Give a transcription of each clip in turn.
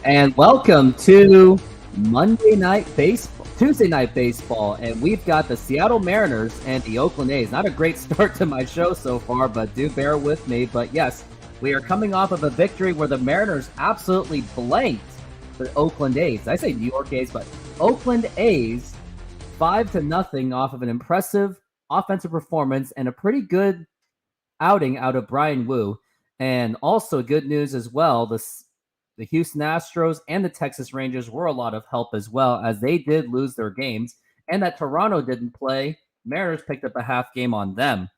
and welcome to Monday Night Baseball, Tuesday Night Baseball, and we've got the Seattle Mariners and the Oakland A's. Not a great start to my show so far, but do bear with me. But yes, we are coming off of a victory where the Mariners absolutely blanked the Oakland A's. I say New York A's, but Oakland A's 5-0 off of an impressive offensive performance and a pretty good outing out of Bryan Woo. And also good news as well, the Houston Astros and the Texas Rangers were a lot of help as well, as they did lose their games, and that Toronto didn't play. Mariners picked up a half game on them.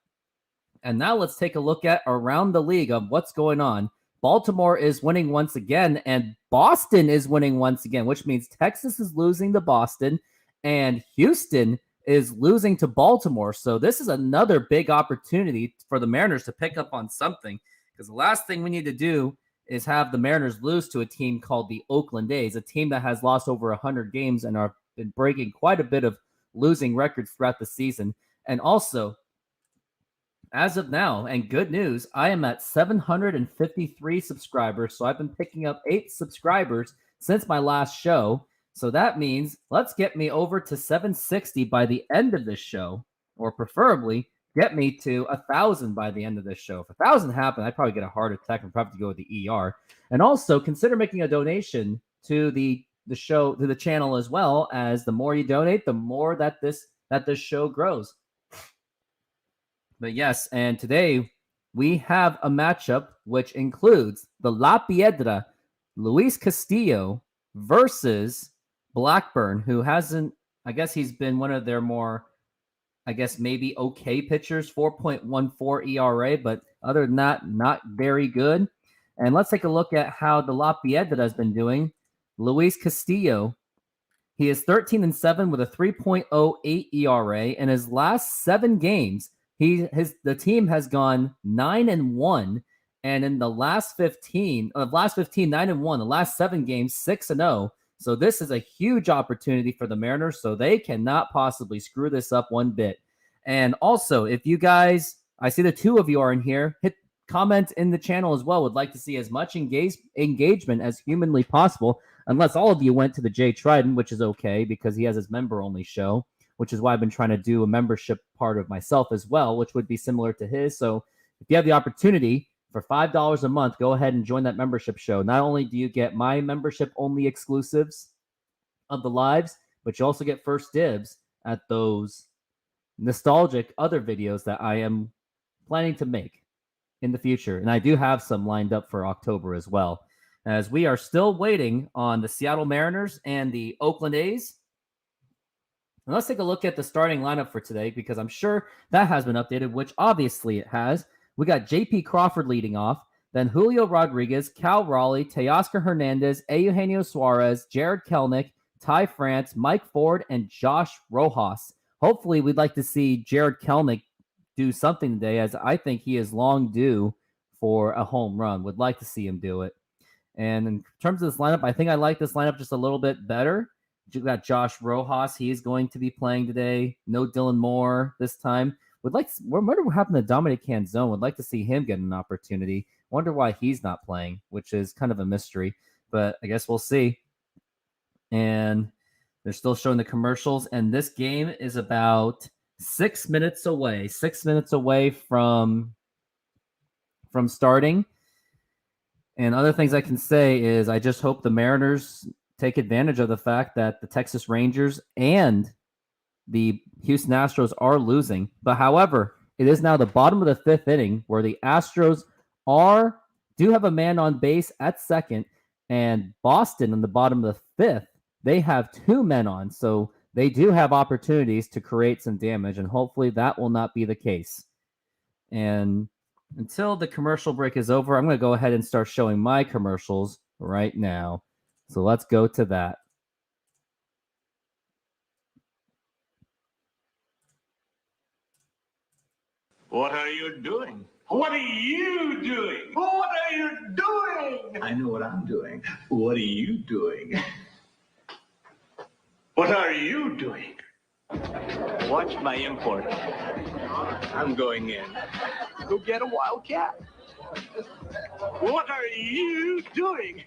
And now let's take a look at around the league of what's going on. Baltimore is winning once again, and Boston is winning once again, which means Texas is losing to Boston, and Houston is losing to Baltimore. So this is another big opportunity for the Mariners to pick up on something, because the last thing we need to do is have the Mariners lose to a team called the Oakland A's, a team that has lost over 100 games and are been breaking quite a bit of losing records throughout the season. And also, as of now, and good news, I am at 753 subscribers, so I've been picking up 8 subscribers since my last show. So that means let's get me over to 760 by the end of this show, or preferably get me to 1,000 by the end of this show. If 1,000 happen, I'd probably get a heart attack and probably go with the ER. And also consider making a donation to the show, to the channel, as well, as the more you donate, the more that this show grows. But yes, and today we have a matchup which includes the La Piedra, Luis Castillo versus Blackburn, who hasn't, I guess he's been one of their more, I guess maybe okay pitchers, 4.14 ERA, but other than that, not very good. And let's take a look at how the La Piedra has been doing. Luis Castillo, he is 13-7 with a 3.08 ERA. In his last 7 games, the team has gone 9-1, and in the last 15, 9-1. The last 7 games, 6-0. So this is a huge opportunity for the Mariners, so they cannot possibly screw this up one bit. And also, if you guys, I see the 2 of you are in here, hit comment in the channel as well. Would like to see as much engagement as humanly possible, unless all of you went to the Jay Trident, which is okay because he has his member-only show, which is why I've been trying to do a membership part of myself as well, which would be similar to his. So if you have the opportunity, for $5 a month, go ahead and join that membership show. Not only do you get my membership-only exclusives of the lives, but you also get first dibs at those nostalgic other videos that I am planning to make in the future. And I do have some lined up for October as well, as we are still waiting on the Seattle Mariners and the Oakland A's. And let's take a look at the starting lineup for today, because I'm sure that has been updated, which obviously it has. We got J.P. Crawford leading off, then Julio Rodriguez, Cal Raleigh, Teoscar Hernandez, Eugenio Suarez, Jared Kelenic, Ty France, Mike Ford, and Josh Rojas. Hopefully, we'd like to see Jared Kelenic do something today, as I think he is long due for a home run. Would like to see him do it. And in terms of this lineup, I think I like this lineup just a little bit better. You got Josh Rojas. He is going to be playing today. No Dylan Moore this time. Wonder what happened to Dominic Canzone. Would like to see him get an opportunity. Wonder why he's not playing, which is kind of a mystery, but I guess we'll see. And they're still showing the commercials, and this game is about 6 minutes away. 6 minutes away from starting. And other things I can say is I just hope the Mariners take advantage of the fact that the Texas Rangers and the Houston Astros are losing. But however, it is now the bottom of the 5th inning where the Astros do have a man on base at second, and Boston in the bottom of the 5th, they have 2 men on. So they do have opportunities to create some damage, and hopefully that will not be the case. And until the commercial break is over, I'm going to go ahead and start showing my commercials right now. So let's go to that. What are you doing? What are you doing? What are you doing? I know what I'm doing. What are you doing? What are you doing? Watch my import. I'm going in. Go get a wildcat. What are you doing?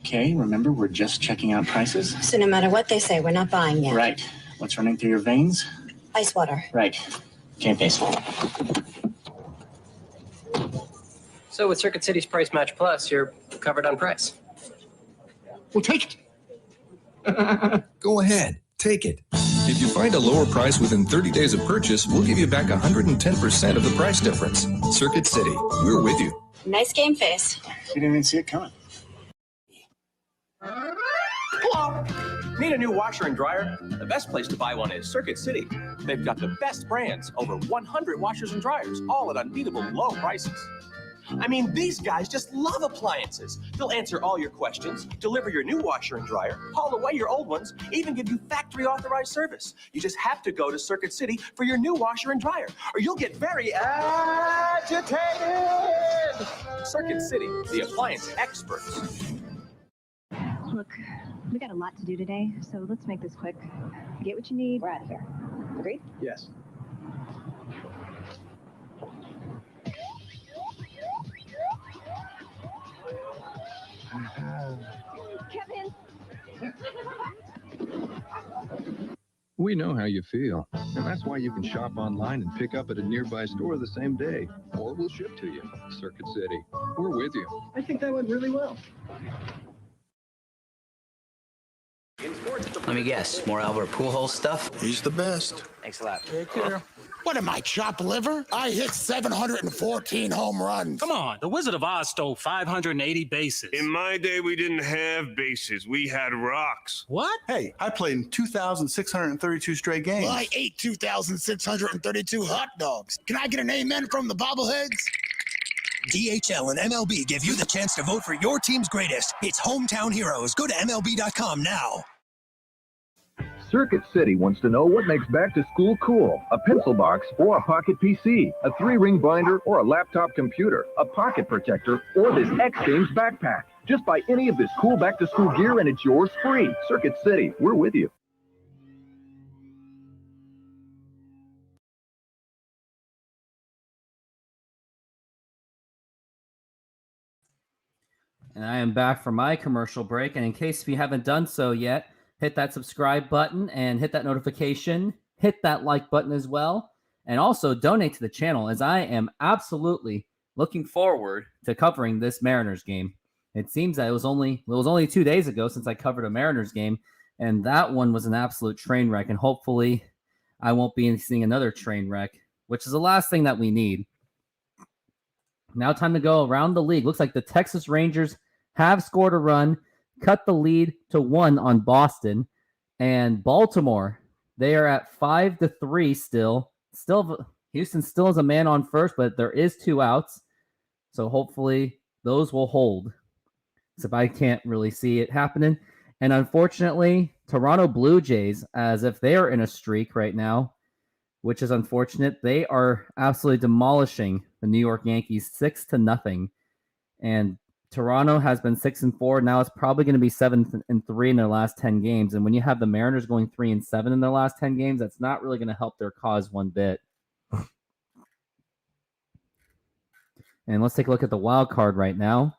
Okay, remember, we're just checking out prices. So no matter what they say, we're not buying yet. Right. What's running through your veins? Ice water. Right. Can't pay. So with Circuit City's Price Match Plus, you're covered on price. Well, take it. Go ahead. Take it. If you find a lower price within 30 days of purchase, we'll give you back 110% of the price difference. Circuit City, we're with you. Nice game face. You didn't even see it coming. Hello. Need a new washer and dryer? The best place to buy one is Circuit City. They've got the best brands, over 100 washers and dryers, all at unbeatable low prices. I mean, these guys just love appliances. They'll answer all your questions, deliver your new washer and dryer, haul away your old ones, even give you factory authorized service. You just have to go to Circuit City for your new washer and dryer, or you'll get very agitated. Circuit City, the appliance experts. Look, we got a lot to do today, so let's make this quick. Get what you need. We're out of here. Agreed? Yes. Kevin! We know how you feel, and that's why you can shop online and pick up at a nearby store the same day, or we'll ship to you. Circuit City, we're with you. I think that went really well. Let me guess, more Albert Pujols stuff? He's the best. Thanks a lot. Take care. What am I, chopped liver? I hit 714 home runs. Come on, the Wizard of Oz stole 580 bases. In my day, we didn't have bases. We had rocks. What? Hey, I played in 2,632 straight games. Well, I ate 2,632 hot dogs. Can I get an amen from the bobbleheads? DHL and MLB give you the chance to vote for your team's greatest. It's Hometown Heroes. Go to MLB.com now. Circuit City wants to know what makes back to school cool. A pencil box or a pocket PC, a 3-ring binder or a laptop computer, a pocket protector, or this X Games backpack. Just buy any of this cool back to school gear and it's yours free. Circuit City, we're with you. And I am back from my commercial break. And in case you haven't done so yet, hit that subscribe button and hit that notification. Hit that like button as well. And also donate to the channel, as I am absolutely looking forward to covering this Mariners game. It seems that it was only 2 days ago since I covered a Mariners game, and that one was an absolute train wreck. And hopefully I won't be seeing another train wreck, which is the last thing that we need. Now time to go around the league. Looks like the Texas Rangers have scored a run, cut the lead to 1 on Boston, and Baltimore, they are at 5-3 still. Houston still has a man on first, but there is 2 outs. So hopefully those will hold. Except I can't really see it happening. And unfortunately, Toronto Blue Jays, as if they are in a streak right now, which is unfortunate, they are absolutely demolishing the New York Yankees 6-0. And Toronto has been 6-4. Now it's probably going to be 7-3 in their last 10 games. And when you have the Mariners going 3-7 in their last 10 games, that's not really going to help their cause one bit. And let's take a look at the wild card right now.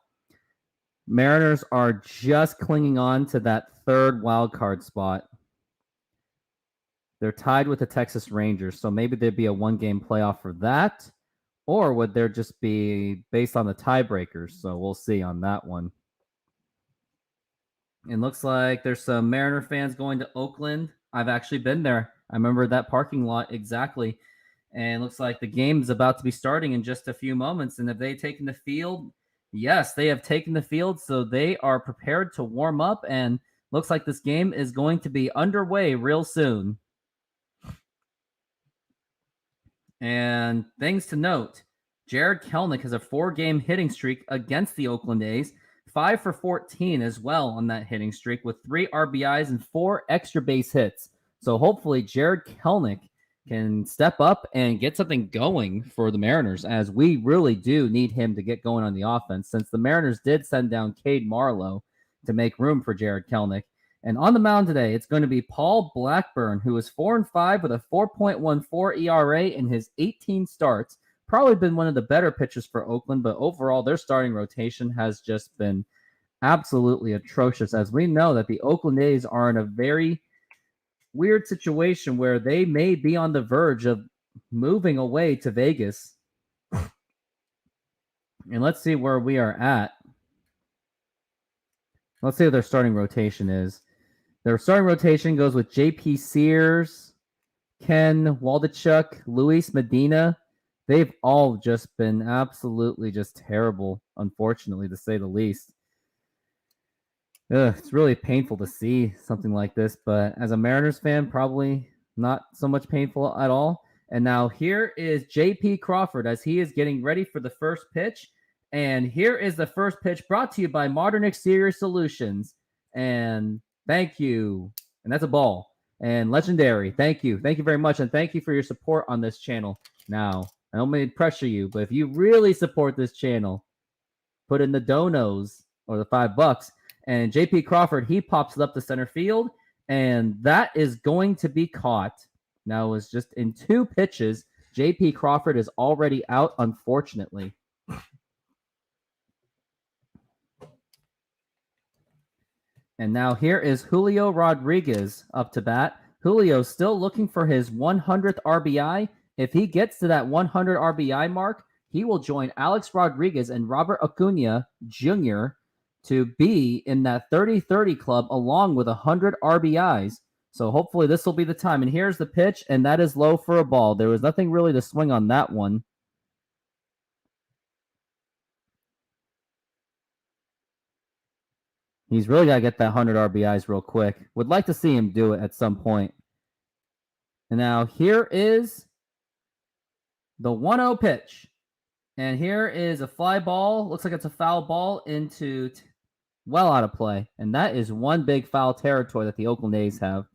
Mariners are just clinging on to that 3rd wild card spot. They're tied with the Texas Rangers, so maybe there'd be a 1-game playoff for that. Or would there just be based on the tiebreakers? So we'll see on that one. It looks like there's some Mariner fans going to Oakland. I've actually been there. I remember that parking lot exactly. And it looks like the game is about to be starting in just a few moments. And have they taken the field? Yes, they have taken the field. So they are prepared to warm up. And looks like this game is going to be underway real soon. And things to note, Jared Kelenic has a 4-game hitting streak against the Oakland A's, 5 for 14 as well on that hitting streak with 3 RBIs and 4 extra base hits. So hopefully Jared Kelenic can step up and get something going for the Mariners, as we really do need him to get going on the offense, since the Mariners did send down Cade Marlowe to make room for Jared Kelenic. And on the mound today, it's going to be Paul Blackburn, who is 4-5 with a 4.14 ERA in his 18 starts. Probably been one of the better pitchers for Oakland, but overall their starting rotation has just been absolutely atrocious, as we know that the Oakland A's are in a very weird situation where they may be on the verge of moving away to Vegas. And let's see where we are at. Let's see what their starting rotation is. Their starting rotation goes with J.P. Sears, Ken Waldichuk, Luis Medina. They've all just been absolutely just terrible, unfortunately, to say the least. It's really painful to see something like this, but as a Mariners fan, probably not so much painful at all. And now here is J.P. Crawford as he is getting ready for the first pitch. And here is the first pitch brought to you by Modern Exterior Solutions. And thank you. And that's a ball. And Legendary, thank you. Thank you very much. And thank you for your support on this channel. Now, I don't mean to pressure you, but if you really support this channel, put in the donos or the $5. And J.P. Crawford, he pops it up to center field. And that is going to be caught. Now, it was just in 2 pitches. J.P. Crawford is already out, unfortunately. And now here is Julio Rodriguez up to bat. Julio still looking for his 100th RBI. If he gets to that 100 RBI mark, he will join Alex Rodriguez and Robert Acuna Jr. to be in that 30-30 club along with 100 RBIs. So hopefully this will be the time. And here's the pitch, and that is low for a ball. There was nothing really to swing on that one. He's really got to get that 100 RBIs real quick. Would like to see him do it at some point. And now here is the 1-0 pitch. And here is a fly ball. Looks like it's a foul ball into well out of play. And that is one big foul territory that the Oakland A's have.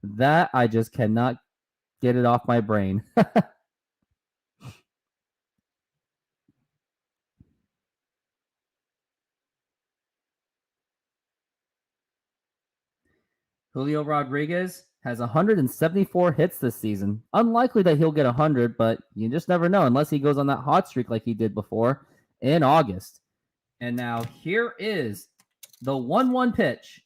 That I just cannot get it off my brain. Julio Rodriguez has 174 hits this season. Unlikely that he'll get 100, but you just never know unless he goes on that hot streak like he did before in August. And now here is the 1-1 pitch.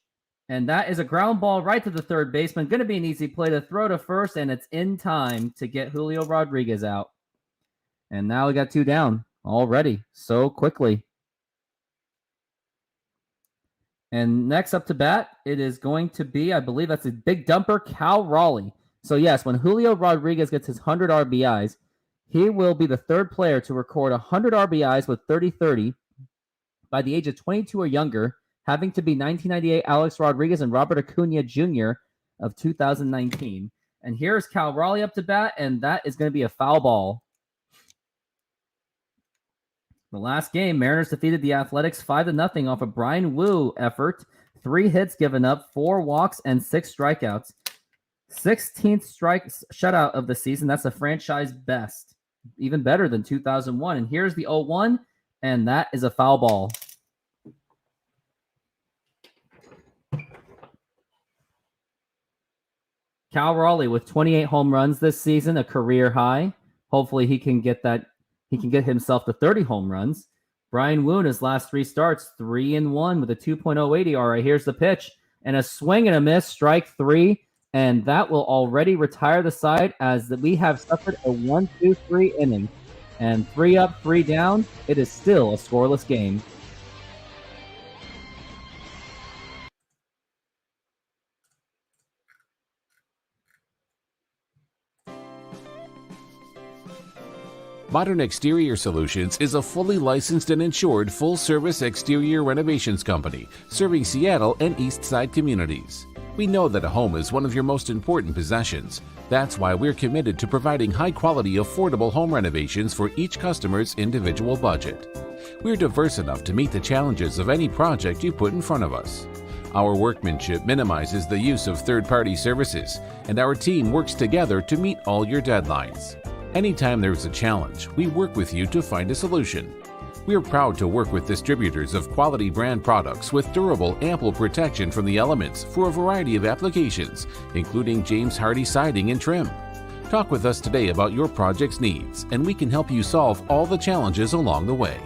And that is a ground ball right to the third baseman. Going to be an easy play to throw to first, and it's in time to get Julio Rodriguez out. And now we got 2 down already so quickly. And next up to bat, it is going to be, I believe that's a big dumper, Cal Raleigh. So yes, when Julio Rodriguez gets his 100 RBIs, he will be the 3rd player to record 100 RBIs with 30-30 by the age of 22 or younger, having to be 1998 Alex Rodriguez and Robert Acuna Jr. of 2019. And here's Cal Raleigh up to bat, and that is going to be a foul ball. The last game, Mariners defeated the Athletics 5-0 off a Brian Wu effort. 3 hits given up, 4 walks, and 6 strikeouts. 16th shutout of the season. That's a franchise best. Even better than 2001. And here's the 0-1, and that is a foul ball. Cal Raleigh with 28 home runs this season, a career high. Hopefully he can get that. He can get himself to 30 home runs. Brian Wu in his last 3 starts, 3-1 with a 2.08 ERA. Here's the pitch and a swing and a miss, strike 3, and that will already retire the side as we have suffered a 1-2-3 inning. And 3 up, 3 down. It is still a scoreless game. Modern Exterior Solutions is a fully licensed and insured full-service exterior renovations company serving Seattle and East Side communities. We know that a home is one of your most important possessions. That's why we're committed to providing high-quality, affordable home renovations for each customer's individual budget. We're diverse enough to meet the challenges of any project you put in front of us. Our workmanship minimizes the use of third-party services, and our team works together to meet all your deadlines. Anytime there's a challenge, we work with you to find a solution. We're proud to work with distributors of quality brand products with durable, ample protection from the elements for a variety of applications, including James Hardie siding and trim. Talk with us today about your project's needs, and we can help you solve all the challenges along the way.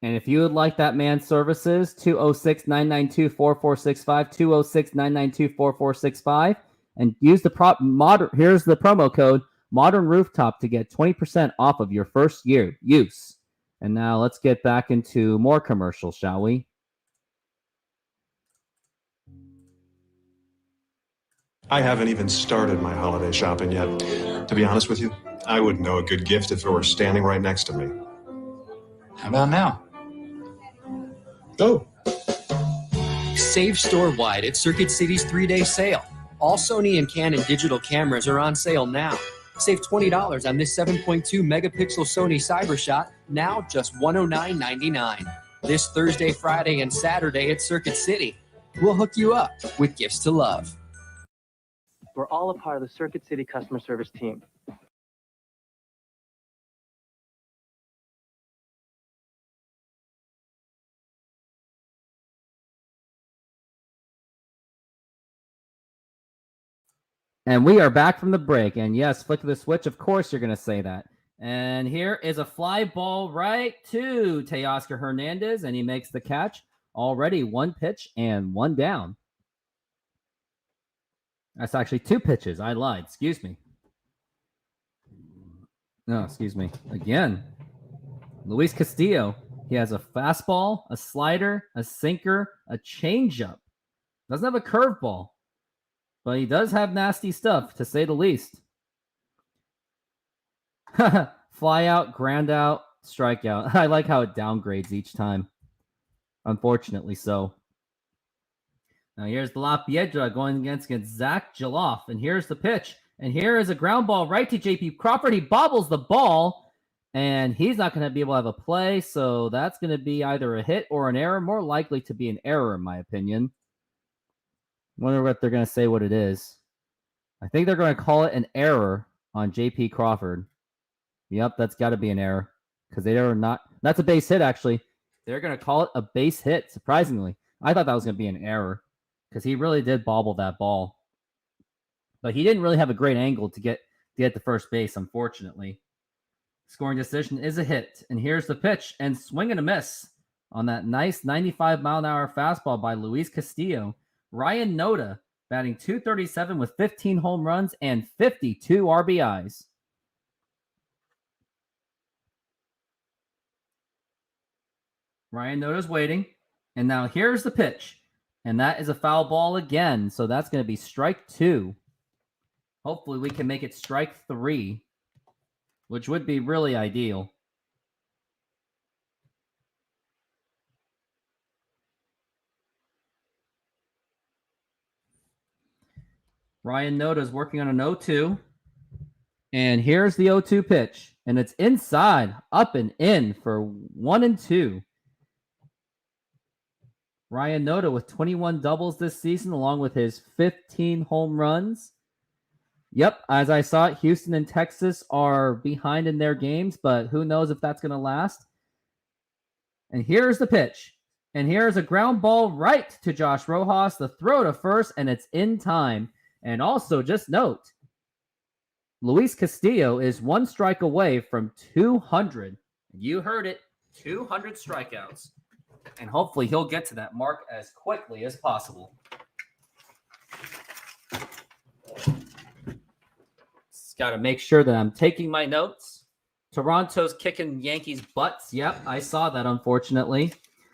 And if you would like that man's services, 206-992-4465, 206-992-4465, and use the here's the promo code Modern Rooftop to get 20% off of your first year use. And now let's get back into more commercials, shall we? I haven't even started my holiday shopping yet. To be honest with you, I wouldn't know a good gift if it were standing right next to me. How about now? Oh. Save store-wide at Circuit City's 3-day sale. All Sony and Canon digital cameras are on sale now. Save $20 on this 7.2 megapixel Sony CyberShot, now just $109.99. This Thursday, Friday, and Saturday at Circuit City. We'll hook you up with gifts to love. We're all a part of the Circuit City customer service team. And we are back from the break. And yes, flick the switch. Of course you're going to say that. And here is a fly ball right to Teoscar Hernandez, and he makes the catch. Already 1 pitch and 1 down. That's actually 2 pitches. I lied. Excuse me. No, excuse me. Again, Luis Castillo. He has a fastball, a slider, a sinker, a changeup. Doesn't have a curveball. But he does have nasty stuff, to say the least. Fly out, ground out, strikeout. I like how it downgrades each time. Unfortunately so. Now here's the La Piedra going against Zach Jaloff. And here's the pitch. And here is a ground ball right to JP Crawford. He bobbles the ball. And he's not going to be able to have a play. So that's going to be either a hit or an error. More likely to be an error, in my opinion. Wonder what they're going to say what it is. I think they're going to call it an error on JP Crawford. Yep, that's got to be an error. Because they are not... That's a base hit, actually. They're going to call it a base hit, surprisingly. I thought that was going to be an error. Because he really did bobble that ball. But he didn't really have a great angle to get to first base, unfortunately. Scoring decision is a hit. And here's the pitch. And swing and a miss on that nice 95-mile-an-hour fastball by Luis Castillo. Ryan Noda batting .237 with 15 home runs and 52 RBIs. Ryan Noda's waiting. And now here's the pitch. And that is a foul ball again. So that's going to be strike 2. Hopefully we can make it strike 3, which would be really ideal. Ryan Noda is working on an 0-2. And here's the 0-2 pitch. And it's inside, up and in for 1-2. Ryan Noda with 21 doubles this season, along with his 15 home runs. Yep, as I saw it, Houston and Texas are behind in their games, but who knows if that's going to last. And here's the pitch. And here's a ground ball right to Josh Rojas. The throw to first, and it's in time. And also, just note, Luis Castillo is 1 strike away from 200. You heard it, 200 strikeouts. And hopefully he'll get to that mark as quickly as possible. Just got to make sure that I'm taking my notes. Toronto's kicking Yankees' butts. Yep, I saw that, unfortunately.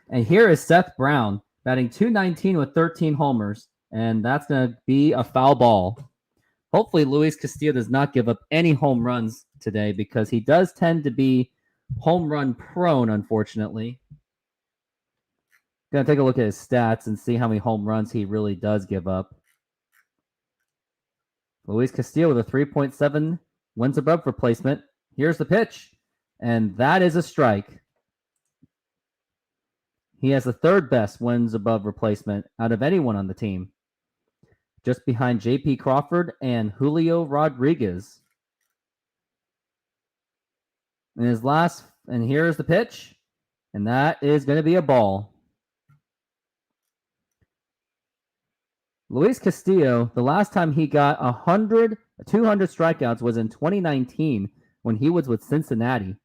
And here is Seth Brown, batting .219 with 13 homers. And that's going to be a foul ball. Hopefully Luis Castillo does not give up any home runs today, because he does tend to be home run prone, unfortunately. Going to take a look at his stats and see how many home runs he really does give up. Luis Castillo with a 3.7 wins above replacement. Here's the pitch. And that is a strike. He has the 3rd best wins above replacement out of anyone on the team. just behind J.P. Crawford and Julio Rodriguez. And his last, and here's the pitch, and that is going to be a ball. Luis Castillo, the last time he got 200 strikeouts was in 2019 when he was with Cincinnati.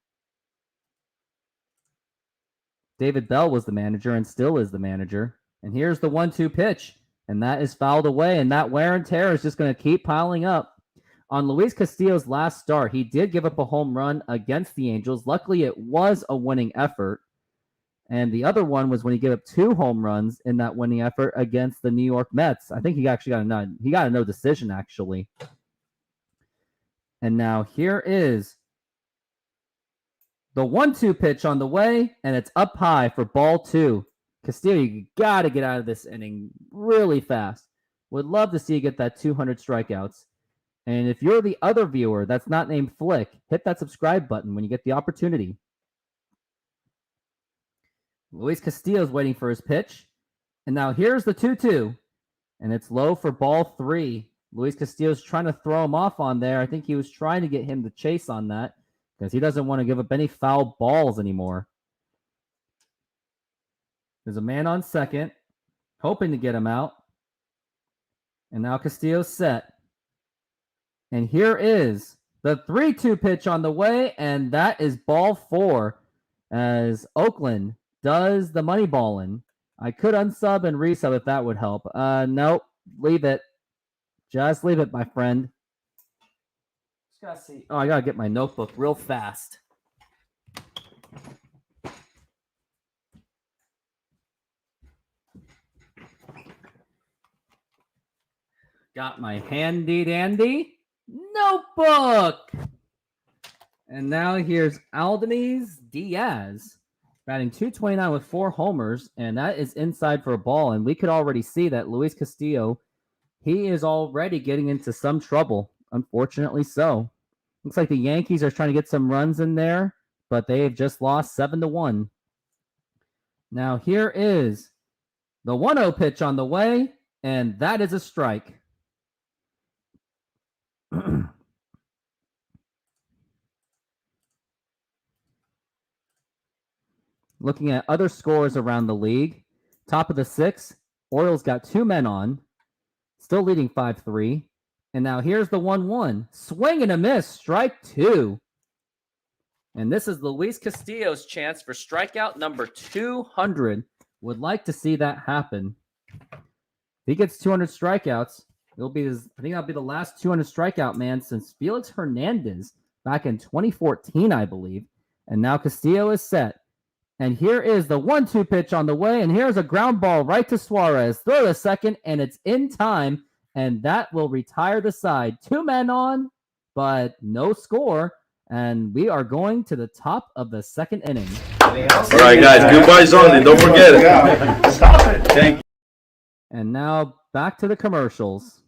David Bell was the manager and still is the manager. And here's the 1-2 pitch, and that is fouled away, and that wear and tear is just going to keep piling up. On Luis Castillo's last start, he did give up a home run against the Angels. Luckily, it was a winning effort. And the other one was when he gave up 2 home runs in that winning effort against the New York Mets. I think he actually got a no decision, actually. And now here is the 1-2 pitch on the way, and it's up high for ball 2. Castillo, you got to get out of this inning really fast. Would love to see you get that 200 strikeouts. And if you're the other viewer that's not named Flick, hit that subscribe button when you get the opportunity. Luis Castillo's waiting for his pitch. And now here's the 2-2. And it's low for ball 3. Luis Castillo's trying to throw him off on there. I think he was trying to get him to chase on that because he doesn't want to give up any foul balls anymore. There's a man on second, hoping to get him out. And now Castillo's set. And here is the 3-2 pitch on the way, and that is ball 4 as Oakland does the money balling. I could unsub and resub if that would help. Nope, leave it. Just leave it, my friend. Just gotta see. Oh, I gotta get my notebook real fast. Got my handy dandy notebook. And now here's Aldonese Diaz batting .229 with 4 homers, and that is inside for a ball. And we could already see that Luis Castillo, he is already getting into some trouble, unfortunately so. Looks like the Yankees are trying to get some runs in there, but they have just lost 7-1. Now here is the 1-0 pitch on the way, and that is a strike. Looking at other scores around the league, top of the 6th, Orioles got 2 men on, still leading 5-3. And now here's the 1-1. Swing and a miss, strike 2. And this is Luis Castillo's chance for strikeout number 200. Would like to see that happen. If he gets 200 strikeouts, it'll be his, I think that'll be the last 200 strikeout man since Felix Hernandez back in 2014, I believe. And now Castillo is set. And here is the 1-2 pitch on the way, and here's a ground ball right to Suarez. Throw to second, and it's in time, and that will retire the side. 2 men on, but no score, and we are going to the top of the 2nd inning. All right, guys, goodbyes only. Don't forget it. Stop it. Thank you. And now back to the commercials.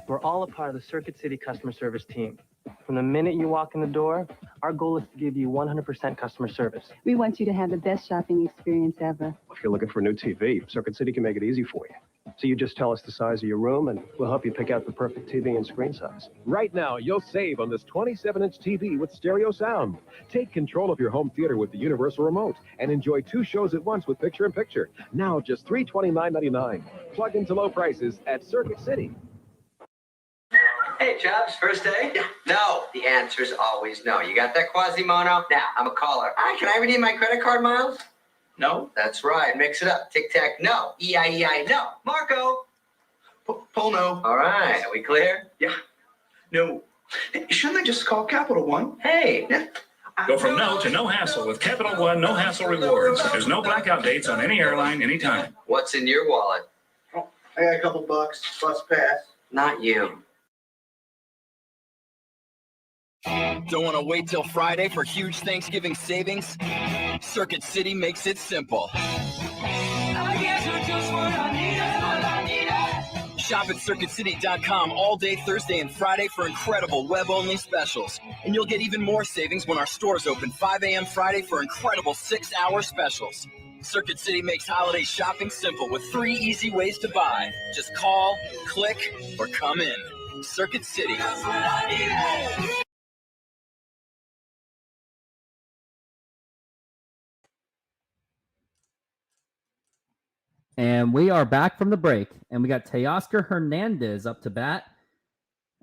We're all a part of the Circuit City customer service team. From the minute you walk in the door, our goal is to give you 100% customer service. We want you to have the best shopping experience ever. If you're looking for a new TV, Circuit City can make it easy for you. So you just tell us the size of your room, and we'll help you pick out the perfect TV and screen size. Right now, you'll save on this 27-inch TV with stereo sound. Take control of your home theater with the universal remote and enjoy 2 shows at once with picture-in-picture. Now just $329.99. Plug into low prices at Circuit City. Hey, Chubbs, first day? No. The answer's always no. You got that Quasimodo? Now, I'm a caller. Hi, can I redeem my credit card miles? No. That's right. Mix it up. Tic-tac, no. E-I-E-I, no. Marco. Paul, no. All right. Are we clear? Yeah. No. Hey, shouldn't I just call Capital One? Hey. Yeah. Go from no to no hassle with Capital One no hassle rewards. There's no blackout dates on any airline anytime. What's in your wallet? Oh, I got a couple bucks. Bus pass. Not you. Don't want to wait till Friday for huge Thanksgiving savings? Circuit City makes it simple. Shop at CircuitCity.com all day Thursday and Friday for incredible web-only specials. And you'll get even more savings when our stores open 5 a.m. Friday for incredible 6-hour specials. Circuit City makes holiday shopping simple with 3 easy ways to buy. Just call, click, or come in. Circuit City. And we are back from the break, and we got Teoscar Hernandez up to bat.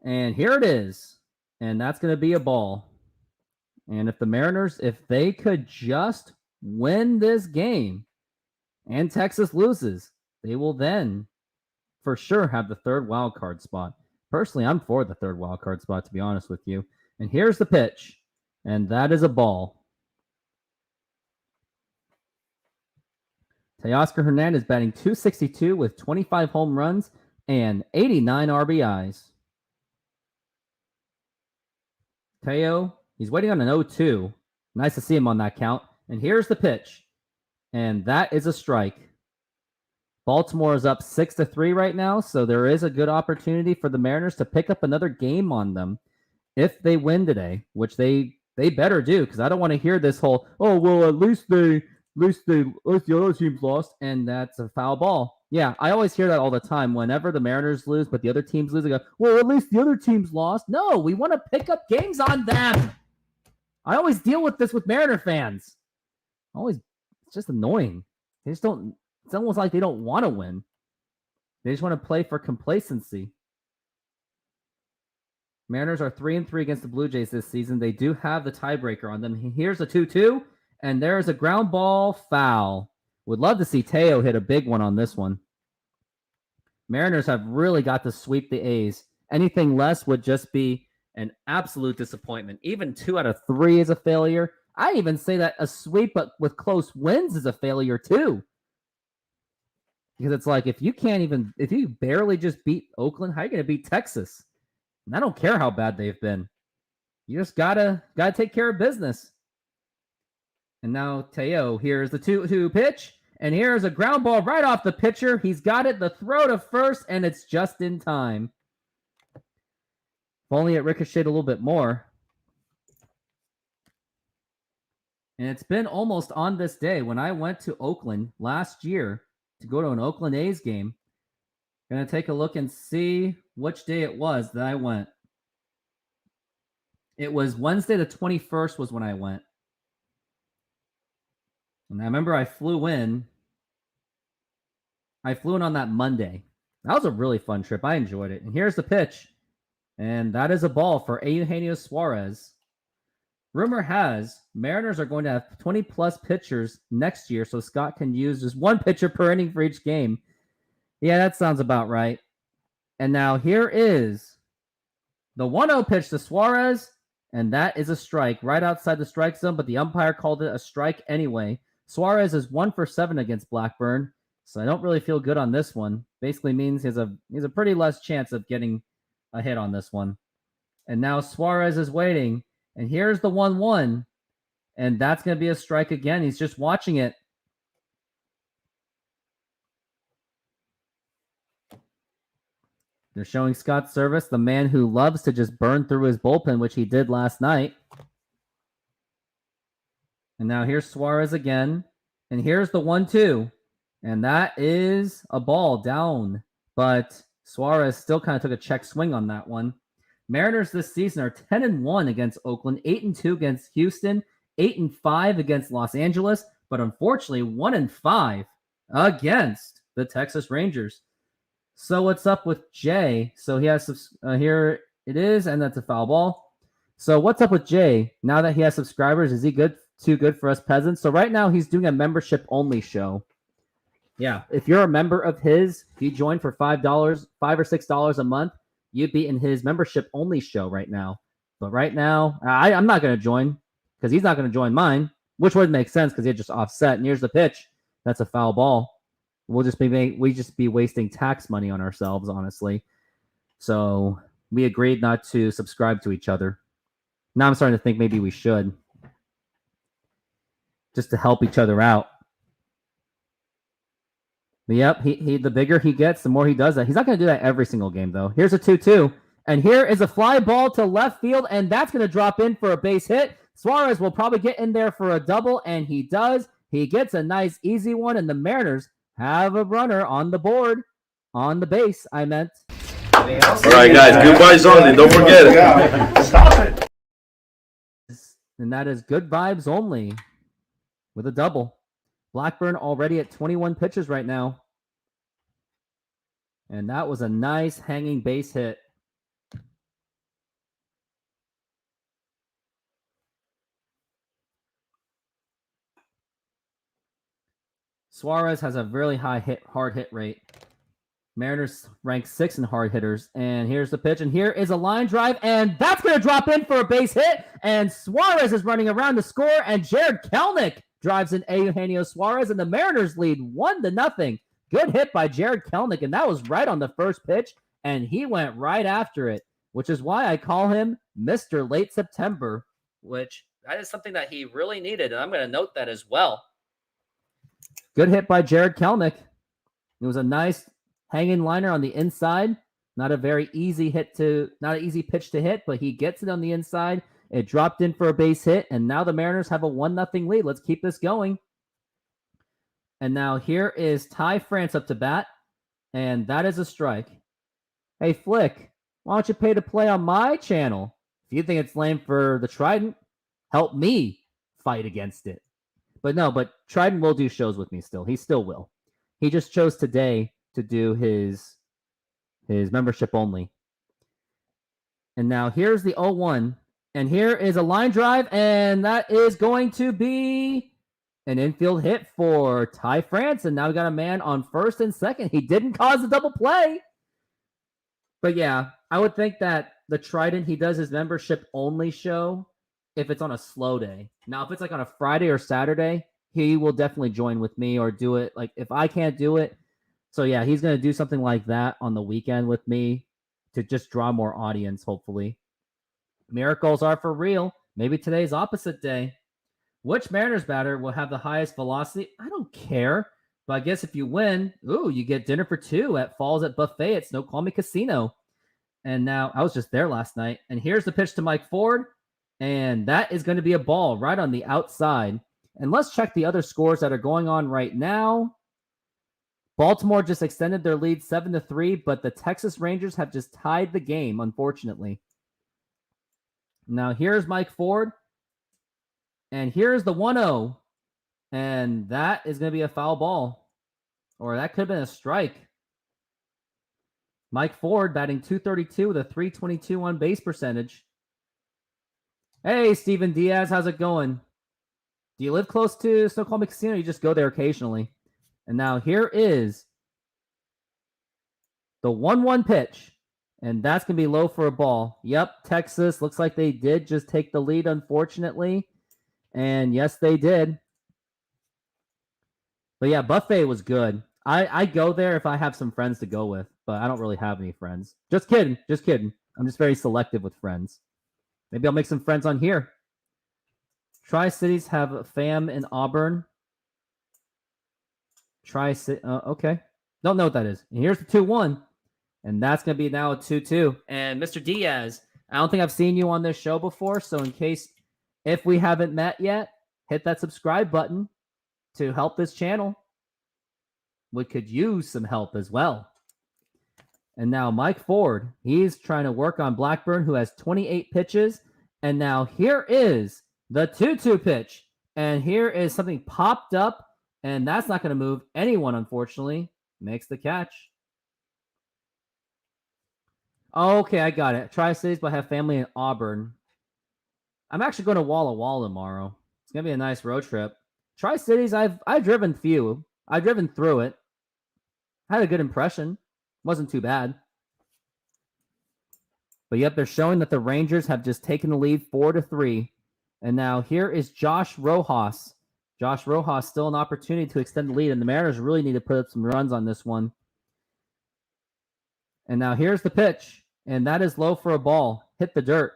And here it is. And that's going to be a ball. And if the Mariners, if they could just win this game and Texas loses, they will then for sure have the third wild card spot. Personally, I'm for the third wild card spot, to be honest with you. And here's the pitch. And that is a ball. Teoscar Hernandez batting .262 with 25 home runs and 89 RBIs. Teo, he's waiting on an 0-2. Nice to see him on that count. And here's the pitch. And that is a strike. Baltimore is up 6-3 right now, so there is a good opportunity for the Mariners to pick up another game on them if they win today, which they better do, because I don't want to hear this whole, oh, well, at least the other team's lost, and that's a foul ball. Yeah, I always hear that all the time. Whenever the Mariners lose, but the other teams lose, I go, well, at least the other team's lost. No, we want to pick up games on them. I always deal with this with Mariner fans. It's just annoying. They just don't, it's almost like they don't want to win. They just want to play for complacency. Mariners are 3-3 against the Blue Jays this season. They do have the tiebreaker on them. Here's a 2-2, and there's a ground ball foul. Would love to see Teo hit a big one on this one. Mariners have really got to sweep the A's. Anything less would just be an absolute disappointment. Even 2 out of 3 is a failure. I even say that a sweep but with close wins is a failure too. Because it's like, if you barely just beat Oakland, how are you going to beat Texas? And I don't care how bad they've been. You just gotta take care of business. And now Teo, here's the 2-2 pitch. And here's a ground ball right off the pitcher. He's got it, the throw to first, and it's just in time. If only it ricocheted a little bit more. And it's been almost on this day. When I went to Oakland last year to go to an Oakland A's game, I'm going to take a look and see which day it was that I went. It was Wednesday the 21st was when I went. And I remember I flew in on that Monday. That was a really fun trip. I enjoyed it. And here's the pitch. And that is a ball for Eugenio Suarez. Rumor has Mariners are going to have 20-plus pitchers next year, so Scott can use just one pitcher per inning for each game. Yeah, that sounds about right. And now here is the 1-0 pitch to Suarez, and that is a strike right outside the strike zone, but the umpire called it a strike anyway. Suarez is 1 for 7 against Blackburn, so I don't really feel good on this one. Basically means he has a pretty less chance of getting a hit on this one. And now Suarez is waiting, and here's the 1-1, and that's going to be a strike again. He's just watching it. They're showing Scott Service, the man who loves to just burn through his bullpen, which he did last night. And now here's Suarez again. And here's the 1-2. And that is a ball down. But Suarez still kind of took a check swing on that one. Mariners this season are 10-1 against Oakland, 8-2 against Houston, 8-5 against Los Angeles, but unfortunately 1-5 against the Texas Rangers. So what's up with Jay? So he has here it is, and that's a foul ball. So what's up with Jay? Now that he has subscribers, is he too good for us peasants? So right now he's doing a membership only show. Yeah, if you're a member of his, if you join for $5 or $6 a month, you'd be in his membership only show right now. But right now, I'm not going to join because he's not going to join mine, which would make sense because he just offset. And here's the pitch. That's a foul ball. We just be wasting tax money on ourselves, honestly. So we agreed not to subscribe to each other. Now I'm starting to think maybe we should, just to help each other out. Yep, he the bigger he gets, the more he does that. He's not going to do that every single game, though. Here's a 2-2. And here is a fly ball to left field, and that's going to drop in for a base hit. Suarez will probably get in there for a double, and he does. He gets a nice, easy one, and the Mariners have a runner on the board. On the base, I meant. All right, guys. Goodbyes only. Don't forget it. Stop it. And that is good vibes only with a double. Blackburn already at 21 pitches right now. And that was a nice hanging base hit. Suarez has a really high hard hit rate. Mariners rank 6 in hard hitters. And here's the pitch. And here is a line drive. And that's going to drop in for a base hit. And Suarez is running around to score. And Jared Kelenic drives in Eugenio Suarez. And the Mariners lead 1-0. Good hit by Jared Kelenic. And that was right on the first pitch. And he went right after it, which is why I call him Mr. Late September, which that is something that he really needed. And I'm going to note that as well. Good hit by Jared Kelenic. It was a nice hanging liner on the inside. Not a very easy not an easy pitch to hit, but he gets it on the inside. It dropped in for a base hit, and now the Mariners have a 1-0 lead. Let's keep this going. And now here is Ty France up to bat, and that is a strike. Hey, Flick, why don't you pay to play on my channel? If you think it's lame for the Trident, help me fight against it. But Trident will do shows with me still. He still will. He just chose today to do his membership only. And now here's the 0-1. And here is a line drive, and that is going to be an infield hit for Ty France. And now we got a man on first and second. He didn't cause a double play. But yeah, I would think that the Trident, he does his membership only show if it's on a slow day. Now, if it's like on a Friday or Saturday, he will definitely join with me or do it. Like if I can't do it. So yeah, he's going to do something like that on the weekend with me to just draw more audience, hopefully. Miracles are for real. Maybe today's opposite day. Which Mariners batter will have the highest velocity? I don't care. But I guess if you win, you get dinner for 2 at Falls at Buffet at Snoqualmie Casino. And now, I was just there last night. And here's the pitch to Mike Ford. And that is going to be a ball right on the outside. And let's check the other scores that are going on right now. Baltimore just extended their lead 7-3, but the Texas Rangers have just tied the game, unfortunately. Now, here's Mike Ford. And here's the 1-0. And that is going to be a foul ball. Or that could have been a strike. Mike Ford batting .232 with a .322 on base percentage. Hey, Steven Diaz, how's it going? Do you live close to Snoqualmie Casino? Or you just go there occasionally? And now here is the 1-1 pitch. And that's going to be low for a ball. Yep, Texas. Looks like they did just take the lead, unfortunately. And yes, they did. But yeah, Buffet was good. I go there if I have some friends to go with, but I don't really have any friends. Just kidding. Just kidding. I'm just very selective with friends. Maybe I'll make some friends on here. Tri-Cities have a fam in Auburn. Tri-City. Okay. Don't know what that is. And here's the 2-1. And that's going to be now a 2-2. And Mr. Diaz, I don't think I've seen you on this show before. So in case, if we haven't met yet, hit that subscribe button to help this channel. We could use some help as well. And now Mike Ford, he's trying to work on Blackburn, who has 28 pitches. And now here is the 2-2 pitch. And here is something popped up. And that's not going to move anyone, unfortunately. Makes the catch. Okay, I got it. Tri-Cities, but I have family in Auburn. I'm actually going to Walla Walla tomorrow. It's going to be a nice road trip. Tri-Cities, I've driven few. I've driven through it. Had a good impression. Wasn't too bad. But yep, they're showing that the Rangers have just taken the lead 4-3. And now here is Josh Rojas. Josh Rojas still an opportunity to extend the lead, and the Mariners really need to put up some runs on this one. And now here's the pitch, and that is low for a ball. Hit the dirt.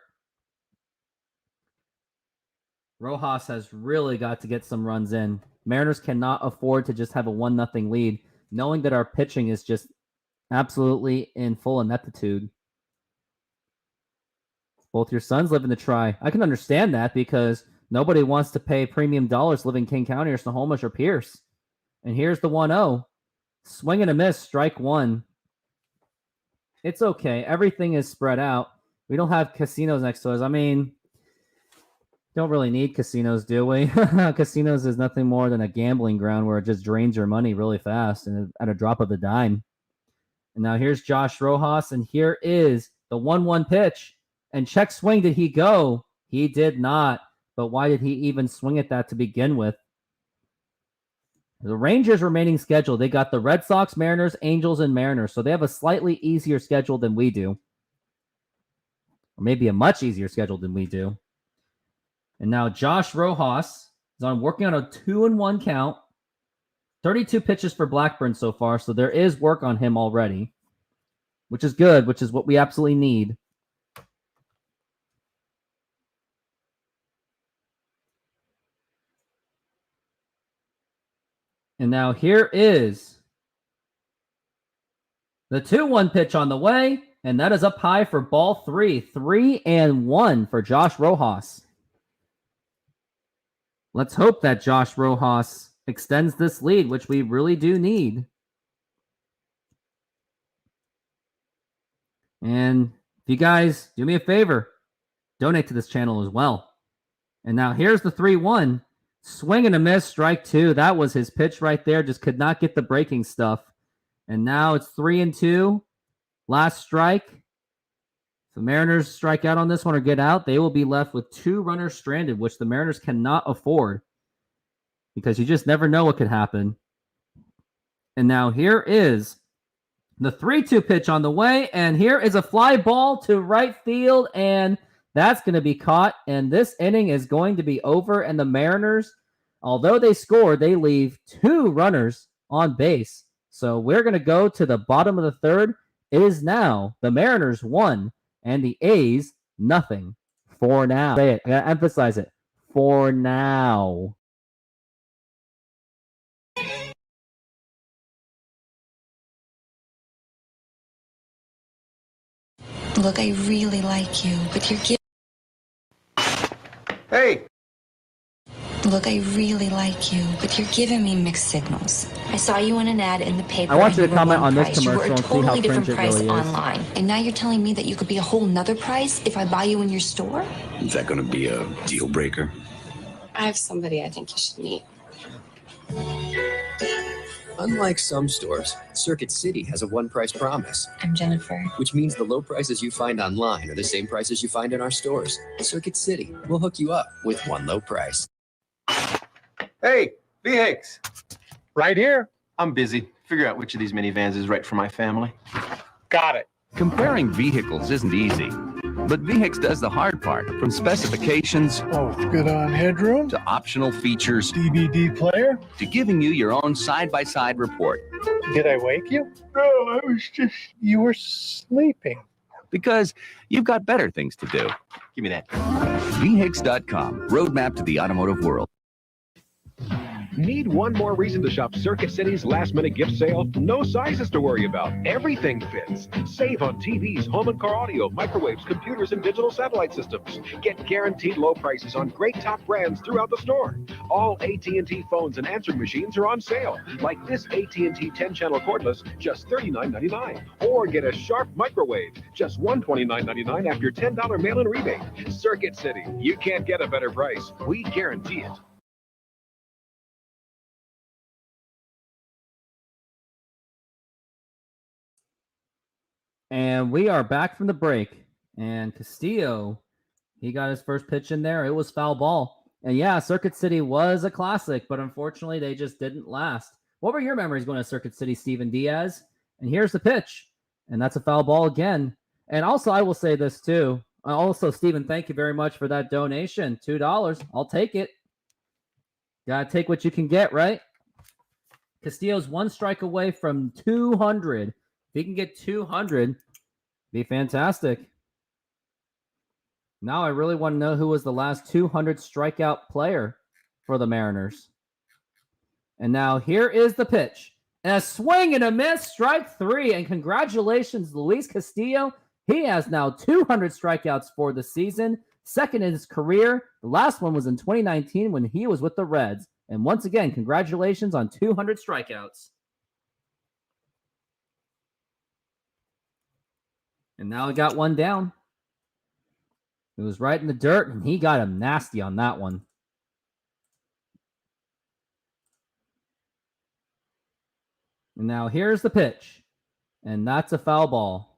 Rojas has really got to get some runs in. Mariners cannot afford to just have a 1-0 lead. knowing that our pitching is just absolutely in full ineptitude. Both your sons live in the Tri. I can understand that because nobody wants to pay premium dollars living in King County or Snohomish or Pierce. And here's the 1-0. Swing and a miss, strike one. It's okay. Everything is spread out. We don't have casinos next to us. I mean, don't really need casinos, do we? Casinos is nothing more than a gambling ground where it just drains your money really fast and at a drop of a dime. And now here's Josh Rojas, and here is the 1-1 pitch. And check swing, did he go? He did not. But why did he even swing at that to begin with? The Rangers remaining schedule, they got the Red Sox, Mariners, Angels, and Mariners. So they have a slightly easier schedule than we do. Or maybe a much easier schedule than we do. And now Josh Rojas is working on a 2-1 count. 32 pitches for Blackburn so far, so there is work on him already. Which is good, which is what we absolutely need. And now here is the 2-1 pitch on the way, and that is up high for ball 3. 3-1 for Josh Rojas. Let's hope that Josh Rojas extends this lead, which we really do need. And if you guys do me a favor, donate to this channel as well. And now here's the 3-1. Swing and a miss, strike two. That was his pitch right there. Just could not get the breaking stuff. And now it's 3-2. Last strike. If the Mariners strike out on this one or get out, they will be left with 2 runners stranded, which the Mariners cannot afford because you just never know what could happen. And now here is the 3-2 pitch on the way, and here is a fly ball to right field, and that's going to be caught, and this inning is going to be over, and the Mariners, although they scored, they leave 2 runners on base. So we're going to go to the bottom of the third. It is now the Mariners 1 and the A's nothing for now. Say it. I got to emphasize it. For now. Look, I really like you, but you're giving... Hey! Look, I really like you, but you're giving me mixed signals. I saw you in an ad in the paper. I want you to and comment were on one this price. You were commercial a and see how totally different cringe it price really is. online. And now you're telling me that you could be a whole nother price if I buy you in your store? Is that going to be a deal breaker? I have somebody I think you should meet. Unlike some stores, Circuit City has a one-price promise. I'm Jennifer. Which means the low prices you find online are the same prices you find in our stores. Circuit City will hook you up with one low price. Hey, V Hicks. Right here. I'm busy. Figure out which of these minivans is right for my family. Got it. Comparing vehicles isn't easy, but VHIX does the hard part, from specifications Good on headroom. to optional features DVD player. to giving you your own side-by-side report. Did I wake you? No, I was just... You were sleeping. Because you've got better things to do. Give me that. VHIX.com, roadmap to the automotive world. Need one more reason to shop Circuit City's last-minute gift sale? No sizes to worry about. Everything fits. Save on TVs, home and car audio, microwaves, computers, and digital satellite systems. Get guaranteed low prices on great top brands throughout the store. All AT&T phones and answering machines are on sale, like this AT&T 10-channel cordless, just $39.99. Or get a Sharp microwave, just $129.99 after your $10 mail-in rebate. Circuit City, you can't get a better price. We guarantee it. And we are back from the break. And Castillo, he got his first pitch in there. It was foul ball. And yeah, Circuit City was a classic, but unfortunately they just didn't last. What were your memories going to Circuit City, Steven Diaz? And here's the pitch. And that's a foul ball again. And also, I will say this too. Also, Steven, thank you very much for that donation. $2. I'll take it. Gotta take what you can get, right? Castillo's 1 strike away from 200. If he can get 200, be fantastic. Now I really want to know who was the last 200 strikeout player for the Mariners. And now here is the pitch. And a swing and a miss, strike 3. And congratulations, Luis Castillo. He has now 200 strikeouts for the season, second in his career. The last one was in 2019 when he was with the Reds. And once again, congratulations on 200 strikeouts. And now he got one down. It was right in the dirt, and he got him nasty on that one. And now here's the pitch. And that's a foul ball.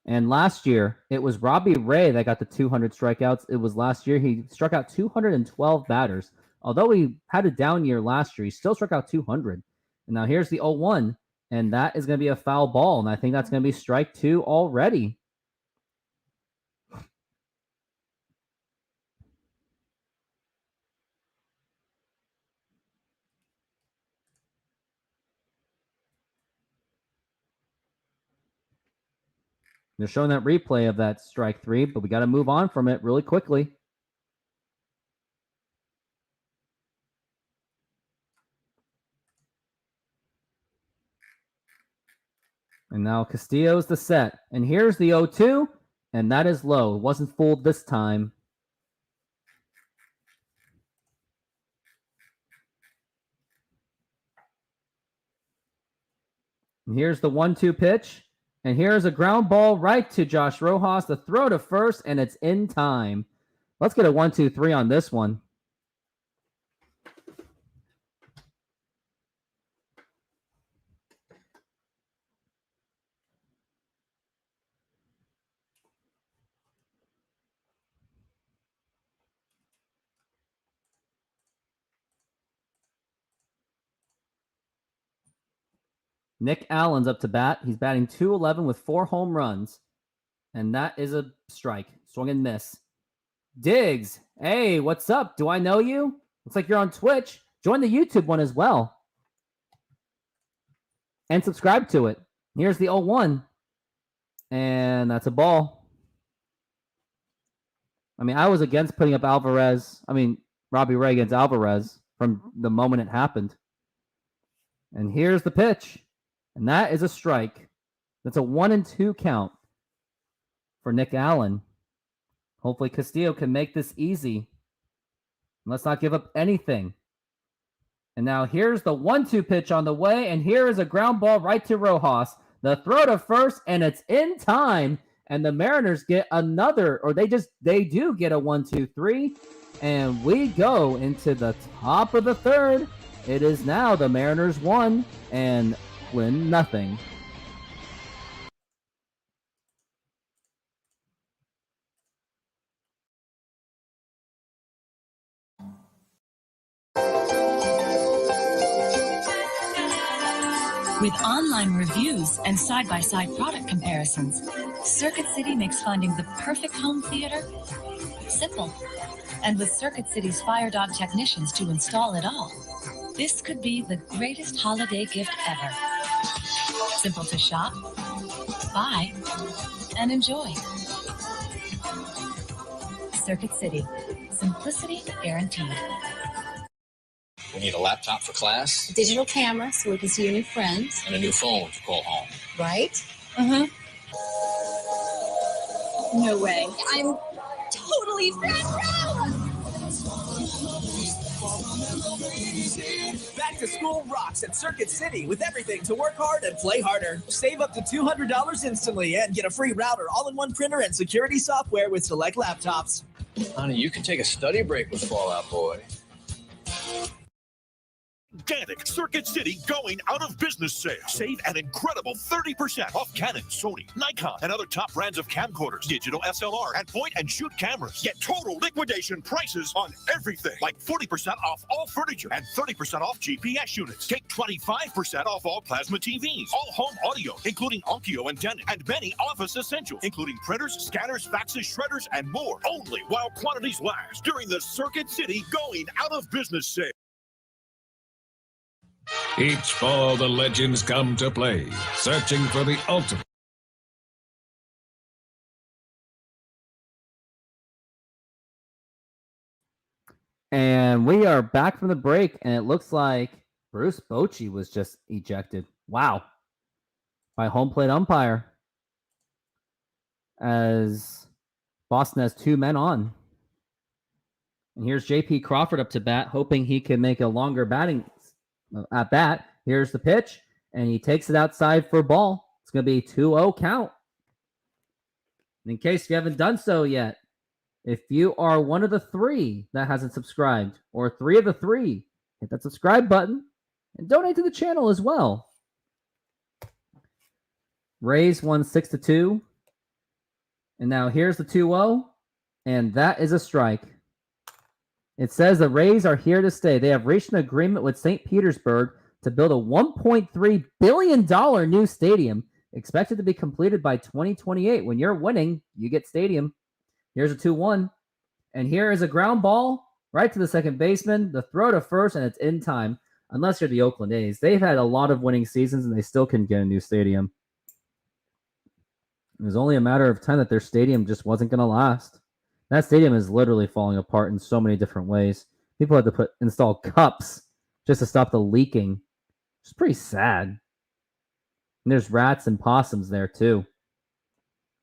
And last year, it was Robbie Ray that got the 200 strikeouts. It was last year. He struck out 212 batters. Although he had a down year last year, he still struck out 200. And now here's the 0-1. And that is going to be a foul ball. And I think that's going to be strike 2 already. They're showing that replay of that strike 3, but we got to move on from it really quickly. And now Castillo's the set. And here's the 0-2, and that is low. It wasn't fooled this time. And here's the 1-2 pitch. And here's a ground ball right to Josh Rojas. The throw to first, and it's in time. Let's get a 1-2-3 on this one. Nick Allen's up to bat. He's batting .211 with 4 home runs. And that is a strike. Swung and miss. Diggs. Hey, what's up? Do I know you? Looks like you're on Twitch. Join the YouTube one as well. And subscribe to it. Here's the 0-1. And that's a ball. I mean, I was against putting up Robbie Ray against Alvarez from the moment it happened. And here's the pitch. And that is a strike. That's a 1-2 count for Nick Allen. Hopefully Castillo can make this easy. Let's not give up anything. And now here's the 1-2 pitch on the way. And here is a ground ball right to Rojas. The throw to first, and it's in time. And the Mariners get another, or they do get a 1-2-3. And we go into the top of the third. It is now the Mariners 1 and Flynn nothing. With online reviews and side-by-side product comparisons, Circuit City makes finding the perfect home theater simple. And with Circuit City's Fire Dog technicians to install it all, this could be the greatest holiday gift ever. Simple to shop, buy, and enjoy. Circuit City. Simplicity guaranteed. We need a laptop for class. A digital camera so we can see your new friends. And a new phone to call home. Right? Uh-huh. No way. I'm totally Back to school rocks at Circuit City with everything to work hard and play harder. Save up to $200 instantly and get a free router, all-in-one printer, and security software with select laptops. Honey, you can take a study break with Fallout Boy. Gigantic Circuit City going out of business sale. Save an incredible 30% off Canon, Sony, Nikon, and other top brands of camcorders, digital SLR, and point-and-shoot cameras. Get total liquidation prices on everything, like 40% off all furniture and 30% off GPS units. Take 25% off all plasma TVs, all home audio, including Onkyo and Denon, and many office essentials, including printers, scanners, faxes, shredders, and more. Only while quantities last during the Circuit City going out of business sale. Each fall, the legends come to play, searching for the ultimate. And we are back from the break, and it looks like Bruce Bochy was just ejected. Wow. By home plate umpire. As Boston has 2 men on. And here's J.P. Crawford up to bat, hoping he can make a longer batting at bat. Here's the pitch, and he takes it outside for a ball. It's going to be 2-0 count. And in case you haven't done so yet, if you are one of the 3 that hasn't subscribed, or 3 of the 3, hit that subscribe button and donate to the channel as well. Rays won 6-2. And now here's the 2-0, and that is a strike. It says the Rays are here to stay. They have reached an agreement with St. Petersburg to build a $1.3 billion new stadium, expected to be completed by 2028. When you're winning, you get stadium. Here's a 2-1. And here is a ground ball right to the second baseman, the throw to first, and it's in time. Unless you're the Oakland A's. They've had a lot of winning seasons, and they still couldn't get a new stadium. It was only a matter of time that their stadium just wasn't going to last. That stadium is literally falling apart in so many different ways. People had to install cups just to stop the leaking. It's pretty sad. And there's rats and possums there too.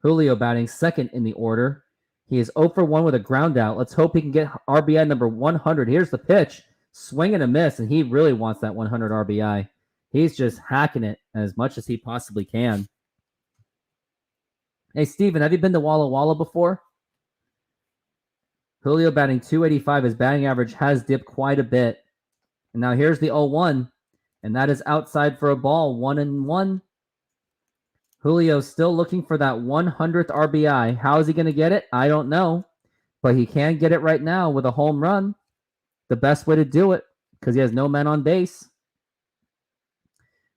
Julio batting second in the order. He is 0 for 1 with a ground out. Let's hope he can get RBI number 100. Here's the pitch. Swing and a miss, and he really wants that 100 RBI. He's just hacking it as much as he possibly can. Hey, Steven, have you been to Walla Walla before? Julio batting 285. His batting average has dipped quite a bit. And now here's the 0-1. And that is outside for a ball. 1-1. Julio still looking for that 100th RBI. How is he going to get it? I don't know. But he can get it right now with a home run. The best way to do it because he has no men on base.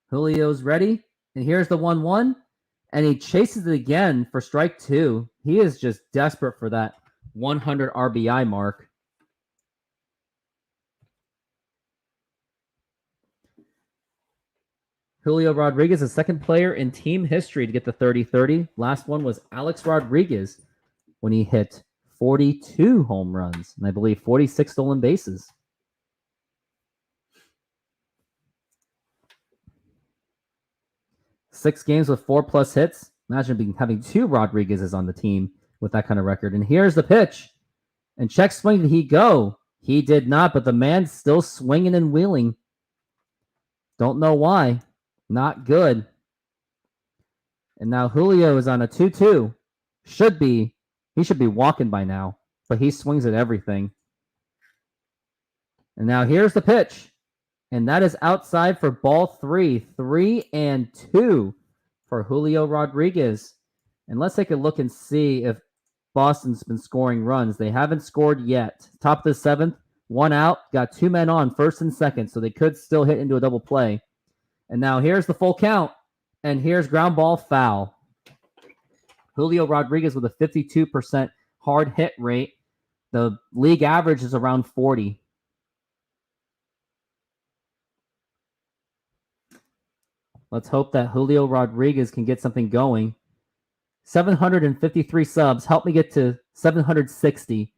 Julio's ready. And here's the 1-1. And he chases it again for strike 2. He is just desperate for that 100 RBI mark. Julio Rodriguez, the second player in team history to get the 30-30. Last one was Alex Rodriguez when he hit 42 home runs and I believe 46 stolen bases. Six games with 4+ hits. Imagine having 2 Rodriguez's on the team with that kind of record. And here's the pitch. And check swing, did he go? He did not, but the man's still swinging and wheeling. Don't know why. Not good. And now Julio is on a 2-2. He should be walking by now, but he swings at everything. And now here's the pitch. And that is outside for ball 3. 3-2 for Julio Rodriguez. And let's take a look and see if Boston's been scoring runs. They haven't scored yet. Top of the 7th, 1 out, got 2 men on, first and second, so they could still hit into a double play. And now here's the full count. And here's ground ball foul. Julio Rodriguez with a 52% hard hit rate. The league average is around 40. Let's hope that Julio Rodriguez can get something going. 753 subs. Help me get to 760.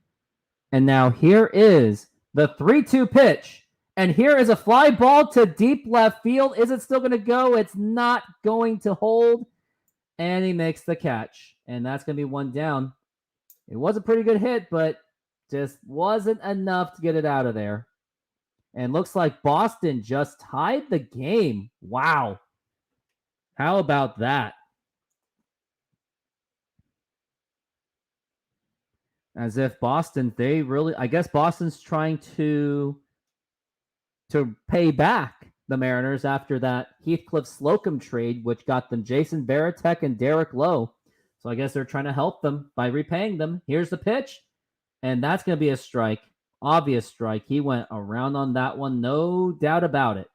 And now here is the 3-2 pitch. And here is a fly ball to deep left field. Is it still going to go? It's not going to hold. And he makes the catch. And that's going to be 1 down. It was a pretty good hit, but just wasn't enough to get it out of there. And looks like Boston just tied the game. Wow. How about that? As if Boston, I guess Boston's trying to pay back the Mariners after that Heathcliff Slocum trade, which got them Jason Varitek and Derek Lowe. So I guess they're trying to help them by repaying them. Here's the pitch, and that's going to be a strike. Obvious strike. He went around on that one, no doubt about it.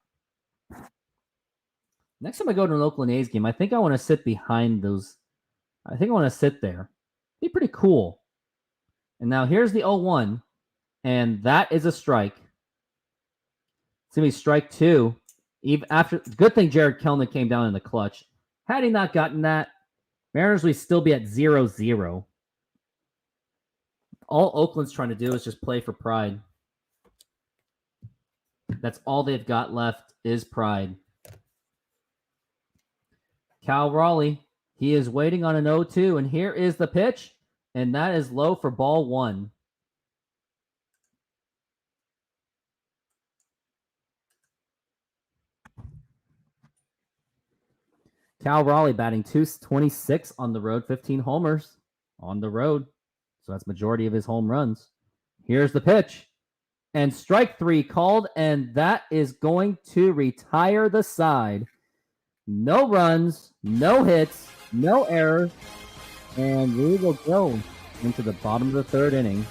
Next time I go to an Oakland A's game, I think I want to sit behind those. I think I want to sit there. Be pretty cool. And now here's the 0-1, and that is a strike. It's going to be strike 2. Even after, good thing Jared Kelnick came down in the clutch. Had he not gotten that, Mariners would still be at 0-0. All Oakland's trying to do is just play for pride. That's all they've got left is pride. Cal Raleigh, he is waiting on an 0-2, and here is the pitch, and that is low for ball 1. Cal Raleigh batting .226 on the road, 15 homers on the road. So that's majority of his home runs. Here's the pitch. And strike 3 called, and that is going to retire the side. No runs, no hits, no errors, and we will go into the bottom of the 3rd inning.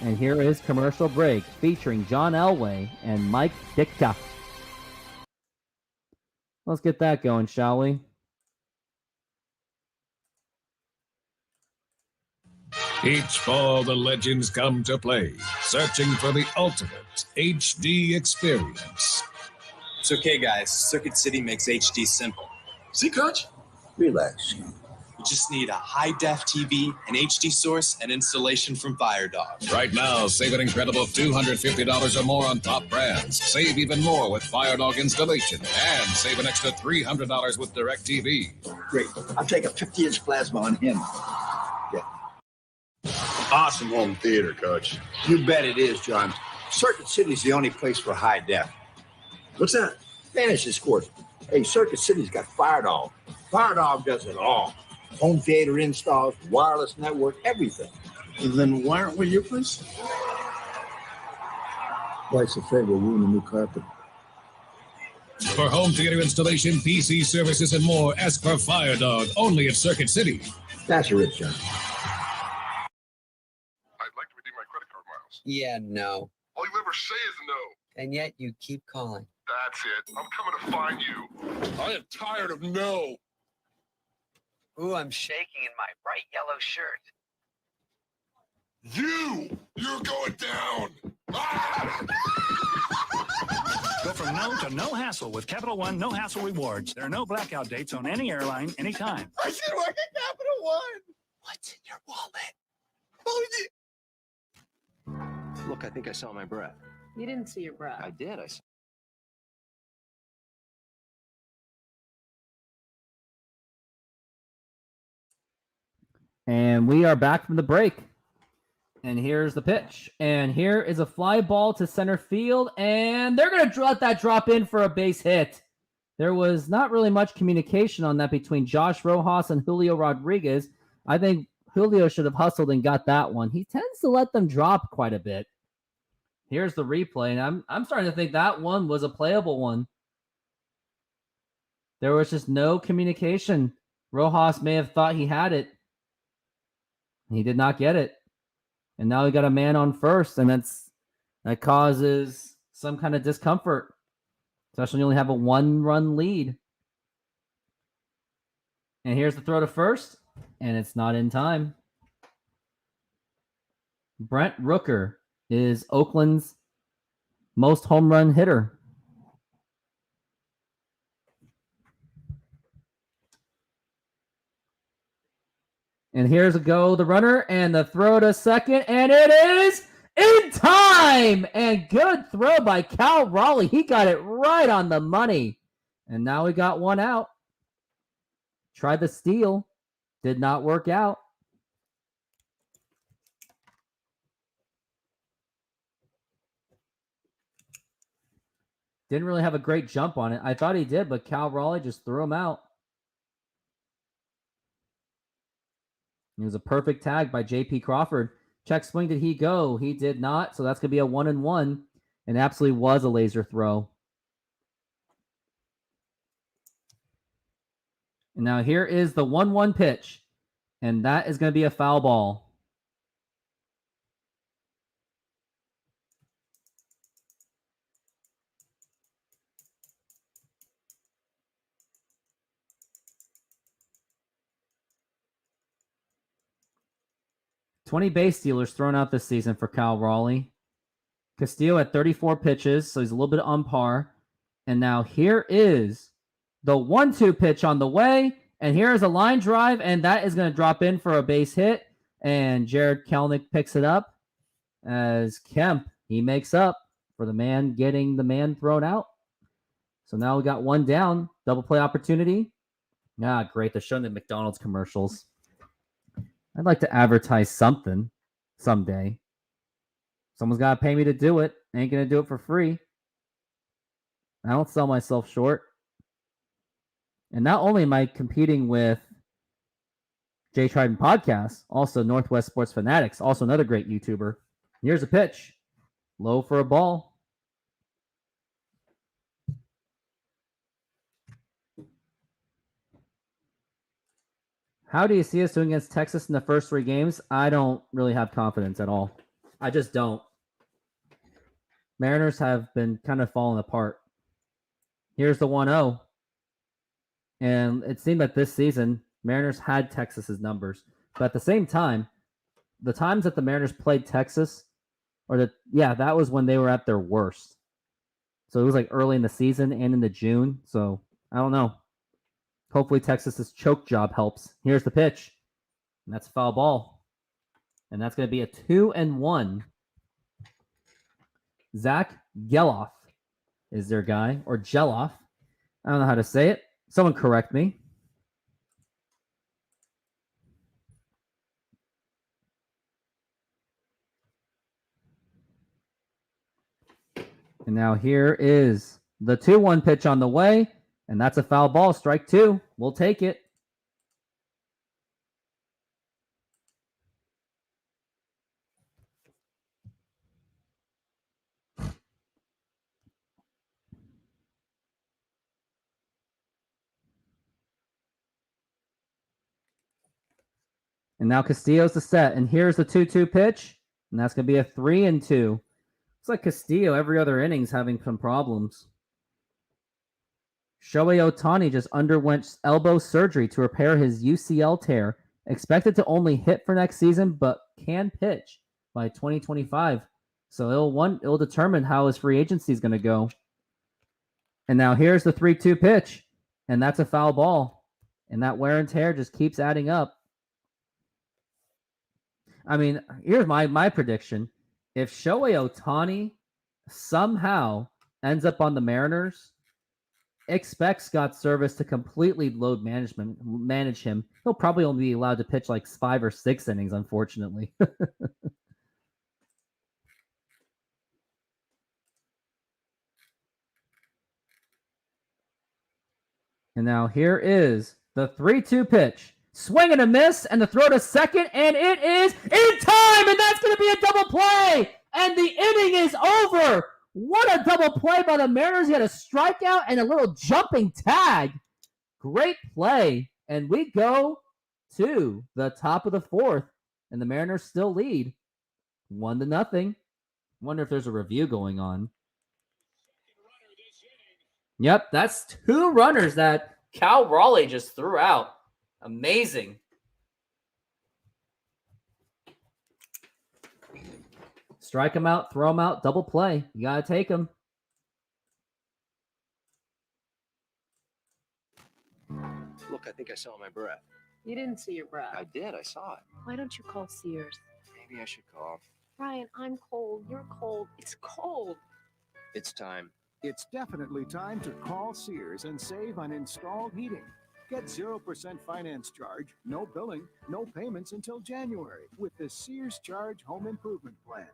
And here is commercial break featuring John Elway and Mike Ditka. Let's get that going, shall we? Each fall, the legends come to play, searching for the ultimate HD experience. It's okay, guys. Circuit City makes HD simple. See, Coach? Relax. You just need a high-def TV, an HD source, and installation from FireDog. Right now, save an incredible $250 or more on top brands. Save even more with FireDog installation. And save an extra $300 with DirecTV. Great. I'll take a 50-inch plasma on him. Yeah. Awesome home theater, Coach. You bet it is, John. Circuit City's the only place for high def. What's that? Fantasy scores. Hey, Circuit City's got FireDog. FireDog does it all. Home theater installs, wireless network, everything. And then why aren't we your place? Why's a favor, ruin a new carpet. For home theater installation, PC services, and more, ask for FireDog only at Circuit City. That's it, John. Yeah, no. All you ever say is no. And yet you keep calling. That's it. I'm coming to find you. I am tired of no. Ooh, I'm shaking in my bright yellow shirt. You're going down. Go from no to no hassle with Capital One No Hassle Rewards. There are no blackout dates on any airline, anytime. I should work at Capital One. What's in your wallet? Oh, Look, I think I saw my breath. You didn't see your breath. I did. I saw. And we are back from the break. And here's the pitch. And here is a fly ball to center field. And they're going to let that drop in for a base hit. There was not really much communication on that between Josh Rojas and Julio Rodriguez. I think Julio should have hustled and got that one. He tends to let them drop quite a bit. Here's the replay, and I'm starting to think that one was a playable one. There was just no communication. Rojas may have thought he had it. He did not get it. And now we got a man on first, and that causes some kind of discomfort, especially when you only have a 1-run lead. And here's the throw to first, and it's not in time. Brent Rooker is Oakland's most home run hitter. And here's a go, the runner, and the throw to second, and it is in time! And good throw by Cal Raleigh. He got it right on the money. And now we got one out. Tried the steal. Did not work out. Didn't really have a great jump on it. I thought he did, but Cal Raleigh just threw him out. It was a perfect tag by J.P. Crawford. Check swing, did he go? He did not, so that's going to be a 1-1. And absolutely was a laser throw. And now here is the 1-1 pitch. And that is going to be a foul ball. $20 base stealers thrown out this season for Cal Raleigh. Castillo at 34 pitches, so he's a little bit on par. And now here is the 1-2 pitch on the way. And here is a line drive, and that is going to drop in for a base hit. And Jared Kelnick picks it up as Kemp he makes up for the man getting the man thrown out. So now we got one down. Double play opportunity. Ah, great. They're showing the McDonald's commercials. I'd like to advertise something someday. Someone's got to pay me to do it. I ain't going to do it for free. I don't sell myself short. And not only am I competing with Jay Trident Podcast, also Northwest Sports Fanatics, also another great YouTuber. Here's a pitch. Low for a ball. How do you see us doing against Texas in the first 3 games? I don't really have confidence at all. I just don't. Mariners have been kind of falling apart. Here's the 1-0. And it seemed that this season, Mariners had Texas's numbers. But at the same time, the times that the Mariners played Texas, that was when they were at their worst. So it was like early in the season and into June. So I don't know. Hopefully Texas's choke job helps. Here's the pitch. And that's a foul ball. And that's going to be a 2-1. Zach Geloff is their guy, or Geloff. I don't know how to say it. Someone correct me. And now here is the 2-1 pitch on the way. And that's a foul ball. Strike 2. We'll take it. And now Castillo's the set. And here's the 2-2 pitch. And that's going to be a 3-2. Looks like Castillo every other inning's having some problems. Shohei Ohtani just underwent elbow surgery to repair his UCL tear. Expected to only hit for next season, but can pitch by 2025. So it'll determine how his free agency is going to go. And now here's the 3-2 pitch. And that's a foul ball. And that wear and tear just keeps adding up. I mean, here's my prediction. If Shohei Ohtani somehow ends up on the Mariners, expect Scott Service to completely manage him. He'll probably only be allowed to pitch like 5 or 6 innings, unfortunately. And now here is the 3-2 pitch. Swing and a miss, and the throw to second, and it is in time, and that's going to be a double play, and the inning is over. What a double play by the Mariners. He had a strikeout and a little jumping tag. Great play, and we go to the top of the 4th, and the Mariners still lead 1-0. Wonder if there's a review going on. Yep, that's 2 runners that Cal Raleigh just threw out. Amazing. Strike him out, throw him out, double play. You got to take him. Look, I think I saw my breath. You didn't see your breath. I did. I saw it. Why don't you call Sears? Maybe I should call. Ryan, I'm cold. You're cold. It's cold. It's time. It's definitely time to call Sears and save on installed heating. Get 0% finance charge, no billing, no payments until January with the Sears Charge Home Improvement Plan.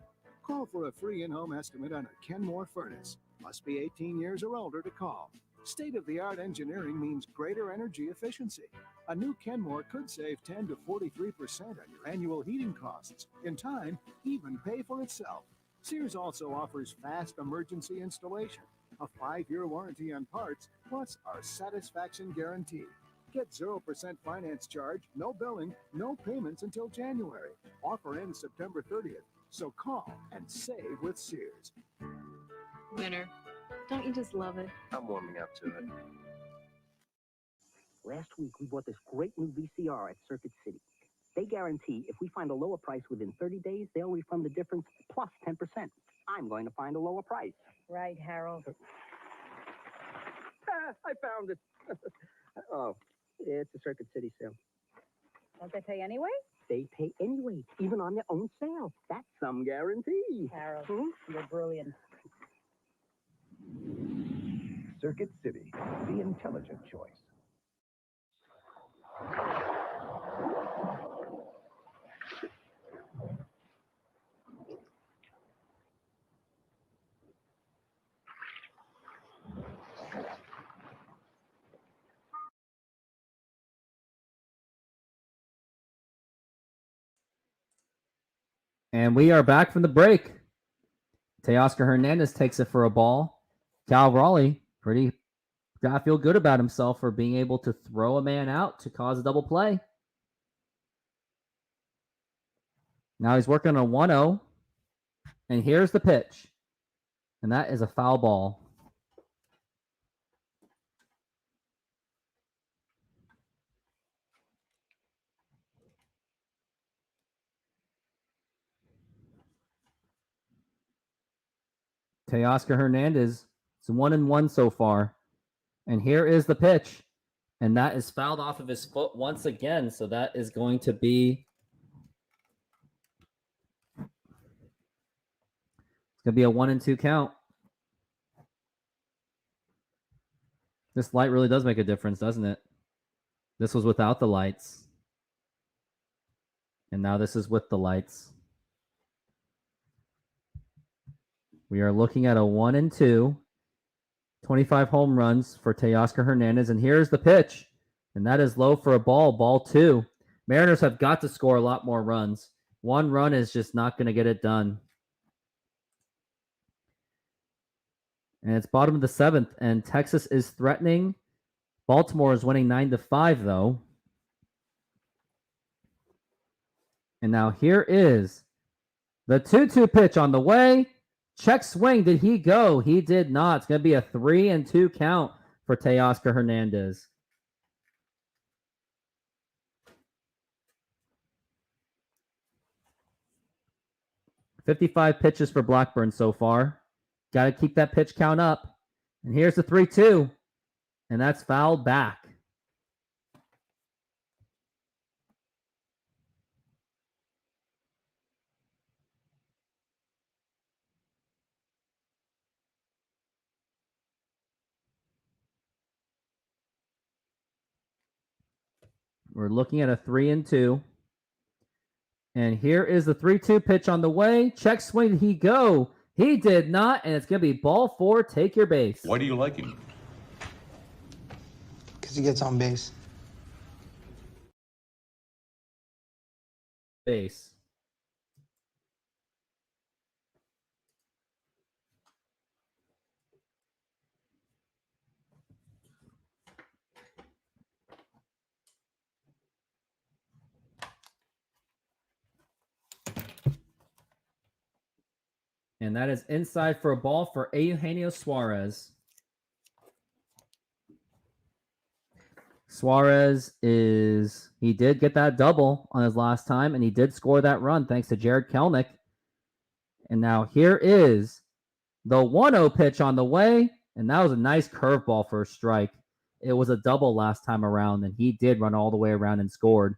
Call for a free in-home estimate on a Kenmore furnace. Must be 18 years or older to call. State-of-the-art engineering means greater energy efficiency. A new Kenmore could save 10 to 43% on your annual heating costs. In time, even pay for itself. Sears also offers fast emergency installation, a 5-year warranty on parts, plus our satisfaction guarantee. Get 0% finance charge, no billing, no payments until January. Offer ends September 30th. So call and save with Sears. Winner. Don't you just love it? I'm warming up to it. Last week, we bought this great new VCR at Circuit City. They guarantee if we find a lower price within 30 days, they'll refund the difference plus 10%. I'm going to find a lower price. Right, Harold. I found it. Oh, it's a Circuit City sale. Don't they pay anyway? They pay anyway, even on their own sale. That's some guarantee. Carol, you're brilliant. Circuit City, the intelligent choice. And we are back from the break. Teoscar Hernandez takes it for a ball. Cal Raleigh gotta feel good about himself for being able to throw a man out to cause a double play. Now he's working on a 1-0. And here's the pitch. And that is a foul ball. Teoscar Hernandez is 1-1 so far. And here is the pitch. And that is fouled off of his foot once again. So that is going to be... It's going to be a 1-2 count. This light really does make a difference, doesn't it? This was without the lights. And now this is with the lights. We are looking at a 1-2. 25 home runs for Teoscar Hernandez. And here's the pitch. And that is low for a ball. Ball 2. Mariners have got to score a lot more runs. One run is just not going to get it done. And it's bottom of the 7th. And Texas is threatening. Baltimore is winning 9-5, though. And now here is the 2-2 pitch on the way. Check swing. Did he go? He did not. It's going to be a 3-2 count for Teoscar Hernandez. $55 pitches for Blackburn so far. Got to keep that pitch count up. And here's the 3-2. And that's fouled back. We're looking at a 3-2. And here is the 3-2 pitch on the way. Check swing. Did he go? He did not. And it's going to be ball 4. Take your base. Why do you like him? Because he gets on base. Base. And that is inside for a ball for Eugenio Suarez. Suarez he did get that double on his last time, and he did score that run thanks to Jared Kelnick. And now here is the 1-0 pitch on the way, and that was a nice curveball for a strike. It was a double last time around, and he did run all the way around and scored.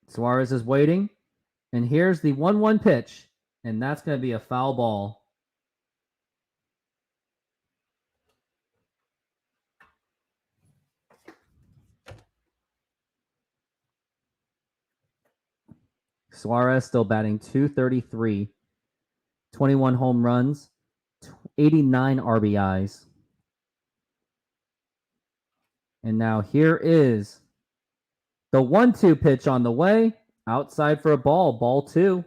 Suarez is waiting, and here's the 1-1 pitch, and that's going to be a foul ball. Suarez still batting .233, 21 home runs, 89 RBIs. And now here is the 1-2 pitch on the way. Outside for a ball. Ball 2.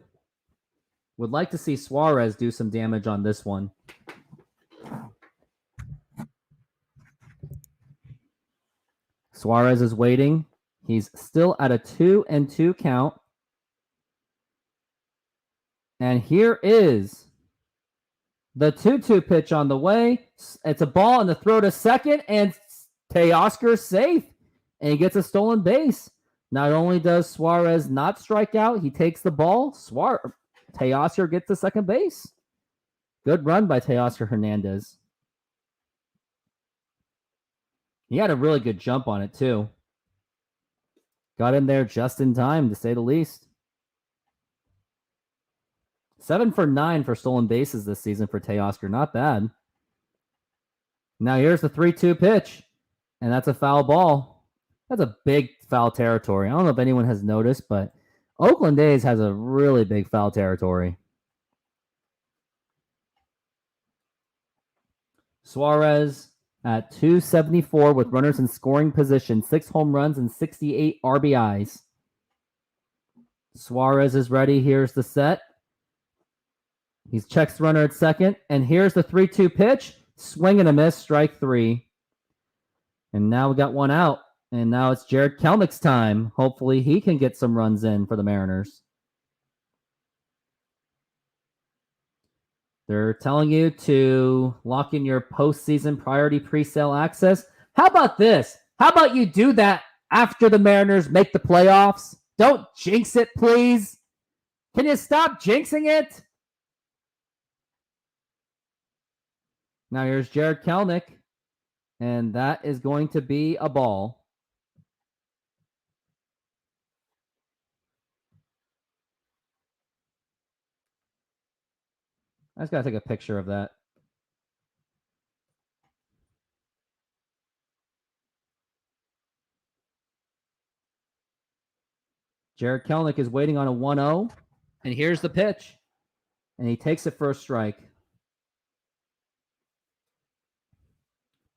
Would like to see Suarez do some damage on this one. Suarez is waiting. He's still at a 2-2 count. And here is the 2-2 pitch on the way. It's a ball in the throw to second, and Teoscar's safe. And he gets a stolen base. Not only does Suarez not strike out, he takes the ball. Teoscar gets to second base. Good run by Teoscar Hernandez. He had a really good jump on it, too. Got in there just in time, to say the least. 7 for 9 for stolen bases this season for Teoscar. Not bad. Now here's the 3-2 pitch. And that's a foul ball. That's a big foul territory. I don't know if anyone has noticed, but Oakland A's has a really big foul territory. Suarez at 274 with runners in scoring position, 6 home runs and 68 RBIs. Suarez is ready. Here's the set. He checks the runner at second, and here's the 3-2 pitch. Swing and a miss, strike 3. And now we got one out, and now it's Jarred Kelenic's time. Hopefully he can get some runs in for the Mariners. They're telling you to lock in your postseason priority pre-sale access. How about this? How about you do that after the Mariners make the playoffs? Don't jinx it, please. Can you stop jinxing it? Now here's Jarred Kelenic, and that is going to be a ball. I just got to take a picture of that. Jarred Kelenic is waiting on a 1-0, and here's the pitch. And he takes it for a strike.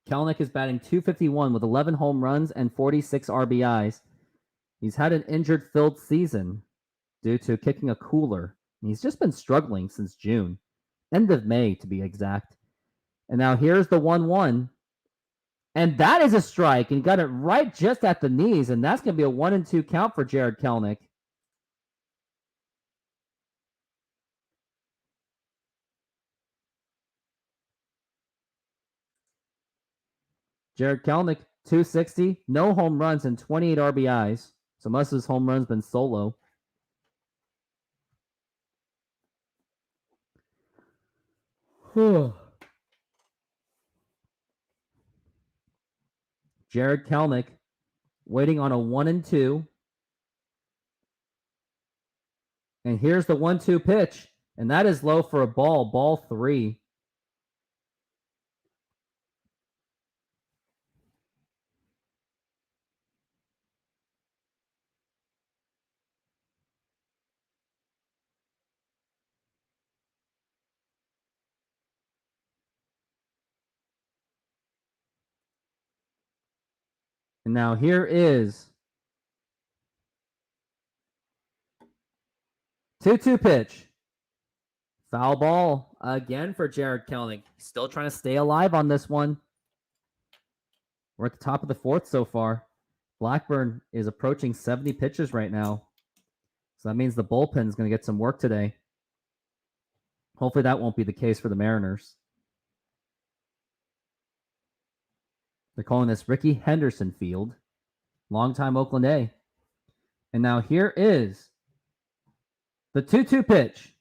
Kelenic is batting .251 with 11 home runs and 46 RBIs. He's had an injured-filled season due to kicking a cooler. He's just been struggling since June. End of May, to be exact. And now here's the 1-1. And that is a strike. And he got it right just at the knees. And that's going to be a 1-2 count for Jarred Kelenic. Jarred Kelenic, 260, no home runs and 28 RBIs. So most of his home runs been solo. Jarred Kelenic waiting on a 1-2. And here's the 1-2 pitch. And that is low for a ball. Ball 3. And now here is 2-2 pitch. Foul ball again for Jarred Kelenic. Still trying to stay alive on this one. We're at the top of the 4th so far. Blackburn is approaching 70 pitches right now. So that means the bullpen is going to get some work today. Hopefully that won't be the case for the Mariners. They're calling this Ricky Henderson Field. Longtime Oakland A. And now here is the 2-2 pitch.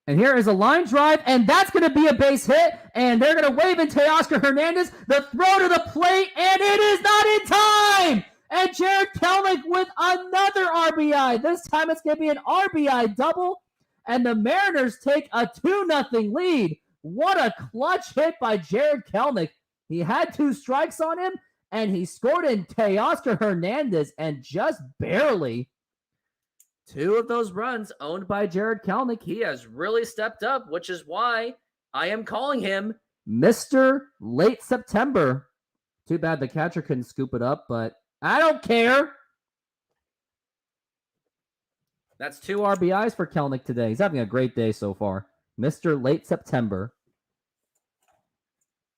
And here is a line drive, and that's going to be a base hit. And they're going to wave in Teoscar Hernandez. The throw to the plate, and it is not in time! And Jarred Kelenic with another RBI. This time it's going to be an RBI double. And the Mariners take a 2-0 lead. What a clutch hit by Jarred Kelenic. He had 2 strikes on him, and he scored in Teoscar Hernandez, and just barely. 2 of those runs owned by Jarred Kelenic. He has really stepped up, which is why I am calling him Mr. Late September. Too bad the catcher couldn't scoop it up, but I don't care. That's 2 RBIs for Kelenic today. He's having a great day so far. Mr. Late September.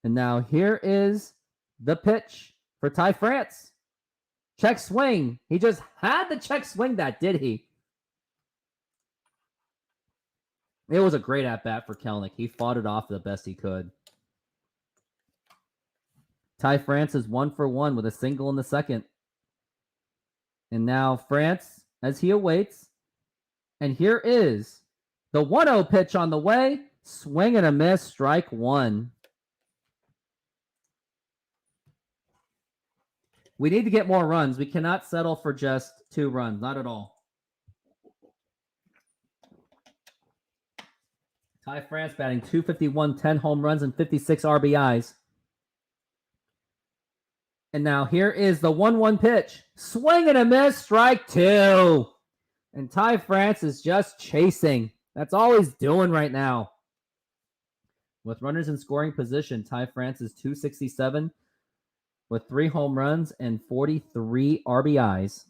And now here is the pitch for Ty France. Check swing. He just had the check swing that, did he? It was a great at-bat for Kelenic. He fought it off the best he could. Ty France is 1 for 1 with a single in the second. And now France, as he awaits. And here is The 1-0 pitch on the way. Swing and a miss. Strike one. We need to get more runs. We cannot settle for just 2 runs. Not at all. Ty France batting .251, 10 home runs, and 56 RBIs. And now here is the 1-1 pitch. Swing and a miss. Strike two. And Ty France is just chasing. That's all he's doing right now. With runners in scoring position, Ty France is .267 with 3 home runs and 43 RBIs.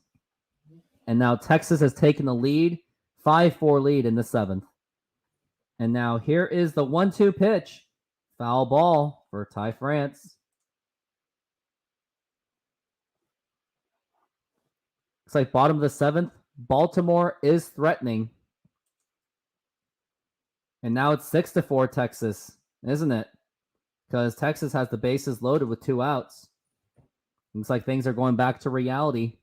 And now Texas has taken the lead, 5-4 lead in the 7th. And now here is the 1-2 pitch. Foul ball for Ty France. Looks like bottom of the 7th. Baltimore is threatening. And now it's 6-4 Texas, isn't it? Because Texas has the bases loaded with 2 outs. Looks like things are going back to reality.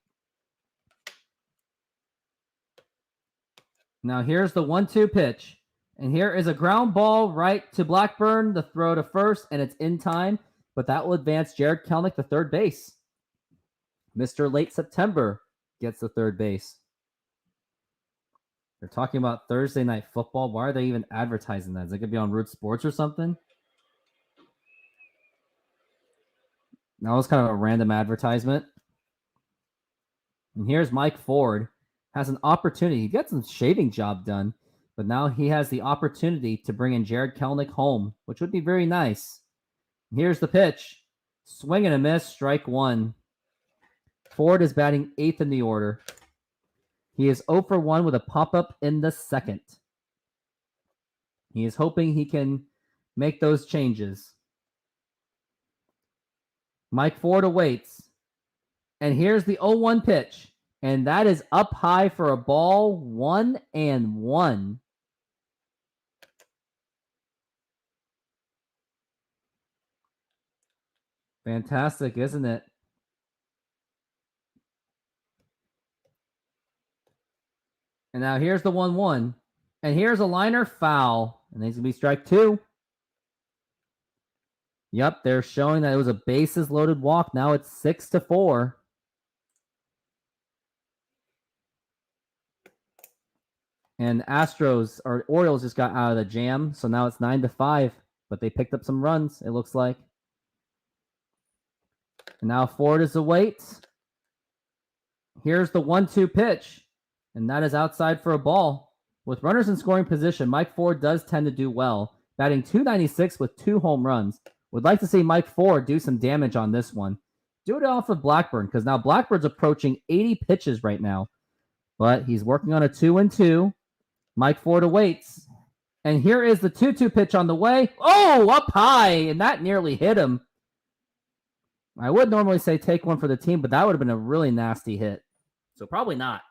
Now here's the 1-2 pitch. And here is a ground ball right to Blackburn. The throw to first, and it's in time. But that will advance Jared Kelenic to third base. Mr. Late September gets the third base. They're talking about Thursday Night Football. Why are they even advertising that? Is it going to be on Root Sports or something? That was kind of a random advertisement. And here's Mike Ford. Has an opportunity. He gets some shaving job done. But now he has the opportunity to bring in Jared Kelenic home, which would be very nice. Here's the pitch. Swing and a miss. Strike one. Ford is batting 8th in the order. He is 0 for 1 with a pop-up in the 2nd. He is hoping he can make those changes. Mike Ford awaits. And here's the 0-1 pitch. And that is up high for a ball. 1-1. Fantastic, isn't it? And now here's the 1-1. And here's a liner foul. And he's going to be strike two. Yep, they're showing that it was a bases loaded walk. Now it's 6-4. And Astros or Orioles just got out of the jam. So now it's 9-5. But they picked up some runs, it looks like. And now Ford is await. Here's the 1-2 pitch. And that is outside for a ball. With runners in scoring position, Mike Ford does tend to do well, batting .296 with 2 home runs. Would like to see Mike Ford do some damage on this one. Do it off of Blackburn, because now Blackburn's approaching 80 pitches right now. But he's working on a 2-2. Mike Ford awaits. And here is the 2-2 pitch on the way. Oh, up high, and that nearly hit him. I would normally say take one for the team, but that would have been a really nasty hit. So probably not.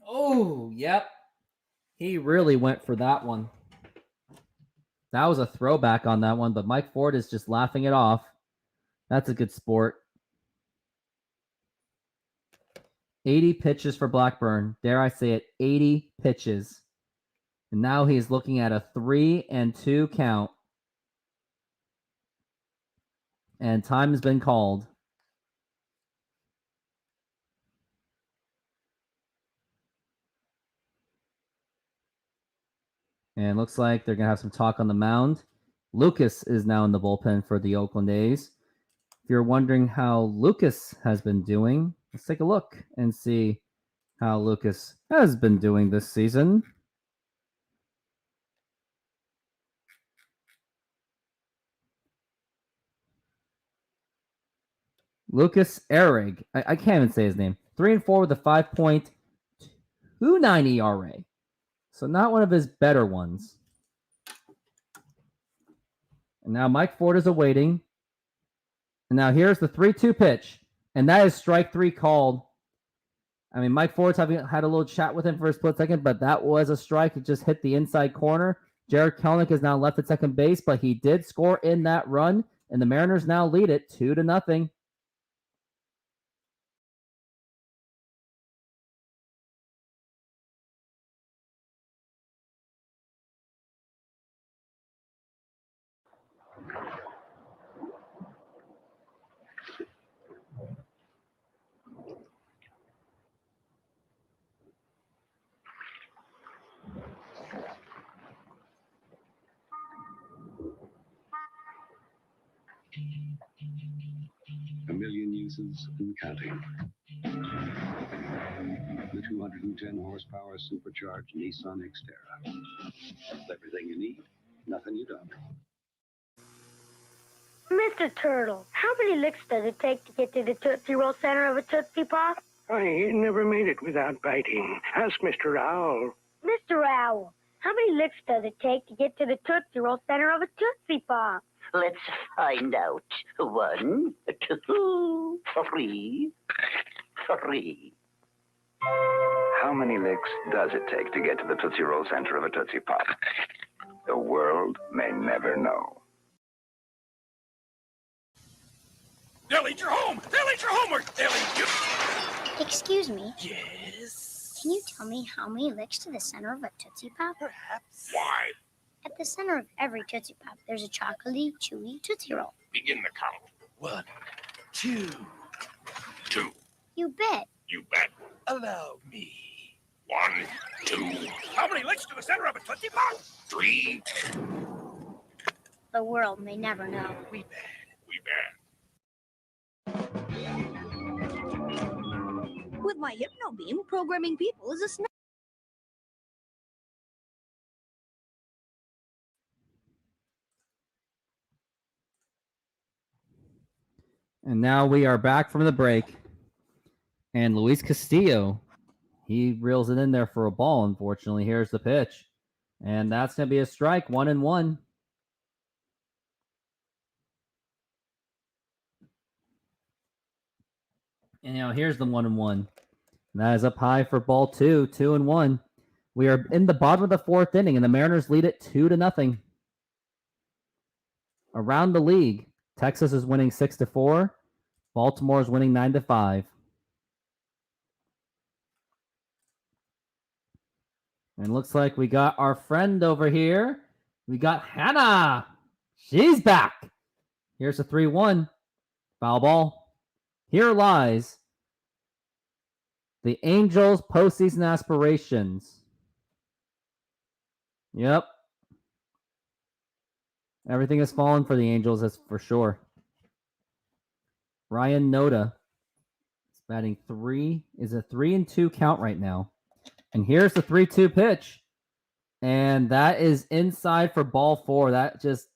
Oh, yep. He really went for that one. That was a throwback on that one, but Mike Ford is just laughing it off. That's a good sport. 80 pitches for Blackburn. Dare I say it, 80 pitches. And now he's looking at a 3-2 count. And time has been called. And it looks like they're going to have some talk on the mound. Lucas is now in the bullpen for the Oakland A's. If you're wondering how Lucas has been doing, let's take a look and see how Lucas has been doing this season. Lucas Ehrig. I can't even say his name. 3-4 with a 5.29 ERA. So not one of his better ones. And now Mike Ford is awaiting. And now here's the 3-2 pitch. And that is strike 3 called. I mean, Mike Ford's had a little chat with him for a split second, but that was a strike. It just hit the inside corner. Jared Kelenic is now left at second base, but he did score in that run. And the Mariners now lead it 2-0. A million uses and counting. The 210 horsepower supercharged Nissan Xterra. Everything you need, nothing you don't. Mr. Turtle, how many licks does it take to get to the Tootsie Roll center of a Tootsie Pop? I never made it without biting. Ask Mr. Owl. Mr. Owl, how many licks does it take to get to the Tootsie Roll center of a Tootsie Pop? Let's find out. 1, 2, 3. How many licks does it take to get to the Tootsie Roll center of a Tootsie Pop? The world may never know. They'll eat your home! They'll eat your homework! They'll eat you! Excuse me. Yes? Can you tell me how many licks to the center of a Tootsie Pop? Perhaps. Why? At the center of every Tootsie Pop, there's a chocolatey, chewy Tootsie Roll. Begin the count. 1, 2, 2. You bet. You bet. Allow me. 1, 2. How many licks to the center of a Tootsie Pop? 3. The world may never know. We bet. We bet. With my Hypno Beam, programming people is a snack. And now we are back from the break. And Luis Castillo, he reels it in there for a ball, unfortunately. Here's the pitch. And that's going to be a strike, 1-1. And now here's the 1-1. That is up high for ball 2, 2-1. We are in the bottom of the fourth inning, and the Mariners lead it 2-0. Around the league, Texas is winning 6-4. Baltimore is winning 9-5. And looks like we got our friend over here. We got Hannah. She's back. Here's a 3-1. Foul ball. Here lies the Angels' postseason aspirations. Yep. Everything has fallen for the Angels, that's for sure. Ryan Noda is batting 3. Is a 3-2 count right now. And here's the 3-2 pitch. And that is inside for ball 4. That just,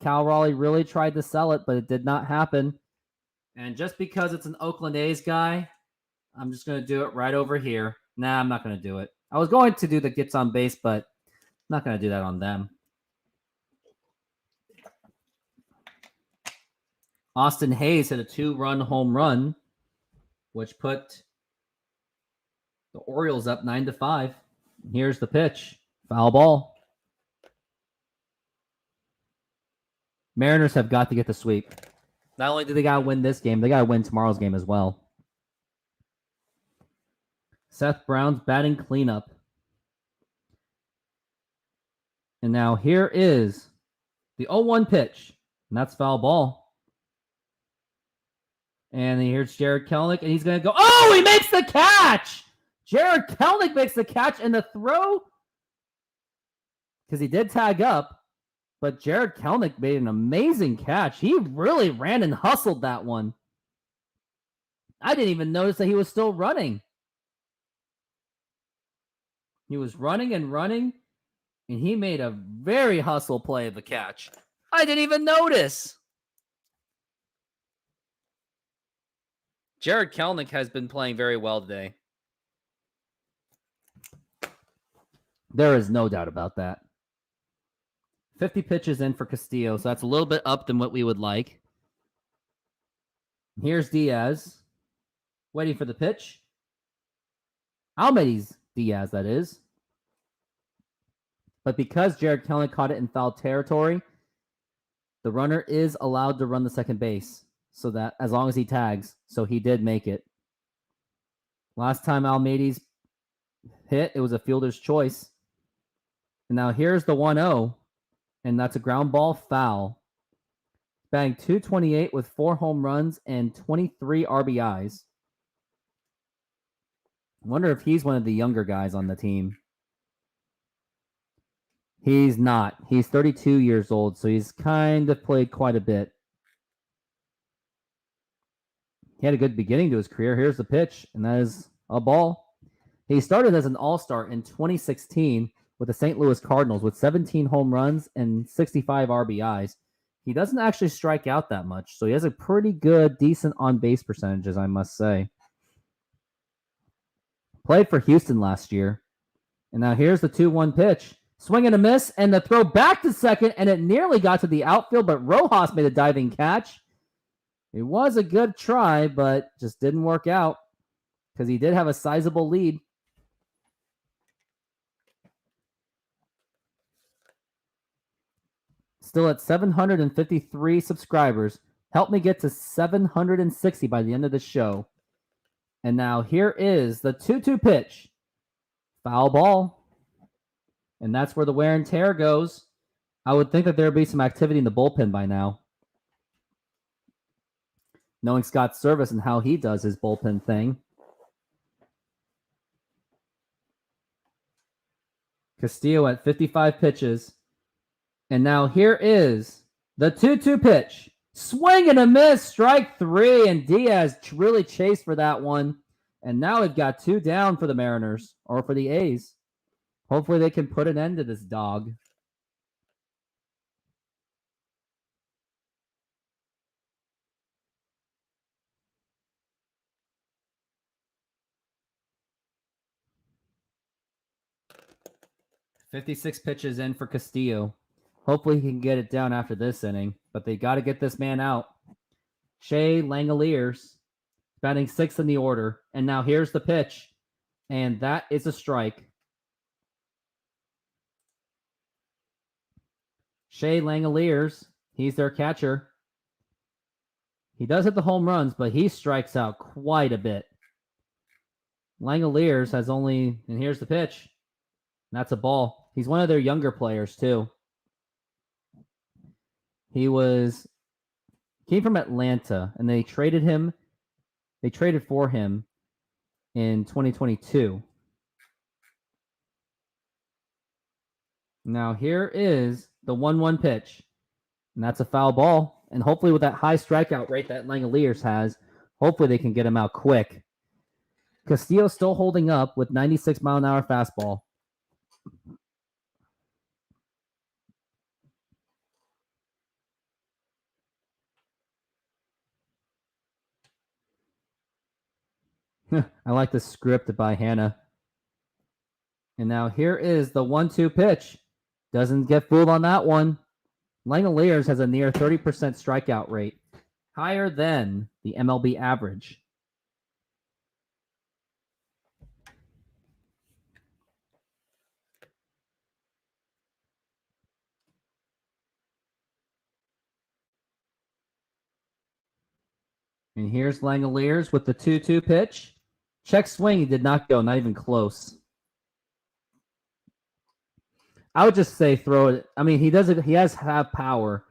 Cal Raleigh really tried to sell it, but it did not happen. And just because it's an Oakland A's guy, I'm just going to do it right over here. Nah, I'm not going to do it. I was going to do the gets on base, but I'm not going to do that on them. Austin Hayes hit a 2-run home run, which put the Orioles up 9-5. Here's the pitch. Foul ball. Mariners have got to get the sweep. Not only do they got to win this game, they got to win tomorrow's game as well. Seth Brown's batting cleanup. And now here is the 0-1 pitch. And that's foul ball. And here's Jared Kelenic, and he's going to go. Oh, he makes the catch! Jared Kelenic makes the catch, and the throw, because he did tag up, but Jared Kelenic made an amazing catch. He really ran and hustled that one. I didn't even notice that he was still running. He was running and running, and he made a very hustle play of the catch. I didn't even notice. Jared Kelenic has been playing very well today. There is no doubt about that. 50 pitches in for Castillo, so that's a little bit up than what we would like. Here's Diaz, waiting for the pitch. Almedes Diaz, that is. But because Jared Kelenic caught it in foul territory, the runner is allowed to run the second base, so that as long as he tags, so he did make it. Last time Almedes hit, it was a fielder's choice. And now here's the 1-0, and that's a ground ball foul. Batting .228 with 4 home runs and 23 RBIs. I wonder if he's one of the younger guys on the team. He's not. He's 32 years old, so he's kind of played quite a bit. He had a good beginning to his career. Here's the pitch, and that is a ball. He started as an all-star in 2016 with the St. Louis Cardinals with 17 home runs and 65 RBIs. He doesn't actually strike out that much, so he has a pretty good, decent on-base percentages, I must say. Played for Houston last year. And now here's the 2-1 pitch. Swing and a miss, and the throw back to second, and it nearly got to the outfield, but Rojas made a diving catch. It was a good try, but just didn't work out because he did have a sizable lead. Still at 753 subscribers. Help me get to 760 by the end of the show. And now here is the 2-2 pitch. Foul ball. And that's where the wear and tear goes. I would think that there would be some activity in the bullpen by now. Knowing Scott Service and how he does his bullpen thing. Castillo at 55 pitches. And now here is the 2-2 pitch. Swing and a miss, strike 3, and Diaz really chased for that one. And now we've got 2 down for the Mariners, or for the A's. Hopefully they can put an end to this dog. "56 pitches in for Castillo. Hopefully he can get it down after this inning, but they got to get this man out. Shea Langoliers, batting 6th in the order, and now here's the pitch, and that is a strike. Shea Langoliers, he's their catcher. He does hit the home runs, but he strikes out quite a bit. Langoliers has only, and here's the pitch. That's a ball. He's one of their younger players, too. He came from Atlanta, and they traded for him in 2022. Now here is the 1-1 pitch, and that's a foul ball. And hopefully with that high strikeout rate that Langoliers has, hopefully they can get him out quick. Castillo still holding up with 96-mile-an-hour fastball. I like the script by Hannah. And now here is the 1-2 pitch. Doesn't get fooled on that one. Langoliers has a near 30% strikeout rate, higher than the MLB average. And here's Langoliers with the 2-2 pitch. Check swing, he did not go, not even close. I would just say throw it. I mean, he has power.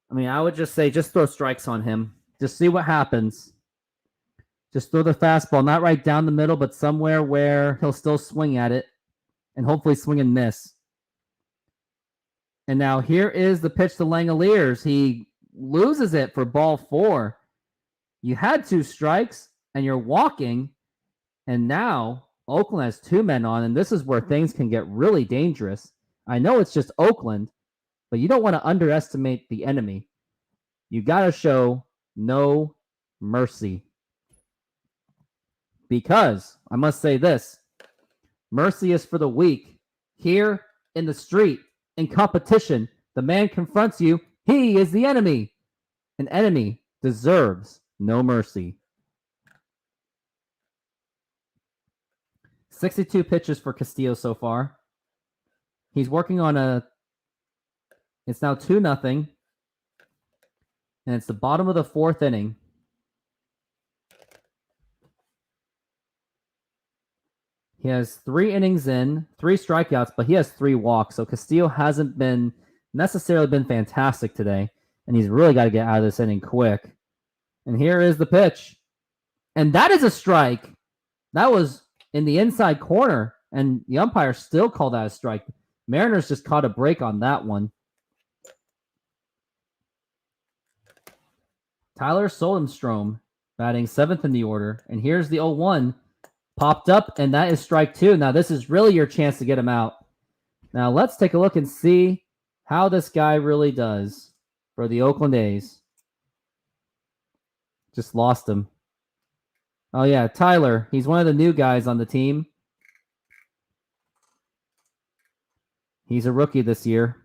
I mean, I would just say just throw strikes on him. Just see what happens. Just throw the fastball, not right down the middle, but somewhere where he'll still swing at it and hopefully swing and miss. And now here is the pitch to Langoliers. He loses it for ball 4. You had 2 strikes and you're walking, and now Oakland has 2 men on, and this is where things can get really dangerous. I know it's just Oakland, but you don't want to underestimate the enemy. You got to show no mercy. Because, I must say this, mercy is for the weak. Here in the street, in competition, the man confronts you. He is the enemy. An enemy deserves no mercy. 62 pitches for Castillo so far. He's working on it's now 2-0. And it's the bottom of the 4th inning. He has 3 innings in, 3 strikeouts, but he has 3 walks. So Castillo hasn't necessarily been fantastic today. And he's really got to get out of this inning quick. And here is the pitch. And that is a strike. That was in the inside corner. And the umpire still called that a strike. Mariners just caught a break on that one. Tyler Solemstrom batting 7th in the order. And here's the 0-1. Popped up, and that is strike 2. Now, this is really your chance to get him out. Now, let's take a look and see how this guy really does for the Oakland A's. Just lost him. Oh, yeah, Tyler. He's one of the new guys on the team. He's a rookie this year.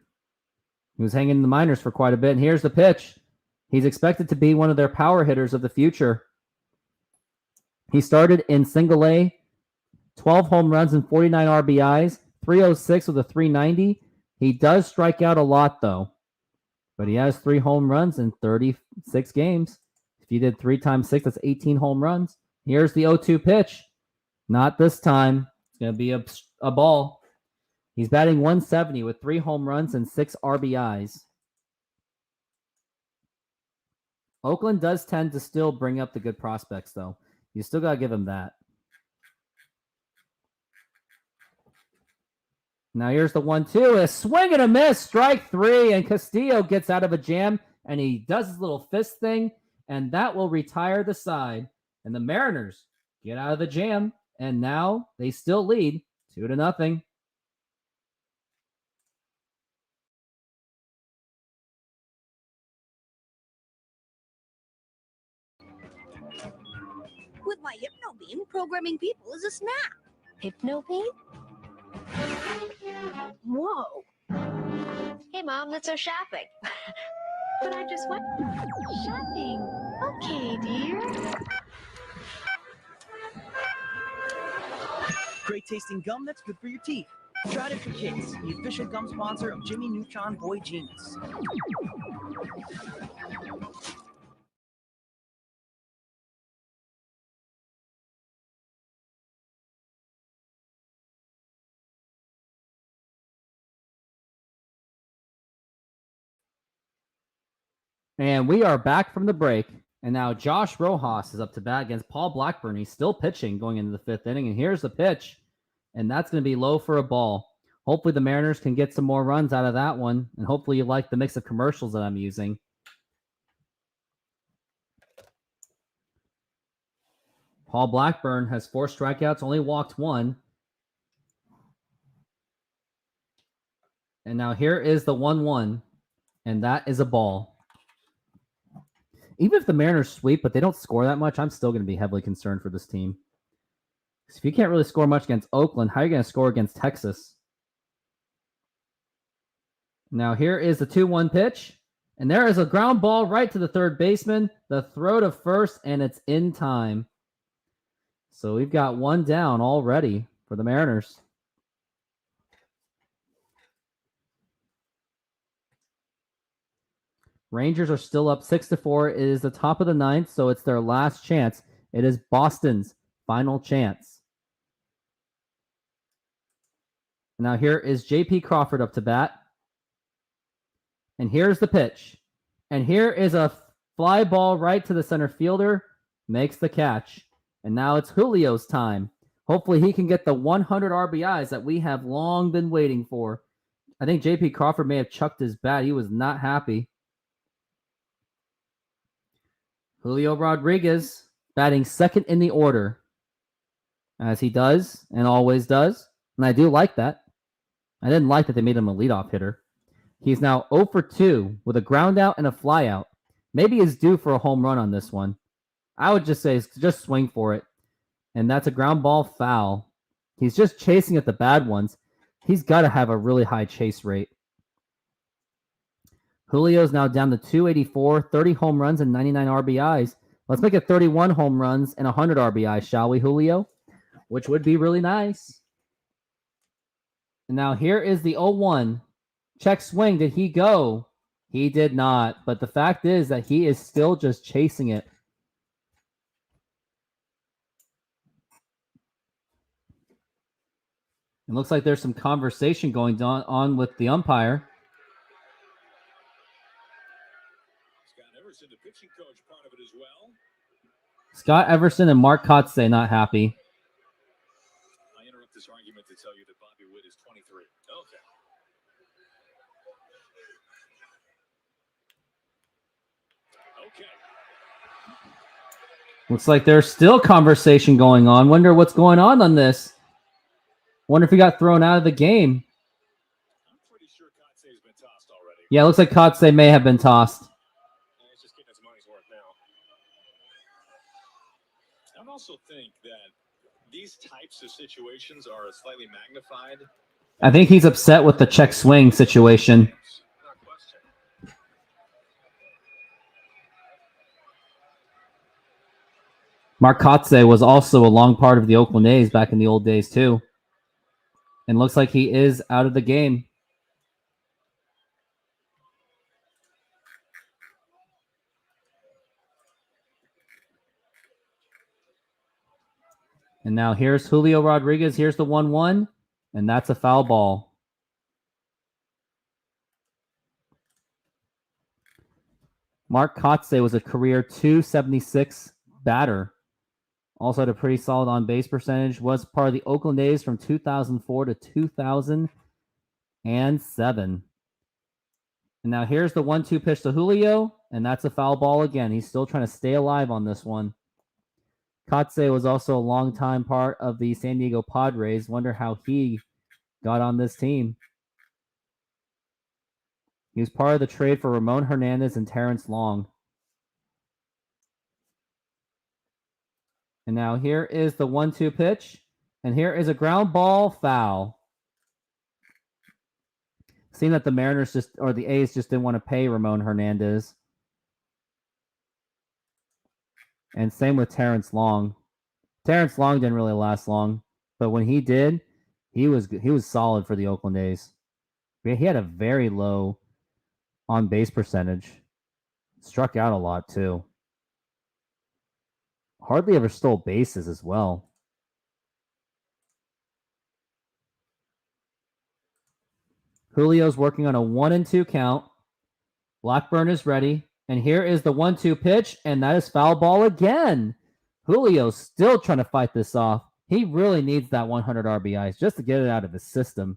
He was hanging in the minors for quite a bit. And here's the pitch. He's expected to be one of their power hitters of the future. He started in single A, 12 home runs and 49 RBIs, 306 with a 390. He does strike out a lot, though. But he has 3 home runs in 36 games. If you did 3 times 6, that's 18 home runs. Here's the 0-2 pitch. Not this time. It's going to be a ball. He's batting 170 with 3 home runs and 6 RBIs. Oakland does tend to still bring up the good prospects, though. You still got to give him that. Now here's the 1-2. A swing and a miss. Strike 3. And Castillo gets out of a jam. And he does his little fist thing. And that will retire the side. And the Mariners get out of the jam. And now they still lead 2-0. With my HypnoBeam, programming people is a snap. HypnoBeam? Whoa. Hey, Mom, let's go shopping. But I just went shopping. Okay, dear. Great tasting gum that's good for your teeth. Try it for kids, the official gum sponsor of Jimmy Neutron Boy Genius. And we are back from the break. And now Josh Rojas is up to bat against Paul Blackburn. He's still pitching going into the 5th inning. And here's the pitch. And that's going to be low for a ball. Hopefully the Mariners can get some more runs out of that one. And hopefully you like the mix of commercials that I'm using. Paul Blackburn has 4 strikeouts, only walked 1. And now here is the 1-1. And that is a ball. Even if the Mariners sweep, but they don't score that much, I'm still going to be heavily concerned for this team. Because if you can't really score much against Oakland, how are you going to score against Texas? Now here is the 2-1 pitch. And there is a ground ball right to the third baseman. The throw to first, and it's in time. So we've got 1 down already for the Mariners. Rangers are still up 6-4. It is the top of the 9th, so it's their last chance. It is Boston's final chance. Now here is J.P. Crawford up to bat. And here's the pitch. And here is a fly ball right to the center fielder. Makes the catch. And now it's Julio's time. Hopefully he can get the 100 RBIs that we have long been waiting for. I think J.P. Crawford may have chucked his bat. He was not happy. Julio Rodriguez batting 2nd in the order, as he does and always does. And I do like that. I didn't like that they made him a leadoff hitter. He's now 0 for 2 with a ground out and a fly out. Maybe he's due for a home run on this one. I would just say just swing for it. And that's a ground ball foul. He's just chasing at the bad ones. He's got to have a really high chase rate. Julio's now down to 284, 30 home runs and 99 RBIs. Let's make it 31 home runs and 100 RBIs, shall we, Julio? Which would be really nice. And now here is the 0-1. Check swing. Did he go? He did not. But the fact is that he is still just chasing it. It looks like there's some conversation going on with the umpire. Everson, the pitching coach, part of it as well. Scott Everson and Mark Kotze not happy. I interrupt this argument to tell you that Bobby Witt is 23. Okay. Okay. Looks like there's still conversation going on. Wonder what's going on this. Wonder if he got thrown out of the game. Yeah, it looks like Kotsay may have been tossed. I also think that these types of situations are slightly magnified. I think he's upset with the check swing situation. Mark Kotsay was also a long part of the Oakland A's back in the old days, too. And looks like he is out of the game. And now here's Julio Rodriguez. Here's the 1-1. And that's a foul ball. Mark Kotsay was a career .276 batter. Also had a pretty solid on-base percentage. Was part of the Oakland A's from 2004 to 2007. And now here's the 1-2 pitch to Julio. And that's a foul ball again. He's still trying to stay alive on this one. Kotsay was also a longtime part of the San Diego Padres. Wonder how he got on this team. He was part of the trade for Ramon Hernandez and Terrence Long. And now here is the 1-2 pitch. And here is a ground ball foul. Seeing that the Mariners the A's just didn't want to pay Ramon Hernandez. And same with Terrence Long. Terrence Long didn't really last long, but when he did, he was solid for the Oakland A's. He had a very low on-base percentage. Struck out a lot, too. Hardly ever stole bases as well. Julio's working on a 1-2 count. Blackburn is ready. And here is the 1-2 pitch, and that is foul ball again. Julio's still trying to fight this off. He really needs that 100 RBIs just to get it out of his system.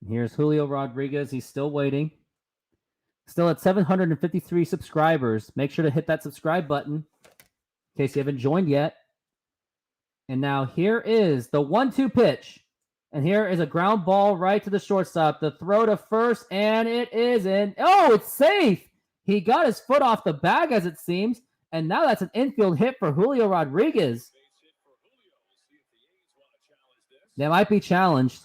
Here's Julio Rodriguez. He's still waiting. Still at 753 subscribers. Make sure to hit that subscribe button in case you haven't joined yet. And now here is the 1-2 pitch. And here is a ground ball right to the shortstop. The throw to first, and it is in. Oh, it's safe. He got his foot off the bag, as it seems. And now that's an infield hit for Julio Rodriguez. They might be challenged.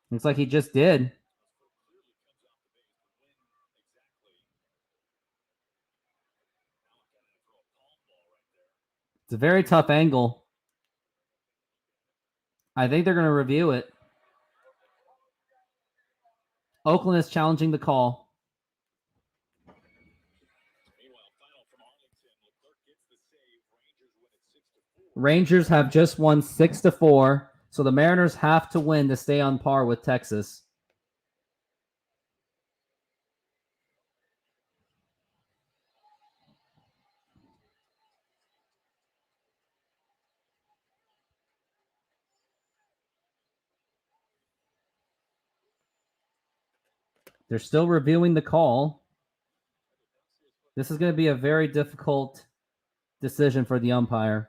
Looks like he just did. It's a very tough angle. I think they're going to review it. Oakland is challenging the call. Rangers have just won 6-4. So the Mariners have to win to stay on par with Texas. They're still reviewing the call. This is going to be a very difficult decision for the umpire.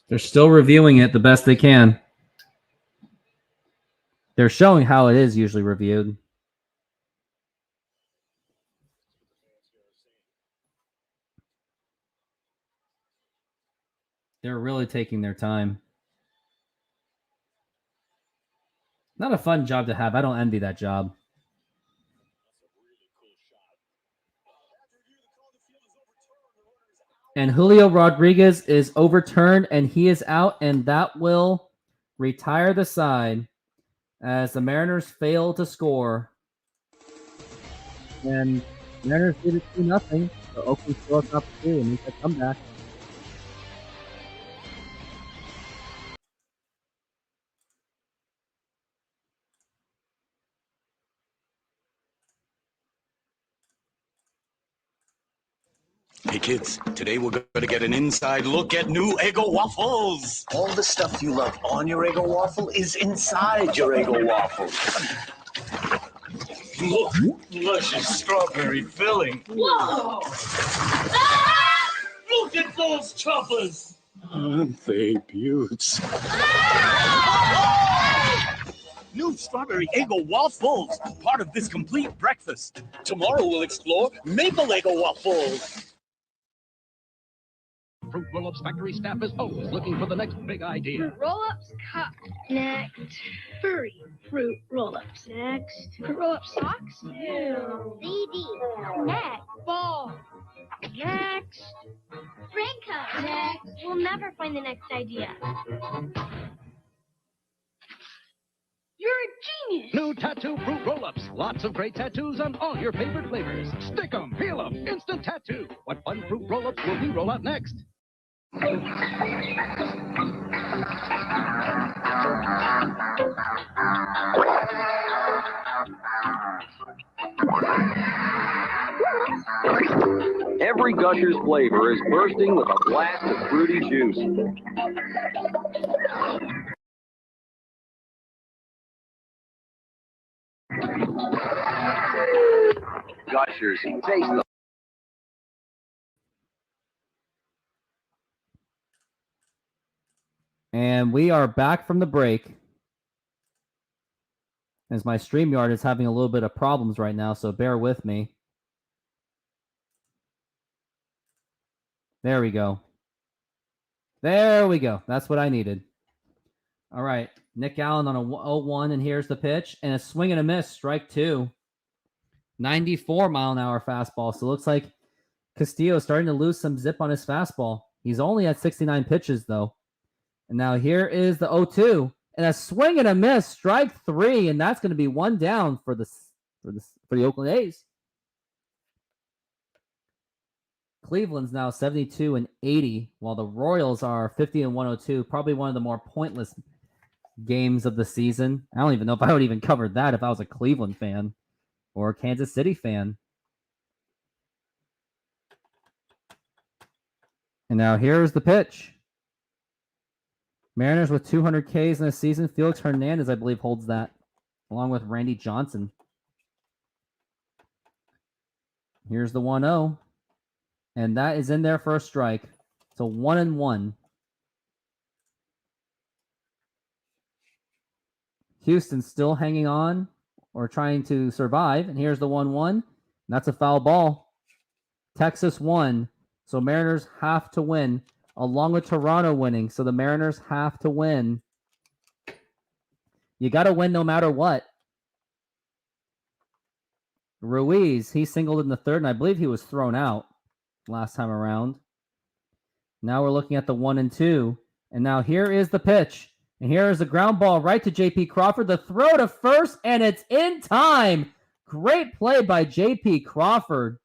They're still reviewing it the best they can. They're showing how it is usually reviewed. They're really taking their time. Not a fun job to have. I don't envy that job. And Julio Rodriguez is overturned, and he is out, and that will retire the side as the Mariners fail to score. And the Mariners did it 2-0. So Oakland still has an opportunity and needs to come back. Hey kids, today we're going to get an inside look at new Eggo waffles. All the stuff you love on your Eggo waffle is inside your Eggo waffle. Look, luscious strawberry filling. Whoa! Ah! Look at those choppers. Aren't they beauts? New strawberry Eggo waffles, part of this complete breakfast. Tomorrow we'll explore maple Eggo waffles. Fruit Roll-Ups factory staff is always looking for the next big idea. Fruit roll-ups cup. Next. Furry fruit roll-ups. Next. Fruit roll-up socks. Ew. CD. Next. Ball. Next. Brain cup. Next. We'll never find the next idea. You're a genius. New Tattoo Fruit Roll-Ups. Lots of great tattoos on all your favorite flavors. Stick 'em, peel 'em, instant tattoo. What fun fruit roll-ups will we roll out next? Every Gushers flavor is bursting with a blast of fruity juice. Gushers, taste them. And we are back from the break. As my StreamYard is having a little bit of problems right now, so bear with me. There we go. There we go. That's what I needed. All right. Nick Allen on a 0-1, and here's the pitch. And a swing and a miss, strike two. 94-mile-an-hour fastball. So it looks like Castillo is starting to lose some zip on his fastball. He's only at 69 pitches, though. And now here is the 0-2. And a swing and a miss, strike three. And that's going to be one down for the Oakland A's. Cleveland's now 72-80, while the Royals are 50-102. Probably one of the more pointless games of the season. I don't even know if I would even cover that if I was a Cleveland fan or a Kansas City fan. And now here's the pitch. Mariners with 200 Ks in a season. Felix Hernandez, I believe, holds that, along with Randy Johnson. Here's the 1-0. And that is in there for a strike. So 1-1. Houston still hanging on or trying to survive. And here's the 1-1. That's a foul ball. Texas won. So Mariners have to win, along with Toronto winning. So the Mariners have to win. You got to win no matter what. Ruiz, he singled in the third, and I believe he was thrown out last time around. Now we're looking at the 1-2. And now here is the pitch. And here is the ground ball right to J.P. Crawford. The throw to first, and it's in time. Great play by J.P. Crawford.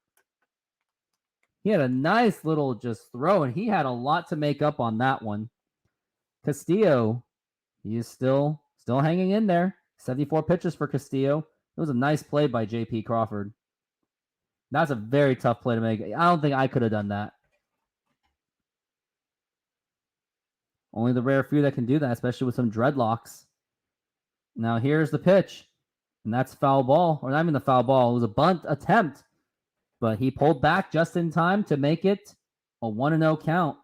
He had a nice little just throw, and he had a lot to make up on that one. Castillo, he is still hanging in there. 74 pitches for Castillo. It was a nice play by J.P. Crawford. That's a very tough play to make. I don't think I could have done that. Only the rare few that can do that, especially with some dreadlocks. Now here's the pitch. And that's foul ball. Or not even the foul ball. It was a bunt attempt. But he pulled back just in time to make it a 1-0 count.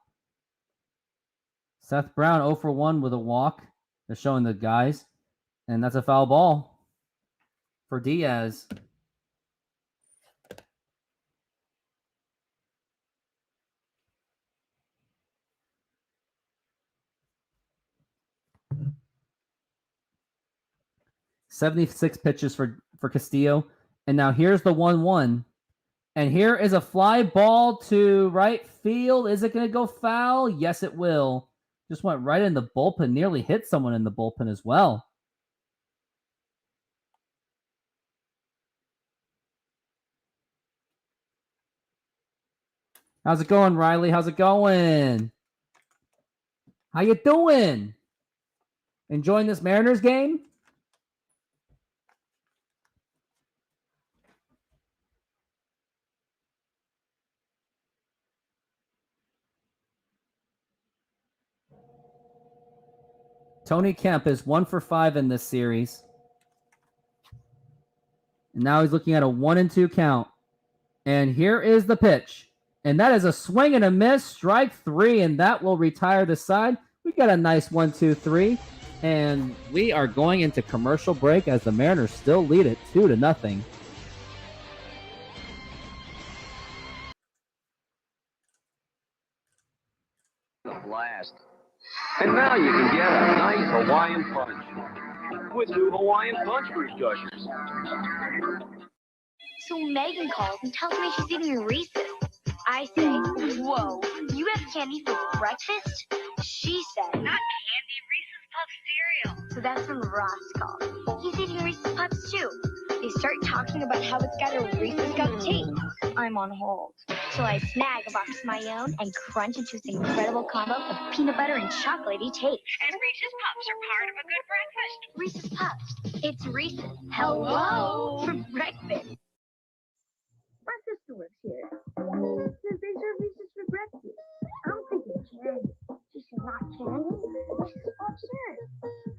Seth Brown 0 for 1 with a walk. They're showing the guys. And that's a foul ball for Diaz. 76 pitches for Castillo. And now here's the 1-1. And here is a fly ball to right field. Is it going to go foul? Yes, it will. Just went right in the bullpen. Nearly hit someone in the bullpen as well. How's it going, Riley? How's it going? How you doing? Enjoying this Mariners game? Tony Kemp is 1 for 5 in this series. And now he's looking at a 1-2 count. And here is the pitch. And that is a swing and a miss, strike 3, and that will retire the side. We got a nice 1-2-3. And we are going into commercial break as the Mariners still lead it 2-0. Blast. And now you can get a nice Hawaiian punch with new Hawaiian Punch Fruit Gushers. So Megan calls and tells me she's eating Reese's. I say, whoa, you have candy for breakfast? She said, not candy, Reese's Puff cereal. So that's when Ross called. He's eating Reese's Puffs too. They start talking about how it's got a Reese's Cup taste. I'm on hold. So I snag a box of my own and crunch into this incredible combo of peanut butter and chocolatey taste. And Reese's Puffs are part of a good breakfast. Reese's Puffs. It's Reese's. Hello. For breakfast. My sister works here. Says they serve Reese's for breakfast. I'm thinking candy. She said not candy. Reese's Puffs cereal.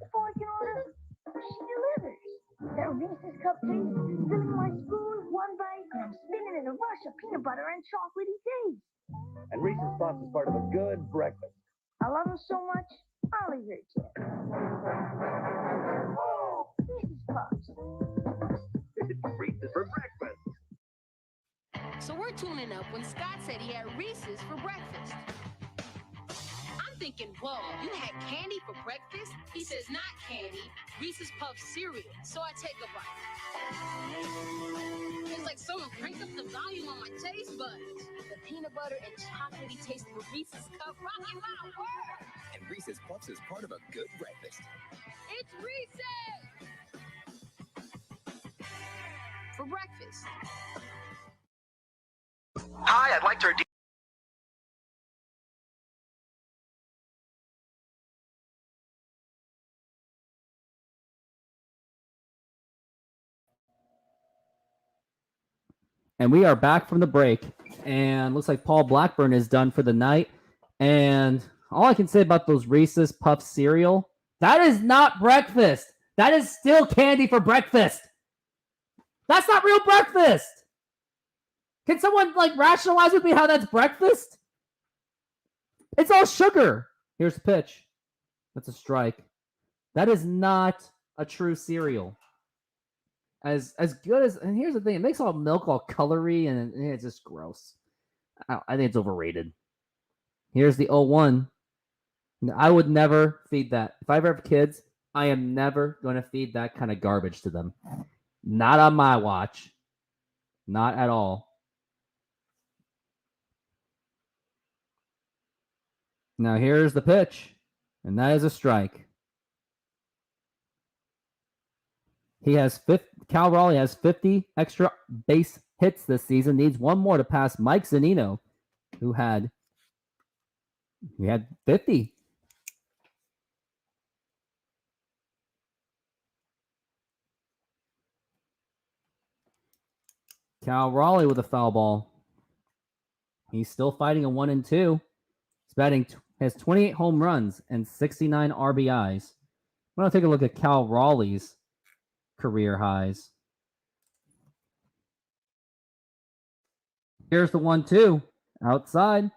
Before I can order, she delivers. That Reese's cup taste, filling my spoon with one bite, and I'm spinning in a rush of peanut butter and chocolatey taste. And Reese's Puffs is part of a good breakfast. I love them so much, I'll leave it to you. Reese's Puffs. It's Reese's for breakfast. So we're tuning up when Scott said he had Reese's for breakfast. I'm thinking, whoa, you had candy for breakfast? He says not candy, Reese's Puff cereal. So I take a bite. It's like someone cranked up the volume on my taste buds. The peanut butter and chocolatey taste of Reese's Cup rocking my world. And Reese's Puffs is part of a good breakfast. It's Reese's! For breakfast. Hi, I'd like to redeem. And we are back from the break. And looks like Paul Blackburn is done for the night. And all I can say about those Reese's Puff cereal, that is not breakfast. That is still candy for breakfast. That's not real breakfast. Can someone rationalize with me how that's breakfast? It's all sugar. Here's the pitch. That's a strike. That is not a true cereal. As good as, and here's the thing, it makes all milk all colory and it's just gross. I think it's overrated. Here's the 0-1. I would never feed that. If I ever have kids, I am never going to feed that kind of garbage to them. Not on my watch. Not at all. Now here's the pitch, and that is a strike. Cal Raleigh has 50 extra base hits this season. Needs one more to pass Mike Zunino, who had 50. Cal Raleigh with a foul ball. He's still fighting a 1-2. He's has 28 home runs and 69 RBIs. I'm going to take a look at Cal Raleigh's career highs. Here's the 1-2 outside.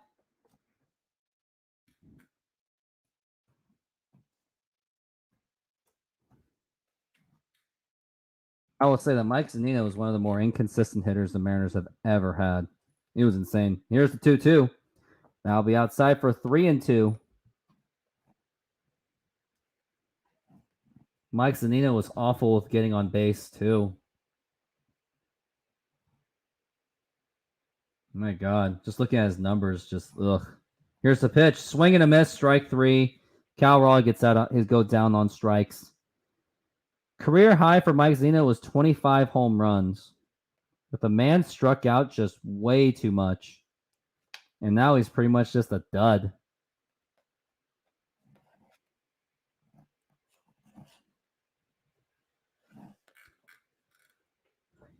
I will say that Mike Zunino is one of the more inconsistent hitters the Mariners have ever had. He was insane. Here's the 2-2. That'll be outside for 3-2. Mike Zunino was awful with getting on base, too. My God. Just looking at his numbers, just ugh. Here's the pitch. Swing and a miss, strike 3. Cal Raleigh gets out. His go down on strikes. Career high for Mike Zunino was 25 home runs. But the man struck out just way too much. And now he's pretty much just a dud.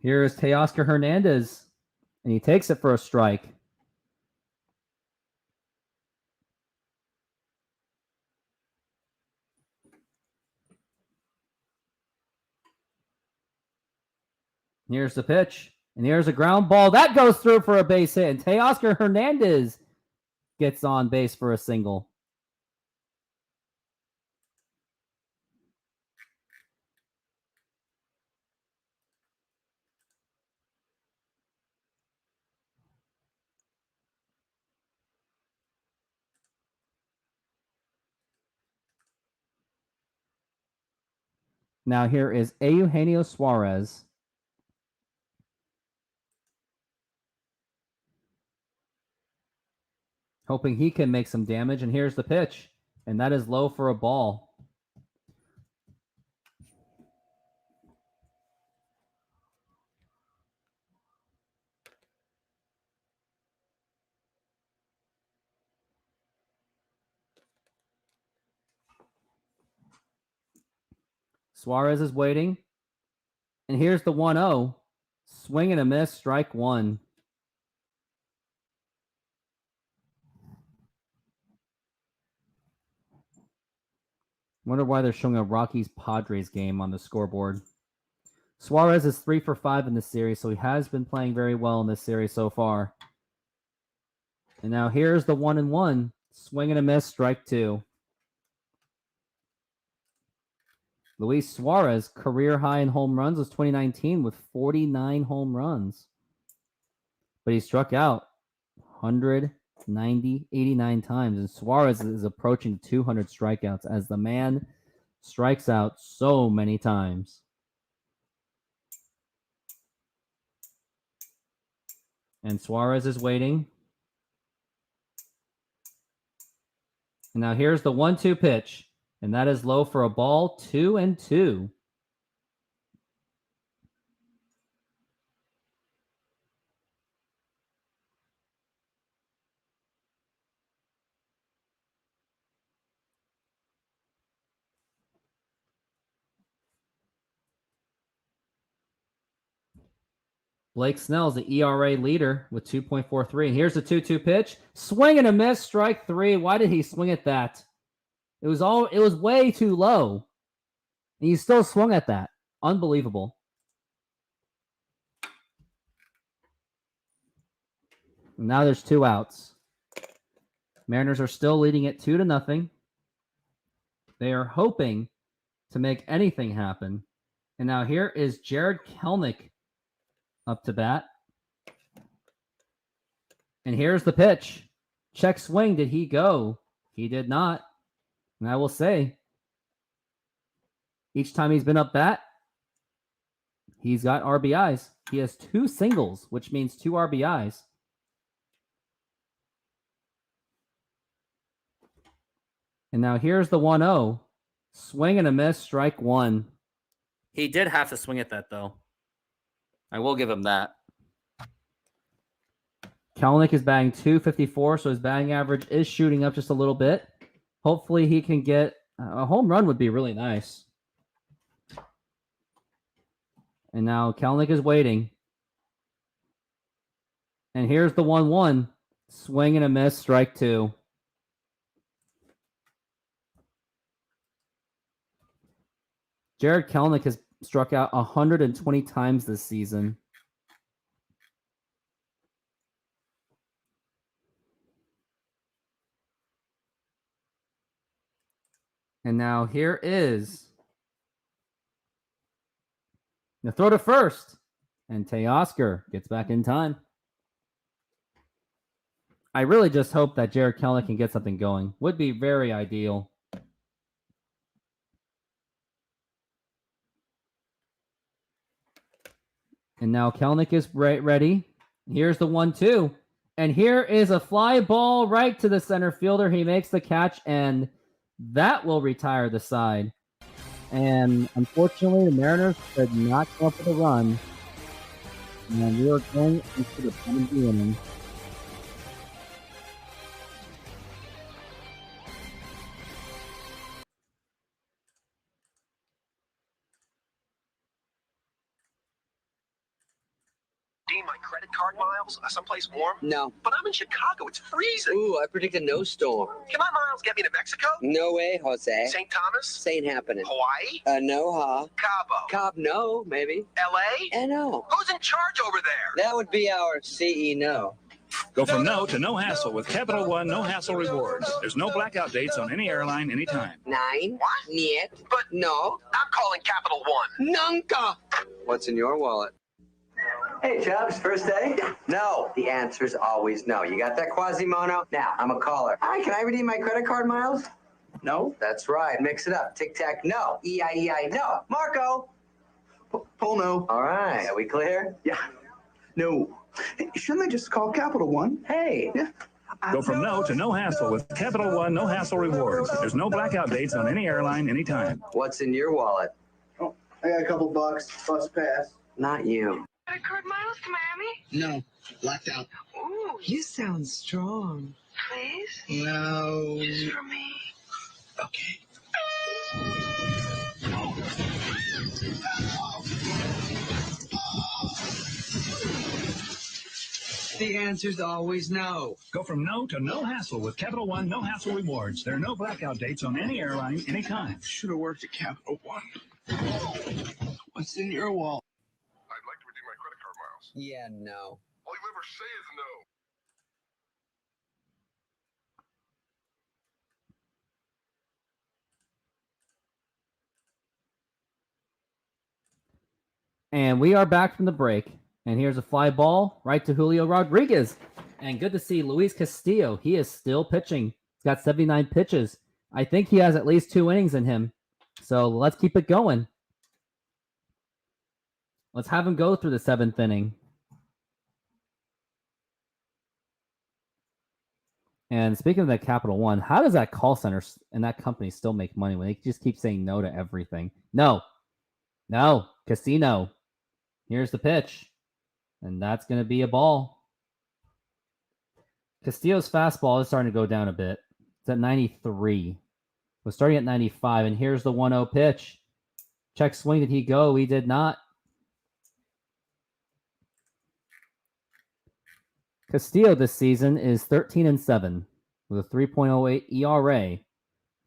Here is Teoscar Hernandez. And he takes it for a strike. Here's the pitch. And here's a ground ball. That goes through for a base hit. And Teoscar Hernandez gets on base for a single. Now here is Eugenio Suarez. Hoping he can make some damage. And here's the pitch. And that is low for a ball. Suarez is waiting. And here's the 1-0. Swing and a miss, strike 1. Wonder why they're showing a Rockies-Padres game on the scoreboard. Suarez is 3 for 5 in this series, so he has been playing very well in this series so far. And now here's the 1-1. Swing and a miss, strike 2. Luis Suarez, career high in home runs was 2019 with 49 home runs. But he struck out 89 times. And Suarez is approaching 200 strikeouts as the man strikes out so many times. And Suarez is waiting. And now here's the 1-2 pitch. And that is low for a ball, 2-2. Blake Snell's the ERA leader with 2.43. And here's the 2-2 pitch. Swing and a miss, strike 3. Why did he swing at that? It was way too low. And he still swung at that. Unbelievable. And now there's 2 outs. Mariners are still leading it 2-0. They are hoping to make anything happen. And now here is Jared Kelenic up to bat. And here's the pitch. Check swing. Did he go? He did not. And I will say, each time he's been up bat, he's got RBIs. He has 2 singles, which means 2 RBIs. And now here's the 1-0. Swing and a miss, strike 1. He did have to swing at that, though. I will give him that. Kelenic is batting .254, so his batting average is shooting up just a little bit. Hopefully he can get a home run would be really nice. And now Kelenic is waiting. And here's the 1-1. Swing and a miss, strike 2. Jared Kelenic has struck out 120 times this season. And now here is the throw to first. And Teoscar gets back in time. I really just hope that Jared Kelenic can get something going. Would be very ideal. And now Kelnick is ready. Here's the 1-2. And here is a fly ball right to the center fielder. He makes the catch, and that will retire the side. And unfortunately, the Mariners could not come up with a run. And we are going into the bottom of the inning. Need my credit card miles? Someplace warm? No. But I'm in Chicago. It's freezing. Ooh, I predict a no storm. Can my miles get me to Mexico? No way, Jose. St. Thomas? Saint happening. Hawaii? No, huh? Cabo? Cobb, no, maybe. L.A.? No. Who's in charge over there? That would be our CEO. Go from no to no hassle with Capital One No Hassle Rewards. There's no blackout dates on any airline anytime. 9. What? Niet. But No. I'm calling Capital One. Nunca. What's in your wallet? Hey, Chubbs, first day? No. The answer's always no. You got that, Quasimodo? Now, I'm a caller. Hi, can I redeem my credit card miles? No. That's right. Mix it up. Tic-tac, no. E-I-E-I, no. Marco. Pull no. All right. Are we clear? Yeah. No. Hey, shouldn't I just call Capital One? Hey. Yeah. Go from no to no hassle with Capital One No Hassle Rewards. There's no blackout dates on any airline anytime. What's in your wallet? Oh, I got a couple bucks. Bus pass. Not you. Credit card miles to Miami? No. Blacked out. Ooh, You sound strong. please? No. Just for me. Okay. The answer's always no. Go from no to no hassle with Capital One No Hassle Rewards. There are no blackout dates on any airline anytime. Should have worked at Capital One. What's in your wallet? I'd like to redeem my credit card miles. Yeah, no. All you ever say is no. And we are back from the break. And here's a fly ball right to Julio Rodriguez. And good to see Luis Castillo. He is still pitching. He's got 79 pitches. I think he has at least 2 innings in him. So let's keep it going. Let's have him go through the 7th inning. And speaking of that Capital One, how does that call center and that company still make money when they just keep saying no to everything? No. No. Casino. Here's the pitch. And that's going to be a ball. Castillo's fastball is starting to go down a bit. It's at 93. We're starting at 95. And here's the 1-0 pitch. Check swing. Did he go? He did not. Castillo this season is 13-7 with a 3.08 ERA.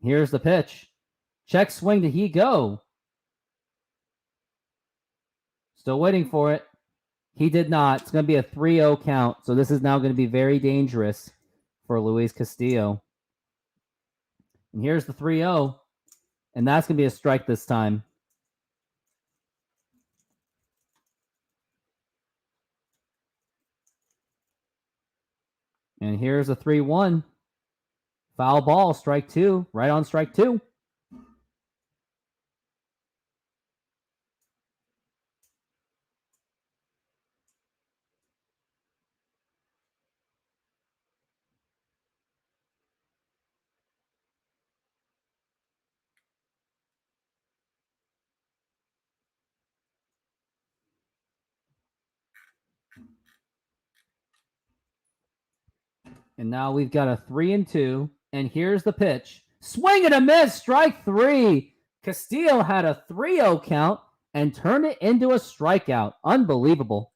Here's the pitch. Check swing. Did he go? Still waiting for it. He did not. It's going to be a 3-0 count. So this is now going to be very dangerous for Luis Castillo. And here's the 3-0. And that's going to be a strike this time. And here's a 3-1. Foul ball, strike 2. Right on strike 2. And now we've got a 3-2. And here's the pitch. Swing and a miss. Strike 3. Castillo had a 3-0 count and turned it into a strikeout. Unbelievable.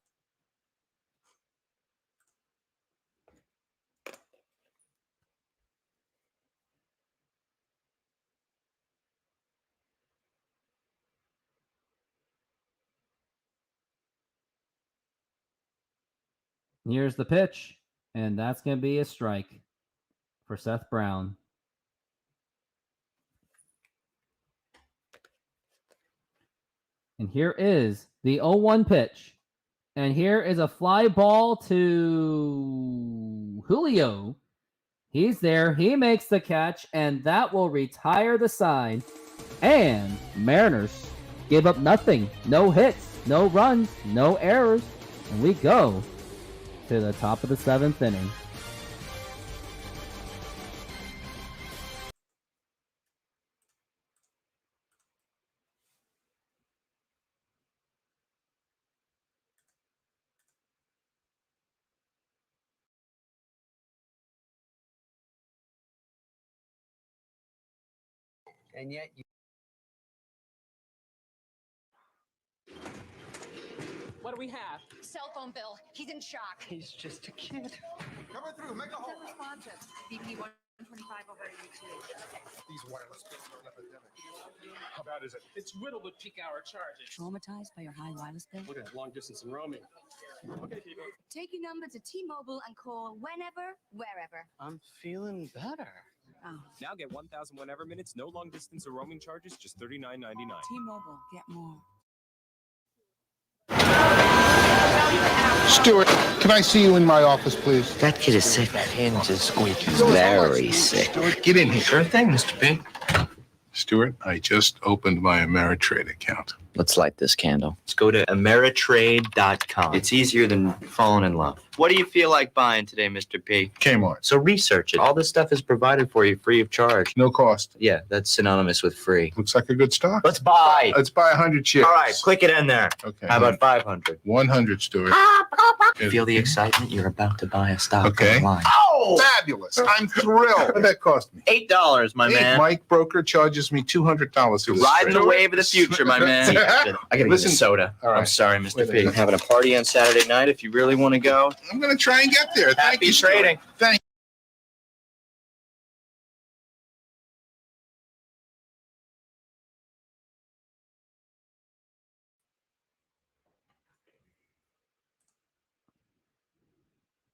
Here's the pitch. And that's going to be a strike for Seth Brown. And here is the 0-1 pitch. And here is a fly ball to Julio. He's there. He makes the catch. And that will retire the side. And Mariners gave up nothing. No hits. no runs, no errors, and we go to the top of the 7th inning. And yet you... What do we have? Cell phone bill. He's in shock. He's just a kid. Coming through, make a hole. Responsive. BP 125 over UT. These wireless bills are an epidemic. How bad is it? It's riddled with peak hour charges. Traumatized by your high wireless bill? Look at long distance and roaming. Okay, people. Take your number to T-Mobile and call whenever, wherever. I'm feeling better. Oh. Now get 1,000 whenever minutes, no long distance or roaming charges, just $39.99. T-Mobile. Get more. Stuart, can I see you in my office, please? That kid is sick. That hinge is squeaky. Very sick. Stuart, get in here. Sure thing, Mr. P. Stuart, I just opened my Ameritrade account. Let's light this candle. Let's go to Ameritrade.com. It's easier than falling in love. What do you feel like buying today, Mr. P? Kmart. So research it. All this stuff is provided for you free of charge. No cost. Yeah, that's synonymous with free. Looks like a good stock. Let's buy. Let's buy 100 shares. All right, click it in there. Okay. How about 500? 100, Stuart. Feel the excitement? You're about to buy a stock Okay. online. Oh! Fabulous. I'm thrilled. What did that cost me? $8, my man. Mike Broker charges me $200 for this. Riding the trade. wave of the future, my man. I gotta get a soda. All right. I'm sorry, Mr. Wait a P. minute. Having a party on Saturday night. If you really want to go, I'm going to try and get there. Thank happy you, Stuart. trading. Thank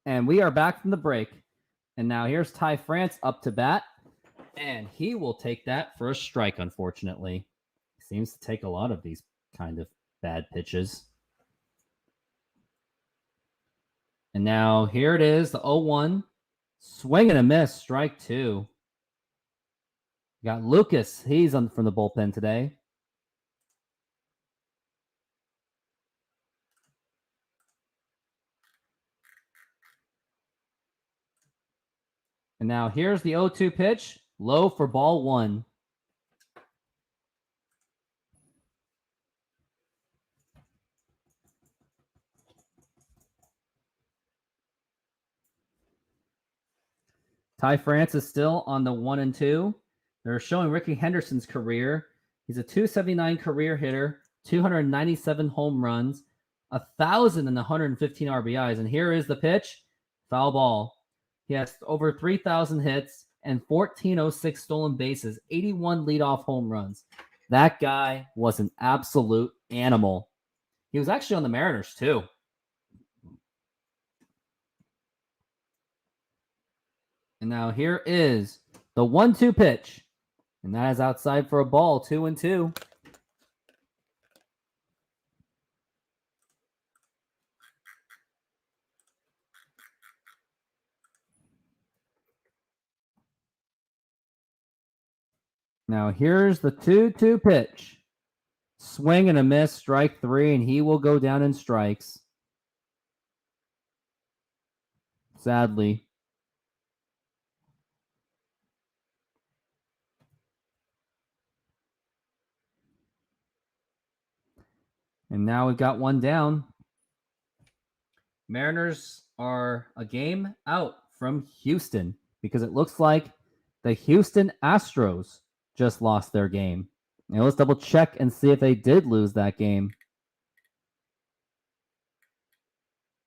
And we are back from the break. And now here's Ty France up to bat. And he will take that for a strike, unfortunately. Seems to take a lot of these kind of bad pitches. And now here it is, the 0-1. Swing and a miss, strike 2. We got Lucas. He's on from the bullpen today. And now here's the 0-2 pitch. Low for ball 1. Ty France is still on the 1-2. They're showing Ricky Henderson's career. He's a .279 career hitter, 297 home runs, 1,115 RBIs. And here is the pitch. Foul ball. He has over 3,000 hits and 1,406 stolen bases, 81 leadoff home runs. That guy was an absolute animal. He was actually on the Mariners, too. And now here is the 1-2 pitch. And that is outside for a ball, 2-2. Now here's the 2-2 pitch. Swing and a miss, strike 3, and he will go down in strikes. Sadly. And now we've got one down. Mariners are a game out from Houston because it looks like the Houston Astros just lost their game. Now let's double check and see if they did lose that game.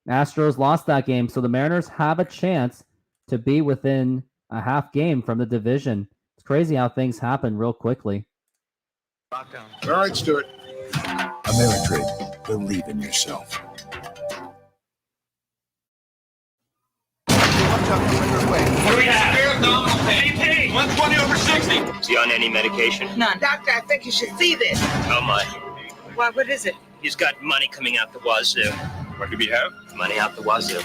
Astros lost that game, so the Mariners have a chance to be within a half game from the division. It's crazy how things happen real quickly. All right, Stuart. Ameritrade. Believe in yourself. What do we have? AP, 120 over 60. Is he on any medication? None. Doctor, I think you should see this. How much? Why, what is it? He's got money coming out the wazoo. What do we have? Money out the wazoo.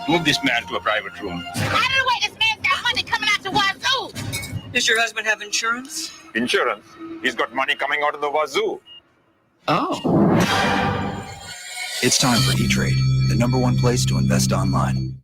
Move this man to a private room. Out of the way, this man's got money coming out the wazoo. Does your husband have insurance? Insurance? He's got money coming out of the wazoo. Oh. It's time for E-Trade, the #1 place to invest online.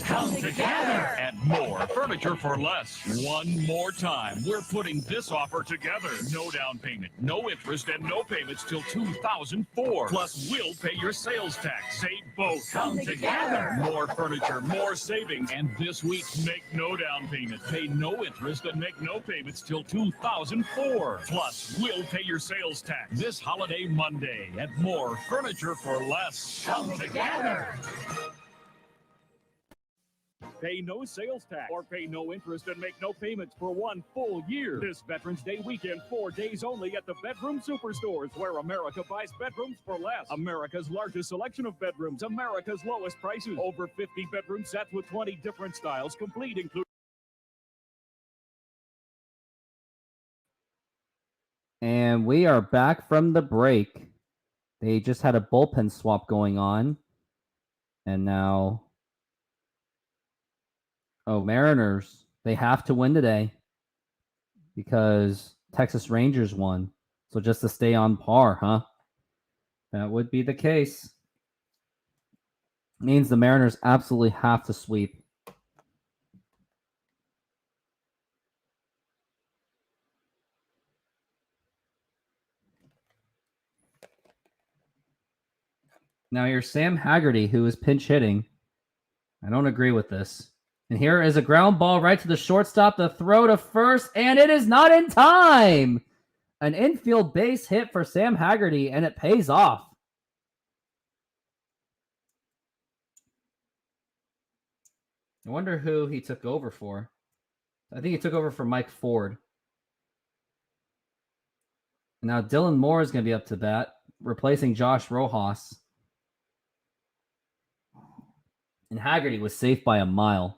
Come together at More Furniture for Less. One more time, we're putting this offer together. No down payment, no interest, and no payments till 2004. Plus, we'll pay your sales tax. Save both. Come together. More furniture, more savings. And this week, make no down payment, pay no interest, and make no payments till 2004. Plus, we'll pay your sales tax this holiday Monday at More Furniture for Less. Come together. Pay no sales tax or pay no interest and make no payments for 1 full year. This Veterans Day weekend, 4 days only at the Bedroom Superstores, where America buys bedrooms for less. America's largest selection of bedrooms, America's lowest prices. Over 50 bedroom sets with 20 different styles, complete including. And we are back from the break. They just had a bullpen swap going on. And now... Oh, Mariners. They have to win today because Texas Rangers won. So just to stay on par, huh? That would be the case. Means the Mariners absolutely have to sweep. Now here's Sam Haggerty, who is pinch hitting. I don't agree with this. And here is a ground ball right to the shortstop, the throw to first, and it is not in time. An infield base hit for Sam Haggerty, and it pays off. I wonder who he took over for. I think he took over for Mike Ford. Now Dylan Moore is going to be up to bat, replacing Josh Rojas. And Haggerty was safe by a mile.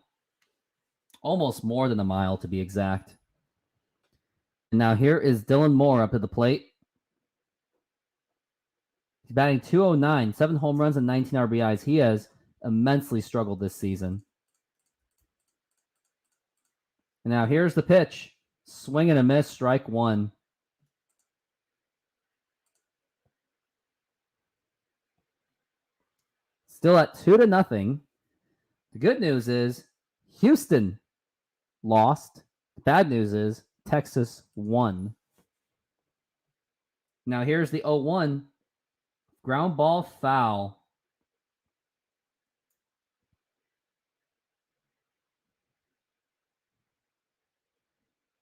Almost more than a mile, to be exact. And now here is Dylan Moore up at the plate. He's batting .209, 7 home runs and 19 RBIs. He has immensely struggled this season. And now here's the pitch. Swing and a miss, strike one. Still at 2-0. The good news is Houston lost. The bad news is Texas won. Now here's the 0-1. Ground ball foul.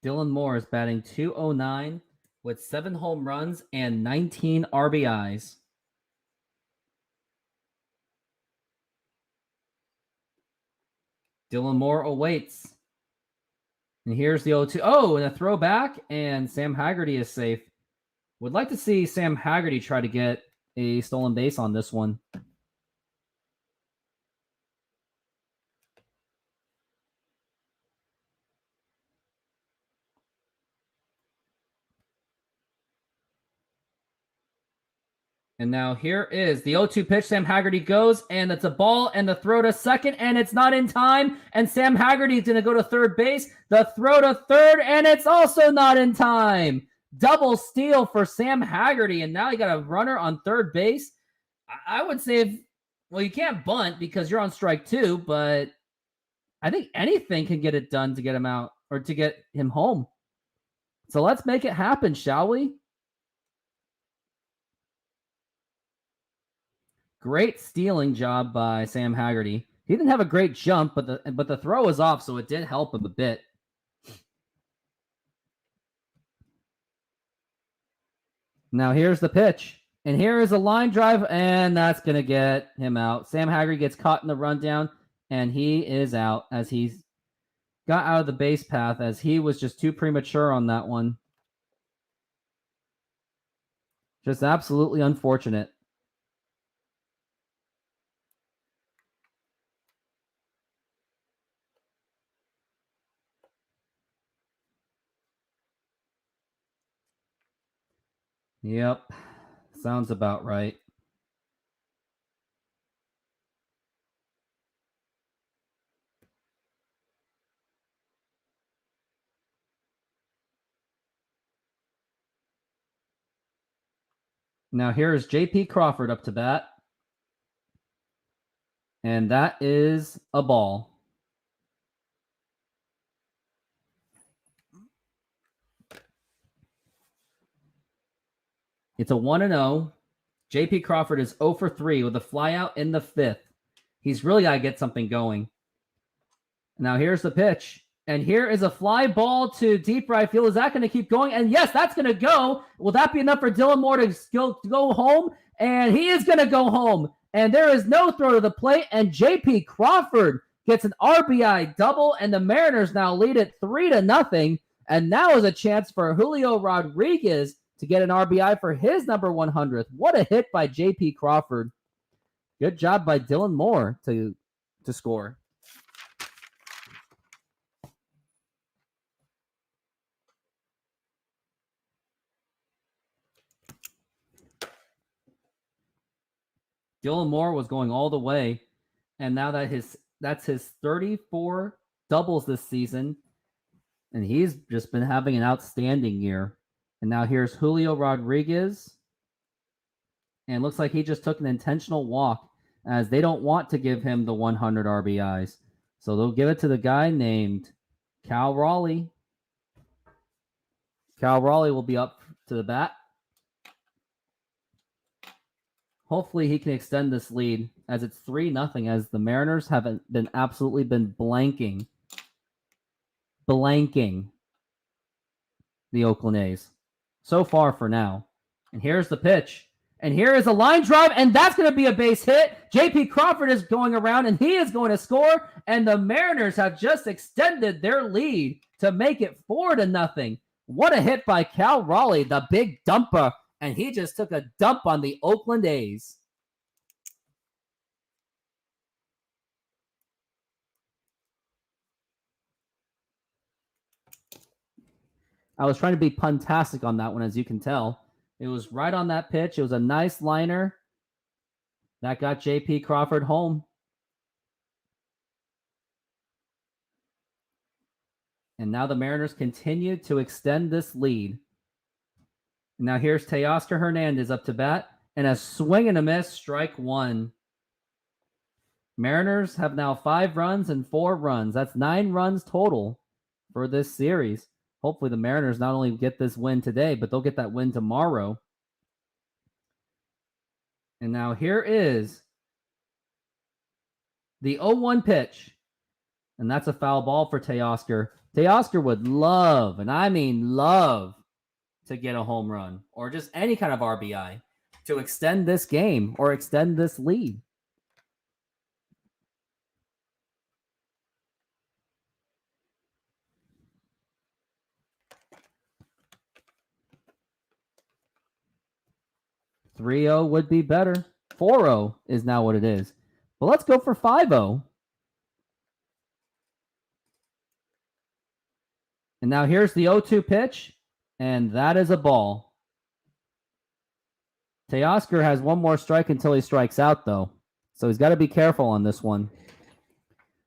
Dylan Moore is batting .209 with 7 home runs and 19 RBIs. Dylan Moore awaits. And here's the 0-2. Oh, and a throwback, and Sam Haggerty is safe. Would like to see Sam Haggerty try to get a stolen base on this one. And now here is the 0-2 pitch. Sam Haggerty goes, and it's a ball, and the throw to second, and it's not in time. And Sam Haggerty is going to go to third base. The throw to third, and it's also not in time. Double steal for Sam Haggerty, and now you got a runner on third base. I would say, well, you can't bunt because you're on strike 2, but I think anything can get it done to get him out or to get him home. So let's make it happen, shall we? Great stealing job by Sam Haggerty. He didn't have a great jump, but the throw was off, so it did help him a bit. Now here's the pitch. And here is a line drive, and that's going to get him out. Sam Haggerty gets caught in the rundown, and he is out as he's got out of the base path as he was just too premature on that one. Just absolutely unfortunate. Yep. Sounds about right. Now here is J.P. Crawford up to bat. And that is a ball. It's a 1-0. J.P. Crawford is 0 for 3 with a flyout in the 5th. He's really got to get something going. Now here's the pitch. And here is a fly ball to deep right field. Is that going to keep going? And yes, that's going to go. Will that be enough for Dylan Moore to go home? And he is going to go home. And there is no throw to the plate. And J.P. Crawford gets an RBI double. And the Mariners now lead it 3-0. And now is a chance for Julio Rodriguez to get an RBI for his number 100th. What a hit by J.P. Crawford. Good job by Dylan Moore to score. Dylan Moore was going all the way, and now that's his 34 doubles this season, and he's just been having an outstanding year. And now here's Julio Rodriguez, and looks like he just took an intentional walk, as they don't want to give him the 100 RBIs. So they'll give it to the guy named Cal Raleigh. Cal Raleigh will be up to the bat. Hopefully he can extend this lead, as it's 3-0, as the Mariners haven't been absolutely blanking the Oakland A's so far for now. And here's the pitch. And here is a line drive, and that's going to be a base hit. J.P. Crawford is going around, and he is going to score. And the Mariners have just extended their lead to make it 4-0. What a hit by Cal Raleigh, the big dumper. And he just took a dump on the Oakland A's. I was trying to be puntastic on that one, as you can tell. It was right on that pitch. It was a nice liner that got J.P. Crawford home. And now the Mariners continue to extend this lead. Now here's Teoscar Hernandez up to bat, and a swing and a miss, strike one. Mariners have now 5 runs and 4 runs. That's 9 runs total for this series. Hopefully the Mariners not only get this win today, but they'll get that win tomorrow. And now here is the 0-1 pitch. And that's a foul ball for Teoscar. Teoscar would love, and I mean love, to get a home run or just any kind of RBI to extend this game or extend this lead. .30 would be better. 4-0 is now what it is. But let's go for 5-0. And now here's the 0-2 pitch. And that is a ball. Teoscar has one more strike until he strikes out, though. So he's got to be careful on this one.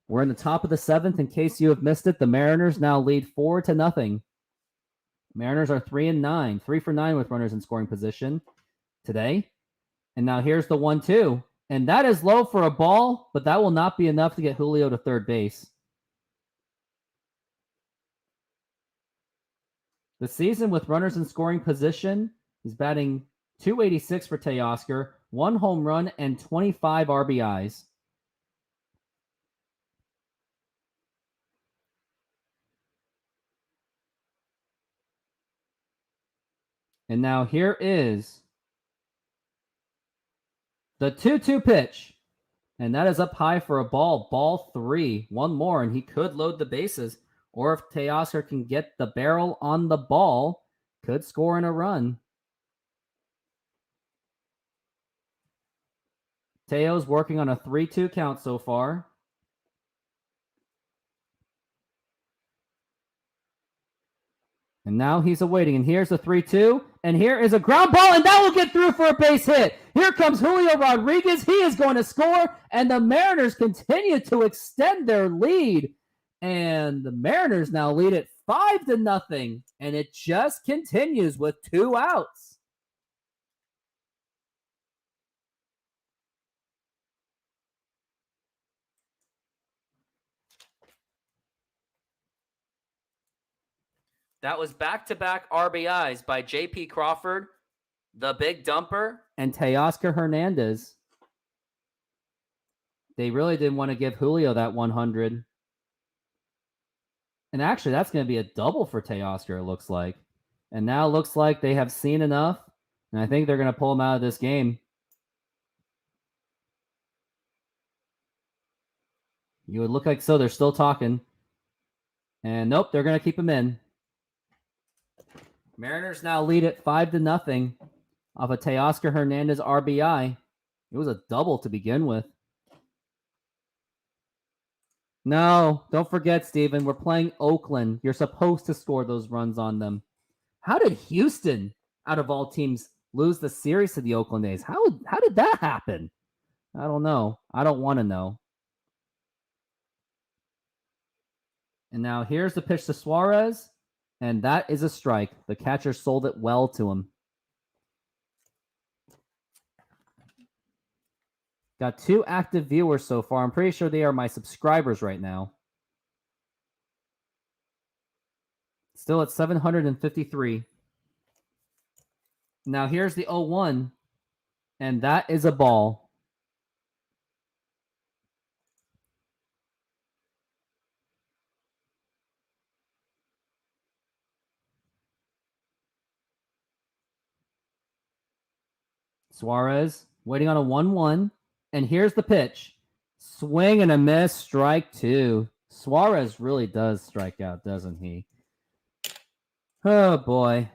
We're in the top of the 7th. In case you have missed it, the Mariners now lead 4-0. Mariners are 3-9. 3 for 9 with runners in scoring position today. And now here's the 1-2. And that is low for a ball, but that will not be enough to get Julio to third base. The season with runners in scoring position, he's batting .286 for Teoscar, 1 home run, and 25 RBIs. And now here is the 2-2 pitch. And that is up high for a ball. Ball 3. One more, and he could load the bases. Or if Teoscar can get the barrel on the ball, could score in a run. Teo's working on a 3-2 count so far. And now he's awaiting. And here's the 3-2. And here is a ground ball, and that will get through for a base hit. Here comes Julio Rodriguez. He is going to score, and the Mariners continue to extend their lead. And the Mariners now lead it 5-0, and it just continues with 2 outs. That was back-to-back RBIs by J.P. Crawford, the big dumper. And Teoscar Hernandez. They really didn't want to give Julio that 100. And actually, that's going to be a double for Teoscar, it looks like. And now it looks like they have seen enough. And I think they're going to pull him out of this game. You would look like so. They're still talking. And nope, they're going to keep him in. Mariners now lead it 5-0 off of Teoscar Hernandez RBI. It was a double to begin with. No, don't forget, Steven. We're playing Oakland. You're supposed to score those runs on them. How did Houston, out of all teams, lose the series to the Oakland A's? How did that happen? I don't know. I don't want to know. And now here's the pitch to Suarez, and that is a strike. The catcher sold it well to him. Got 2 active viewers so far. I'm pretty sure they are my subscribers right now. Still at 753. Now here's the 0-1, and that is a ball. Suarez waiting on a 1-1. And here's the pitch. Swing and a miss, strike 2. Suarez really does strike out, doesn't he? Oh, boy.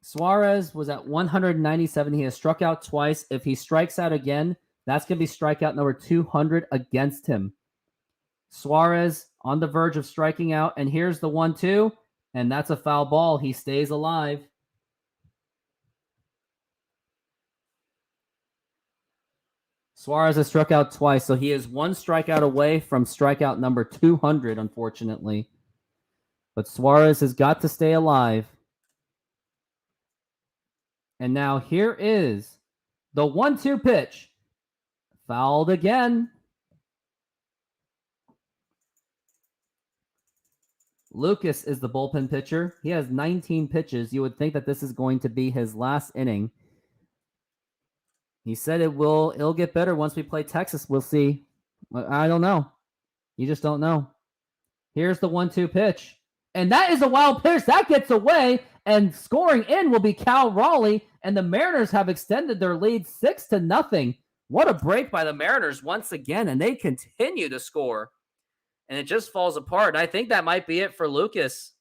Suarez was at 197. He has struck out twice. If he strikes out again, that's going to be strikeout number 200 against him. Suarez on the verge of striking out. And here's the 1-2. And that's a foul ball. He stays alive. Suarez has struck out twice, so he is 1 strikeout away from strikeout number 200, unfortunately. But Suarez has got to stay alive. And now here is the 1-2 pitch. Fouled again. Lucas is the bullpen pitcher. He has 19 pitches. You would think that this is going to be his last inning. He said it'll get better once we play Texas. We'll see. I don't know. You just don't know. Here's the 1-2 pitch. And that is a wild pitch. That gets away. And scoring in will be Cal Raleigh. And the Mariners have extended their lead 6-0. What a break by the Mariners once again. And they continue to score. And it just falls apart. And I think that might be it for Lucas.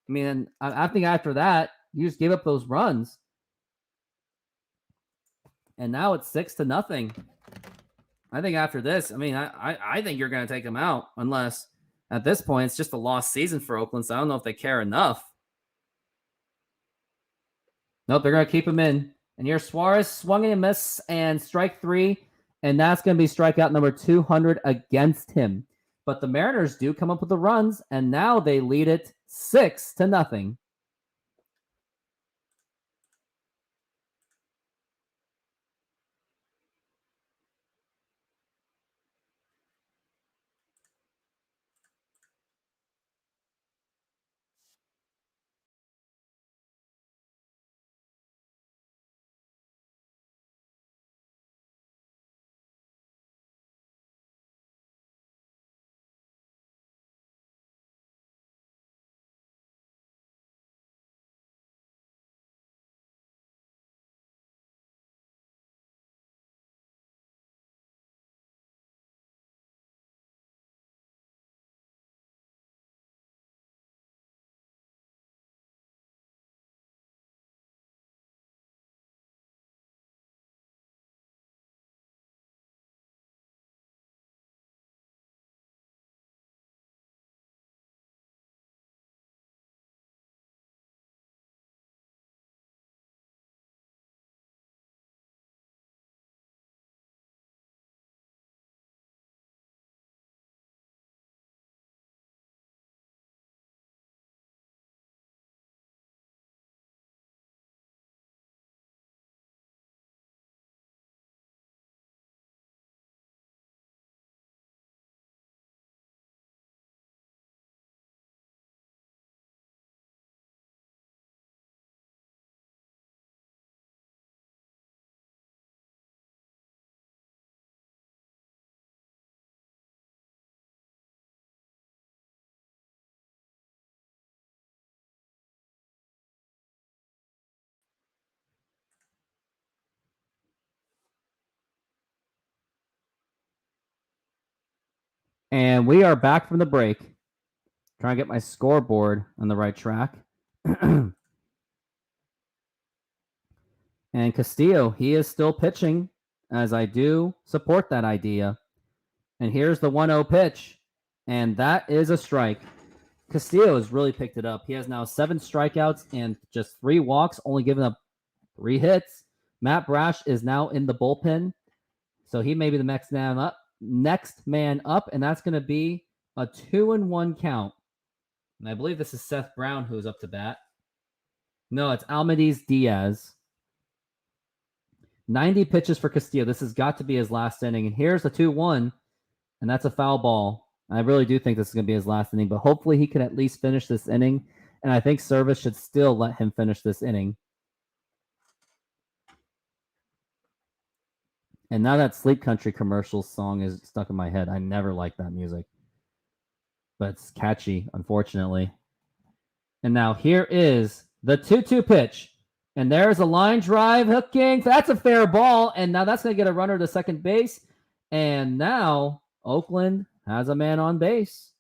I mean, I think after that, you just gave up those runs. And now it's 6-0. I think after this, I mean, I think you're going to take him out. Unless, at this point, it's just a lost season for Oakland. So I don't know if they care enough. Nope, they're going to keep him in. And here's Suarez, swung and a miss, and strike 3. And that's going to be strikeout number 200 against him. But the Mariners do come up with the runs, and now they lead it 6-0. And we are back from the break. Trying to get my scoreboard on the right track. And Castillo, he is still pitching, as I do support that idea. And here's the 1-0 pitch. And that is a strike. Castillo has really picked it up. He has now 7 strikeouts and just 3 walks, only giving up 3 hits. Matt Brash is now in the bullpen. So he may be the next man up, and that's going to be a 2-1 count. And I believe this is Seth Brown who's up to bat. No, it's Almedis Diaz. 90 pitches for Castillo. This has got to be his last inning. And here's the 2-1, and that's a foul ball. I really do think this is going to be his last inning, but hopefully he can at least finish this inning. And I think Service should still let him finish this inning. And now that Sleep Country commercial song is stuck in my head. I never liked that music. But it's catchy, unfortunately. And now here is the 2-2 pitch. And there's a line drive hooking. That's a fair ball. And now that's going to get a runner to second base. And now Oakland has a man on base.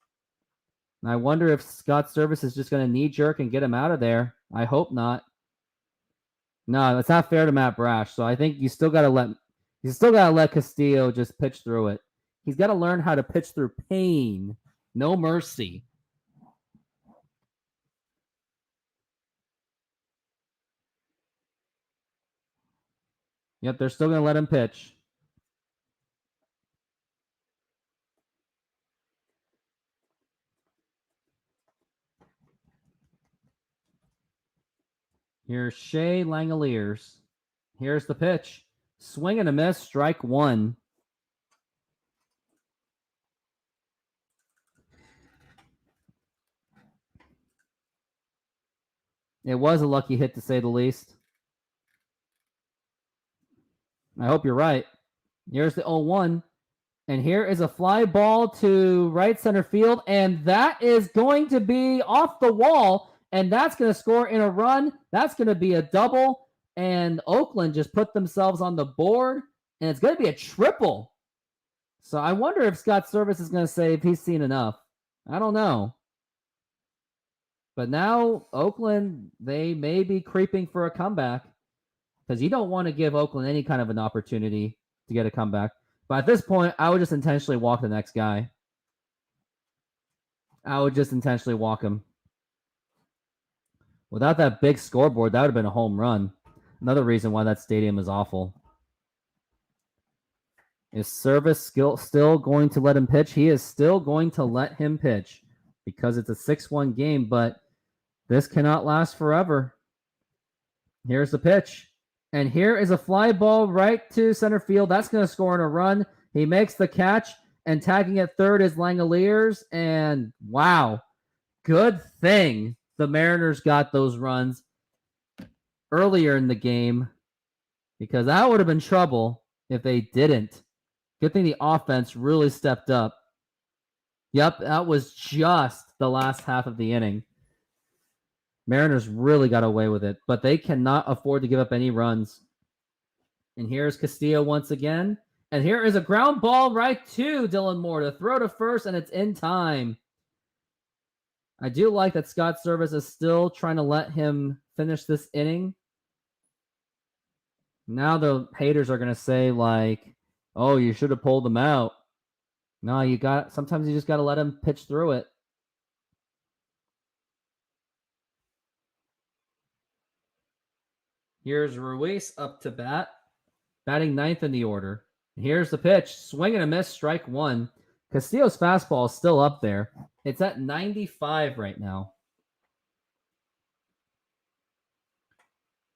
And I wonder if Scott Service is just going to knee jerk and get him out of there. I hope not. No, that's not fair to Matt Brash. So I think you still got to let Castillo just pitch through it. He's got to learn how to pitch through pain. No mercy. Yep, they're still going to let him pitch. Here's Shea Langoliers. Here's the pitch. Swing and a miss, strike 1. It was a lucky hit, to say the least. I hope you're right. Here's the 0-1. And here is a fly ball to right center field. And that is going to be off the wall. And that's going to score in a run. That's going to be a double. And Oakland just put themselves on the board. And it's going to be a triple. So I wonder if Scott Service is going to say if he's seen enough. I don't know. But now Oakland, they may be creeping for a comeback. Because you don't want to give Oakland any kind of an opportunity to get a comeback. But at this point, I would just intentionally walk the next guy. I would just intentionally walk him. Without that big scoreboard, that would have been a home run. Another reason why that stadium is awful. Is Service still going to let him pitch? He is still going to let him pitch. Because it's a 6-1 game, but this cannot last forever. Here's the pitch. And here is a fly ball right to center field. That's going to score in a run. He makes the catch, and tagging at third is Langoliers. And wow, good thing the Mariners got those runs earlier in the game, because that would have been trouble if they didn't. Good thing the offense really stepped up. Yep, that was just the last half of the inning. Mariners really got away with it, but they cannot afford to give up any runs. And here's Castillo once again. And here is a ground ball right to Dylan Moore to throw to first, and it's in time. I do like that Scott Service is still trying to let him finish this inning. Now the haters are going to say, like, oh, you should have pulled him out. No, sometimes you just got to let him pitch through it. Here's Ruiz up to bat, batting ninth in the order. Here's the pitch. Swing and a miss, strike 1. Castillo's fastball is still up there. It's at 95 right now.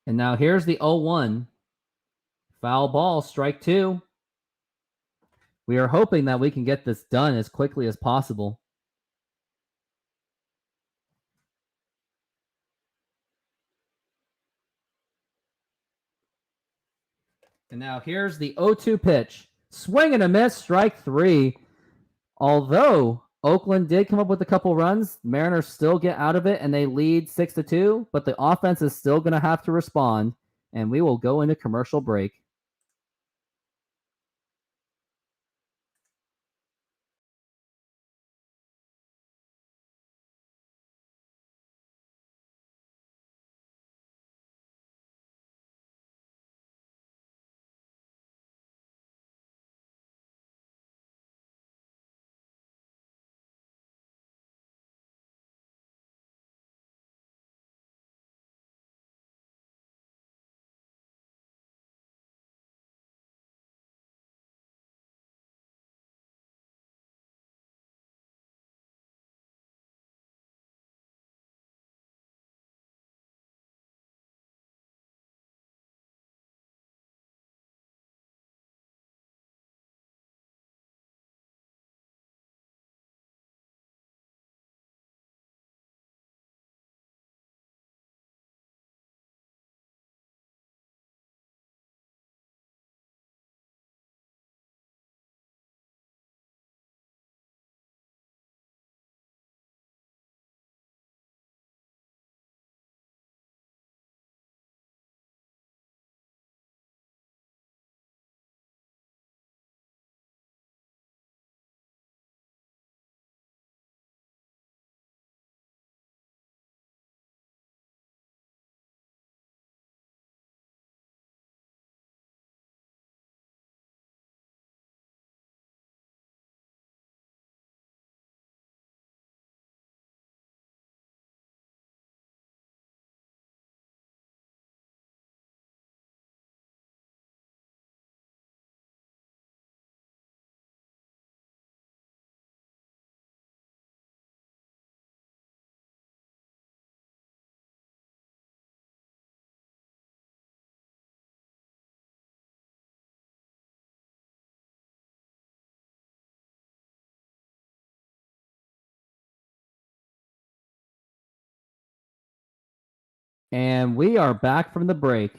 And now here's the 0-1. Foul ball, strike 2. We are hoping that we can get this done as quickly as possible. And now here's the 0-2 pitch. Swing and a miss, strike 3. Although Oakland did come up with a couple runs, Mariners still get out of it and they lead 6-2, but the offense is still going to have to respond, and we will go into commercial break. And we are back from the break.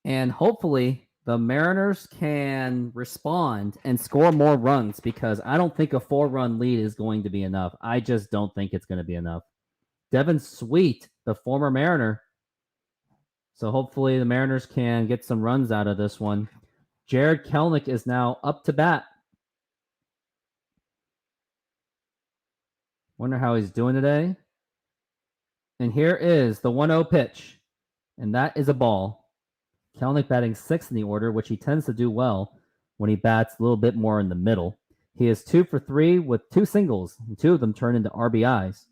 And hopefully the Mariners can respond and score more runs, because I don't think a 4-run lead is going to be enough. I just don't think it's going to be enough. Devin Sweet, the former Mariner. So hopefully the Mariners can get some runs out of this one. Jared Kelenic is now up to bat. Wonder how he's doing today. And here is the 1-0 pitch. And that is a ball. Kelenic batting 6th in the order, which he tends to do well when he bats a little bit more in the middle. He is 2 for 3 with 2 singles, and 2 of them turn into RBIs.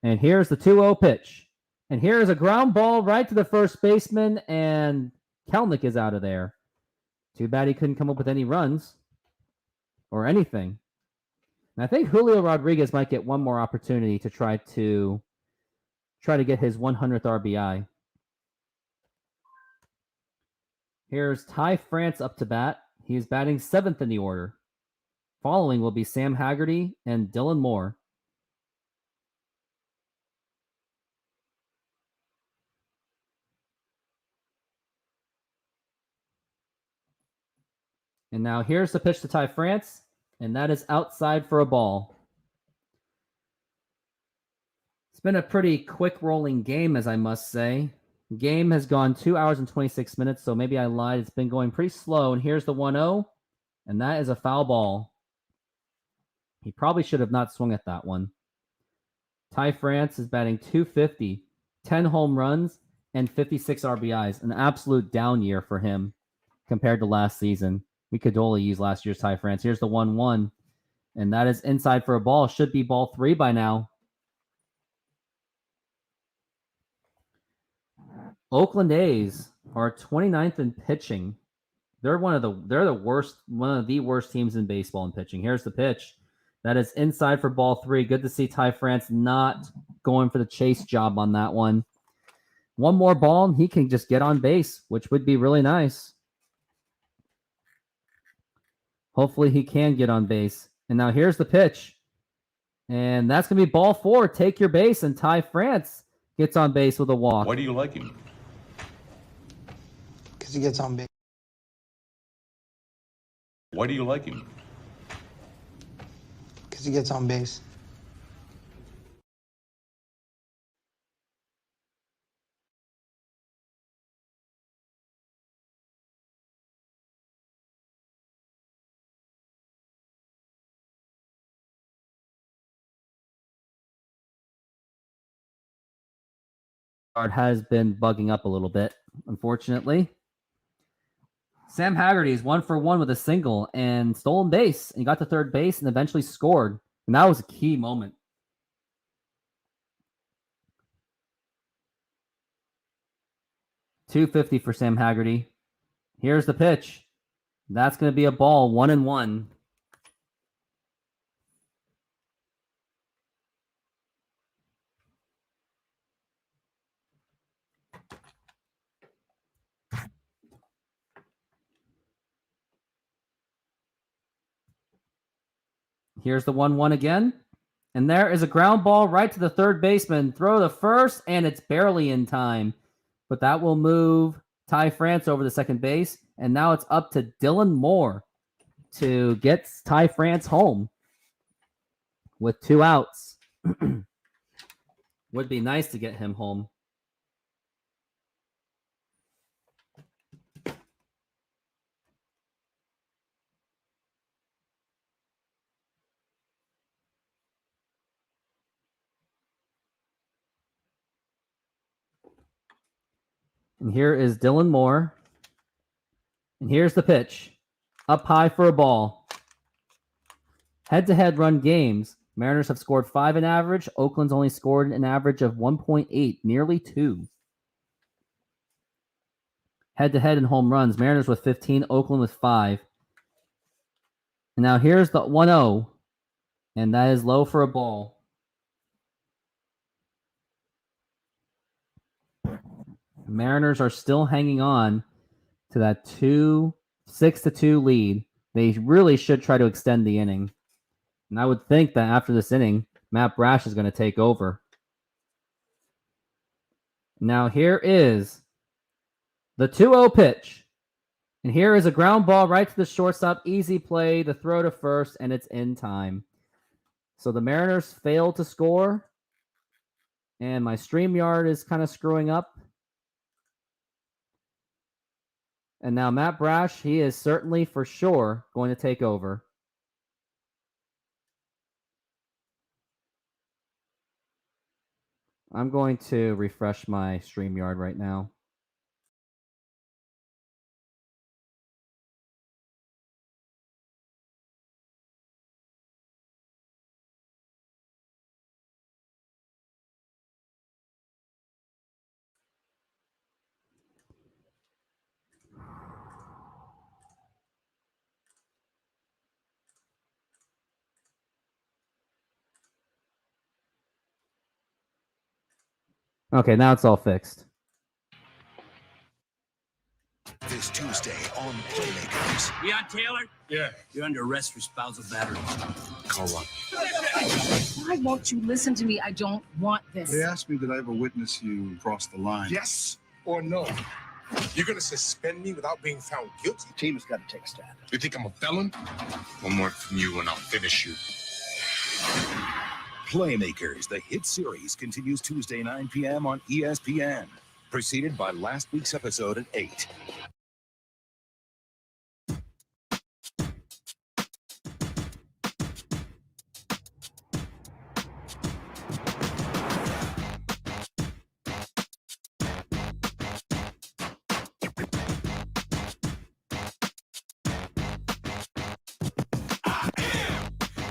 And here's the 2-0 pitch. And here's a ground ball right to the first baseman, and Kelenic is out of there. Too bad he couldn't come up with any runs or anything. And I think Julio Rodriguez might get one more opportunity to try to get his 100th RBI. Here's Ty France up to bat. He is batting 7th in the order. Following will be Sam Haggerty and Dylan Moore. And now here's the pitch to Ty France, and that is outside for a ball. It's been a pretty quick rolling game, as I must say. Game has gone 2 hours and 26 minutes, so maybe I lied. It's been going pretty slow, and here's the 1-0, and that is a foul ball. He probably should have not swung at that one. Ty France is batting .250, 10 home runs, and 56 RBIs. An absolute down year for him compared to last season. We could only use last year's Ty France. Here's the 1-1, and that is inside for a ball. Should be ball 3 by now. Oakland A's are 29th in pitching. They're one of the worst teams in baseball in pitching. Here's the pitch. That is inside for ball 3. Good to see Ty France not going for the chase job on that one. One more ball, and he can just get on base, which would be really nice. Hopefully he can get on base. And now here's the pitch. And that's going to be ball 4. Take your base, and Ty France gets on base with a walk. Why do you like him? Because he gets on base. Why do you like him? Because he gets on base. Has been bugging up a little bit, unfortunately. Sam Haggerty is 1 for 1 with a single and stolen base, and he got to third base and eventually scored. And that was a key moment. .250 for Sam Haggerty. Here's the pitch. That's going to be a ball, 1-1. Here's the 1-1 again. And there is a ground ball right to the third baseman. Throw to first, and it's barely in time. But that will move Ty France over to second base. And now it's up to Dylan Moore to get Ty France home with 2 outs. Would be nice to get him home. And here is Dylan Moore. And here's the pitch. Up high for a ball. Head-to-head run games. Mariners have scored 5 in average. Oakland's only scored an average of 1.8, nearly 2. Head-to-head in home runs. Mariners with 15, Oakland with 5. And now here's the 1-0. And that is low for a ball. Mariners are still hanging on to that 6-2 lead. They really should try to extend the inning. And I would think that after this inning, Matt Brash is going to take over. Now here is the 2-0 pitch. And here is a ground ball right to the shortstop. Easy play, the throw to first, and it's in time. So the Mariners failed to score. And my StreamYard is kind of screwing up. And now Matt Brash, he is certainly for sure going to take over. I'm going to refresh my StreamYard right now. Okay, now it's all fixed. This Tuesday on Playmakers. Leon Taylor? Yeah. You're under arrest for spousal battery. Call up. Why won't you listen to me? I don't want this. They asked me, did I ever witness you cross the line? Yes or no? You're gonna suspend me without being found guilty? The team has got to take a stand. You think I'm a felon? One more from you and I'll finish you. Playmakers, the hit series, continues Tuesday 9 p.m. on ESPN. Preceded by last week's episode at 8.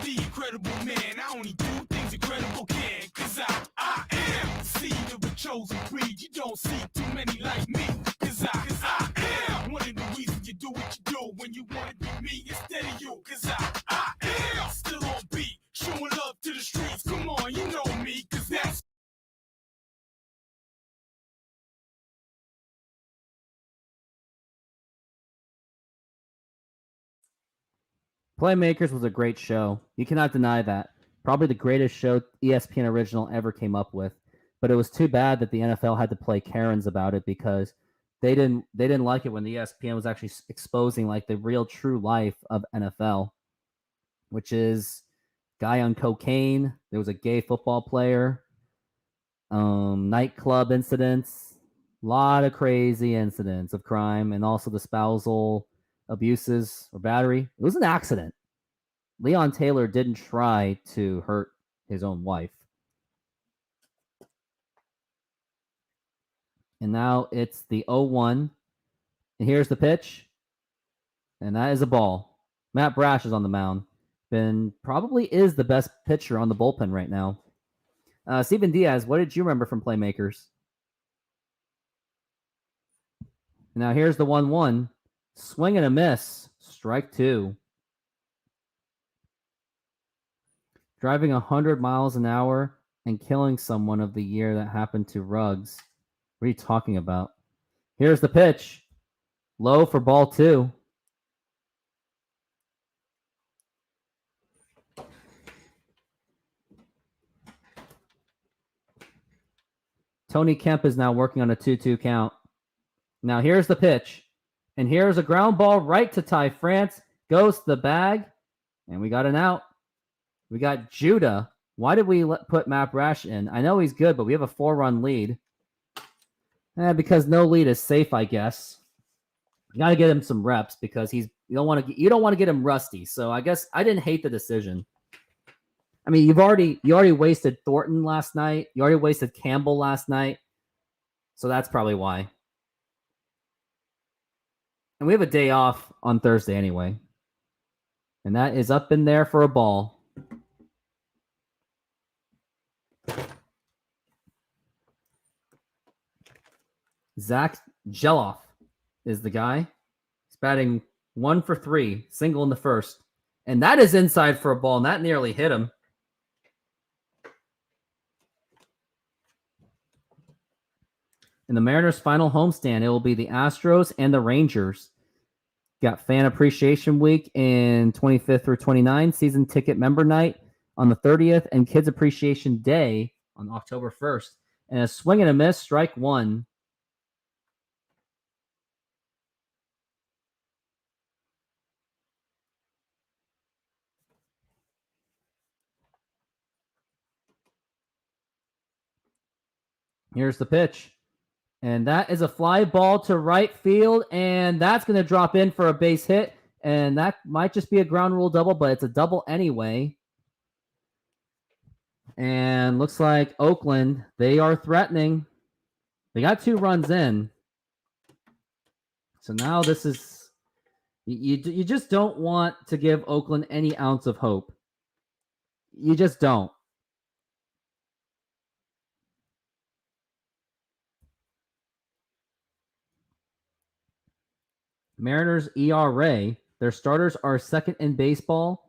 The incredible man, I only do things incredible can. Cause I am the seed of a chosen breed. You don't see too many like me. Cause I am one of the reasons you do what you do when you want to be me instead of you. Cause I am still on beat, showing love to the streets. Come on, you know me, cause that's Playmakers was a great show. You cannot deny that. Probably the greatest show ESPN original ever came up with. But it was too bad that the NFL had to play Karens about it because they didn't like it when the ESPN was actually exposing like the real true life of NFL, which is guy on cocaine. There was a gay football player, nightclub incidents, a lot of crazy incidents of crime, and also the spousal abuses or battery. It was an accident. Leon Taylor didn't try to hurt his own wife. And now it's the 0-1. And here's the pitch. And that is a ball. Matt Brash is on the mound. Probably is the best pitcher on the bullpen right now. Steven Diaz, what did you remember from Playmakers? Now here's the 1-1. Swing and a miss. Strike two. Driving 100 miles an hour and killing someone of the year that happened to Ruggs. What are you talking about? Here's the pitch. Low for ball two. Tony Kemp is now working on a 2-2 count. Now here's the pitch. And here's a ground ball right to Ty France. Goes to the bag. And we got an out. We got Judah. Why did we put Matt Brash in? I know he's good, but we have a 4-run lead. Because no lead is safe, I guess. You got to get him some reps because you don't want to get him rusty. So I guess I didn't hate the decision. I mean, you already wasted Thornton last night. You already wasted Campbell last night. So that's probably why. And we have a day off on Thursday anyway. And that is up in there for a ball. Zach Geloff is the guy. He's batting 1 for 3, single in the first. And that is inside for a ball, and that nearly hit him. In the Mariners' final homestand, it will be the Astros and the Rangers. Got Fan Appreciation Week in 25th through 29, Season Ticket Member Night on the 30th, and Kids Appreciation Day on October 1st. And a swing and a miss, strike one. Here's the pitch. And that is a fly ball to right field, and that's going to drop in for a base hit. And that might just be a ground rule double, but it's a double anyway. And looks like Oakland, they are threatening. They got 2 runs in. So now this is... You just don't want to give Oakland any ounce of hope. You just don't. Mariners ERA, their starters are second in baseball.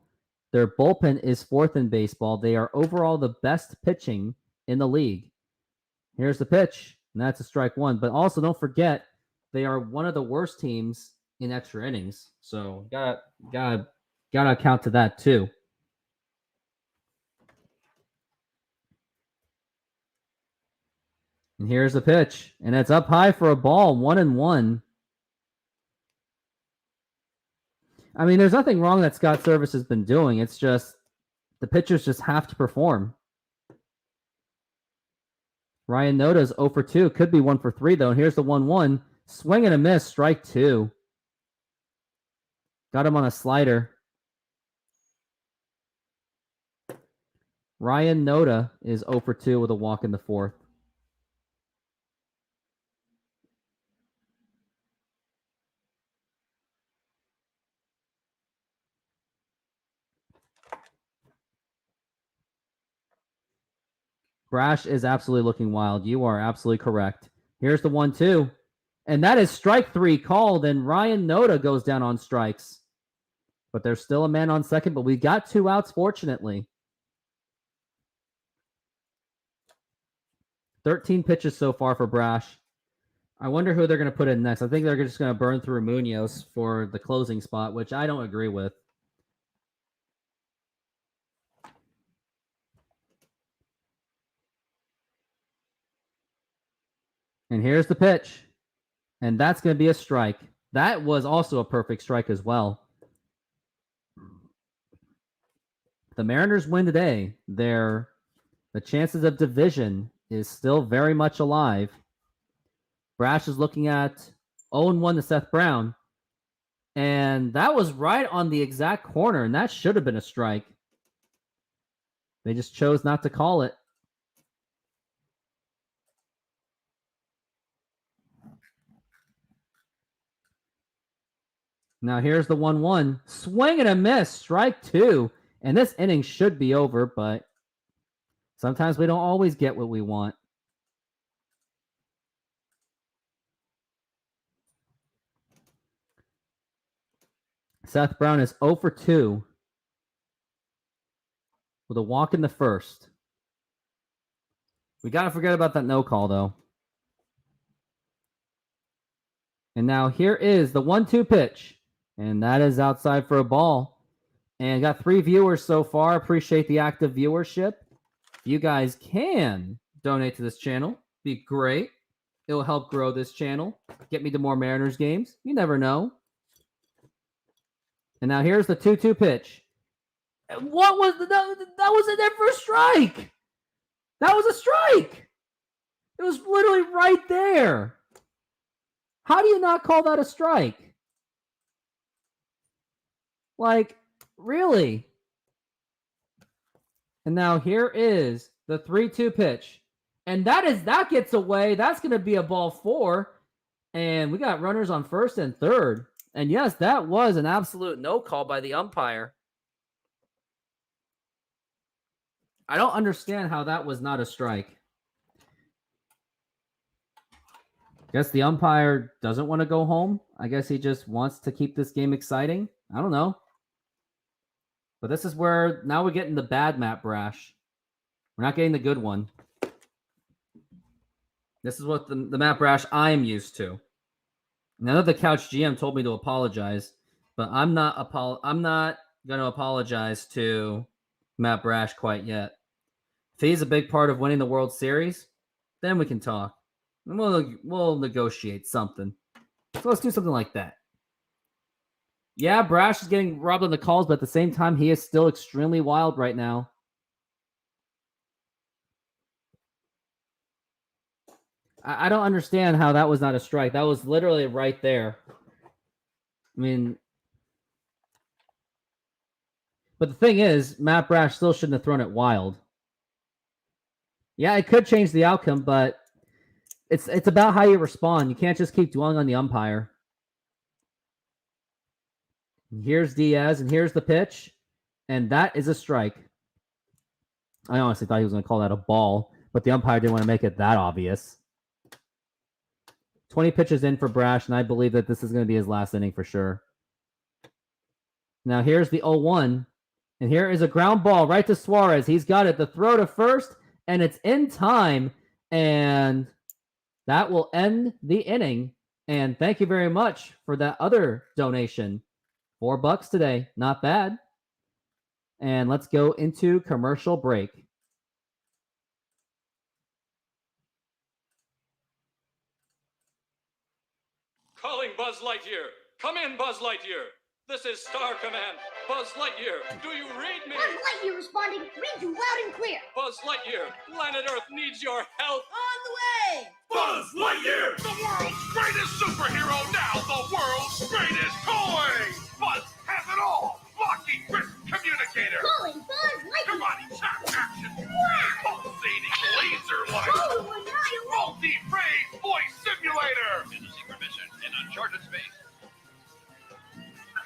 Their bullpen is fourth in baseball. They are overall the best pitching in the league. Here's the pitch, and that's a strike one. But also, don't forget, they are one of the worst teams in extra innings. So gotta account to that too. And here's the pitch, and it's up high for a ball, 1-1. I mean, there's nothing wrong that Scott Service has been doing. It's just the pitchers just have to perform. Ryan Noda's 0 for 2. Could be 1 for 3, though. And here's the 1-1. Swing and a miss. Strike 2. Got him on a slider. Ryan Noda is 0 for 2 with a walk in the fourth. Brash is absolutely looking wild. You are absolutely correct. Here's the 1-2. And that is strike 3 called, and Ryan Noda goes down on strikes. But there's still a man on second, but we got 2 outs, fortunately. 13 pitches so far for Brash. I wonder who they're going to put in next. I think they're just going to burn through Munoz for the closing spot, which I don't agree with. And here's the pitch. And that's going to be a strike. That was also a perfect strike as well. The Mariners win today. The chances of division is still very much alive. Brash is looking at 0-1 to Seth Brown. And that was right on the exact corner, and that should have been a strike. They just chose not to call it. Now here's the 1-1. Swing and a miss. Strike 2. And this inning should be over, but sometimes we don't always get what we want. Seth Brown is 0 for 2 with a walk in the first. We got to forget about that no call, though. And now here is the 1-2 pitch. And that is outside for a ball. And got 3 viewers so far. Appreciate the active viewership. You guys can donate to this channel. Be great. It will help grow this channel. Get me to more Mariners games. You never know. And now here's the 2-2 pitch. What was that was in there for a strike. That was a strike. It was literally right there. How do you not call that a strike? Like, really? And now here is the 3-2 pitch. And that gets away. That's going to be a ball 4. And we got runners on first and third. And yes, that was an absolute no call by the umpire. I don't understand how that was not a strike. Guess the umpire doesn't want to go home. I guess he just wants to keep this game exciting. I don't know. But this is where now we're getting the bad Matt Brash. We're not getting the good one. This is what the Matt Brash I am used to. Now that the Couch GM told me to apologize, but I'm not going to apologize to Matt Brash quite yet. If he's a big part of winning the World Series, Then we can talk. And we'll negotiate something. So let's do something like that. Yeah, Brash is getting robbed on the calls, but at the same time, he is still extremely wild right now. I don't understand how that was not a strike. That was literally right there. I mean, but the thing is, Matt Brash still shouldn't have thrown it wild. Yeah, it could change the outcome, but it's about how you respond. You can't just keep dwelling on the umpire. And here's Diaz, and here's the pitch, and that is a strike. I honestly thought he was going to call that a ball, but the umpire didn't want to make it that obvious. 20 pitches in for Brash, and I believe that this is going to be his last inning for sure. Now here's the 0-1, and here is a ground ball right to Suarez. He's got it. The throw to first, and it's in time, and that will end the inning. And thank you very much for that other donation. $4 today. Not bad. And let's go into commercial break. Calling Buzz Lightyear. Come in, Buzz Lightyear. This is Star Command. Buzz Lightyear, do you read me? Buzz Lightyear responding. Read you loud and clear. Buzz Lightyear, planet Earth needs your help. On the way. Buzz Lightyear, the world's greatest superhero, now the world's greatest toy. Buzz has it all. Blocking wrist communicator. Calling Buzz Lightyear. Karate chop action. Pulsating laser light. Calling one night. Multi-phase voice simulator. In a secret mission in uncharted space.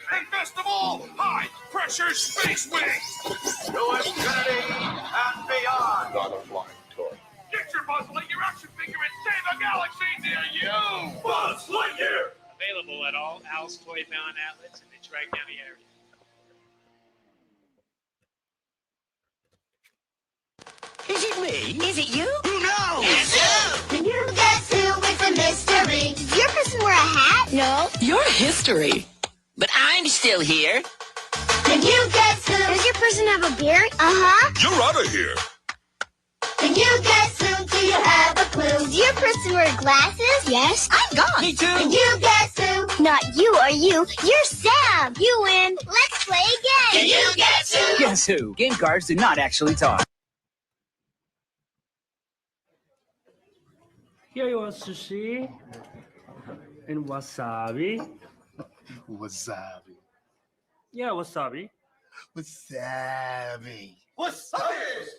And best of all, high-pressure space wings! To infinity and beyond! Not a flying toy. Get your Buzz Lightyear action figure and save a galaxy near you! Buzz Lightyear! Available at all Al's Toy Found outlets in the Tri-County area. Is it me? Is it you? Who knows? It's you. You guess who? It's a mystery. Does your person wear a hat? No. You're history. But I'm still here. Can you guess who? Does your person have a beard? Uh-huh. You're out of here. Can you guess who? Do you have a clue? Does your person wear glasses? Yes. I'm gone. Me too. Can you guess who? Not you or you. You're Sam. You win. Let's play a game. Can you guess who? Guess who? Game cards do not actually talk. Here you are sushi and wasabi. Wasabi. Yeah, wasabi. Wasabi. Wasabi!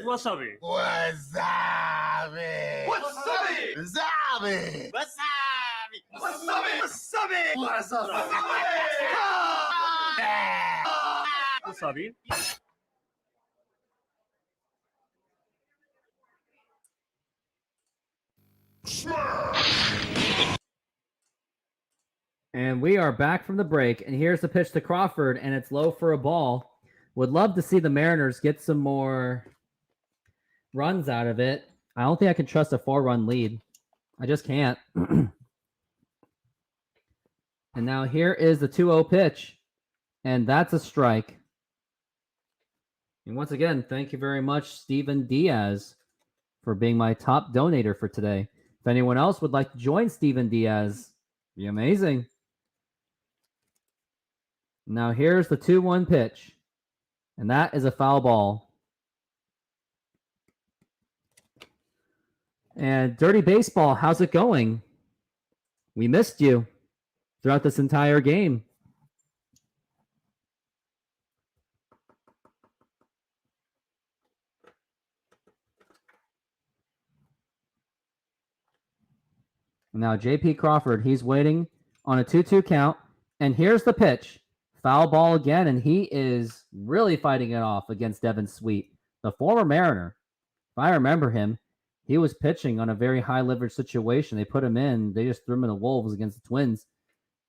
Wasabi. Wasabi. Wasabi! Wasabi. Wasabi! Wasabi! Wasabi. And we are back from the break, and here's the pitch to Crawford, and it's low for a ball. Would love to see the Mariners get some more runs out of it. I don't think I can trust a 4-run lead. I just can't. And now here is the 2-0 pitch, and that's a strike. And once again, thank you very much, Steven Diaz, for being my top donator for today. If anyone else would like to join Steven Diaz, be amazing. Now here's the 2-1 pitch, and that is a foul ball. And Dirty Baseball, how's it going? We missed you throughout this entire game. Now JP Crawford, he's waiting on a 2-2 count, and here's the pitch. Foul ball again, and he is really fighting it off against Devin Sweet, the former Mariner. If I remember him, he was pitching on a very high leverage situation. They put him in. They just threw him in the Wolves against the Twins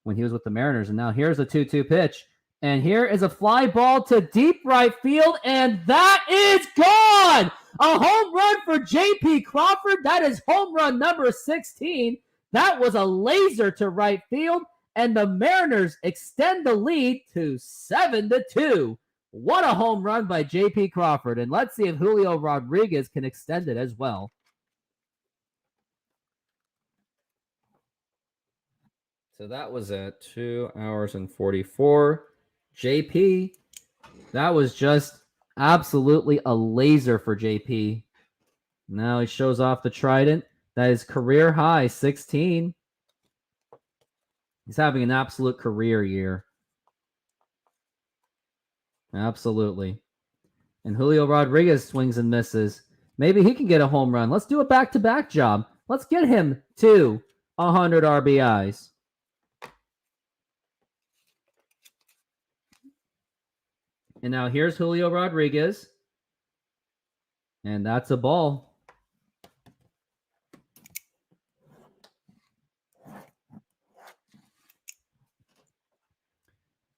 when he was with the Mariners. And now here's a 2-2 pitch. And here is a fly ball to deep right field, and that is gone! A home run for JP Crawford. That is home run number 16. That was a laser to right field. And the Mariners extend the lead to 7-2. What a home run by J.P. Crawford. And let's see if Julio Rodriguez can extend it as well. So that was at 2 hours and 44. JP, that was just absolutely a laser for JP. Now he shows off the trident. That is career high, 16. He's having an absolute career year. Absolutely. And Julio Rodriguez swings and misses. Maybe he can get a home run. Let's do a back-to-back job. Let's get him to 100 RBIs. And now here's Julio Rodriguez. And that's a ball.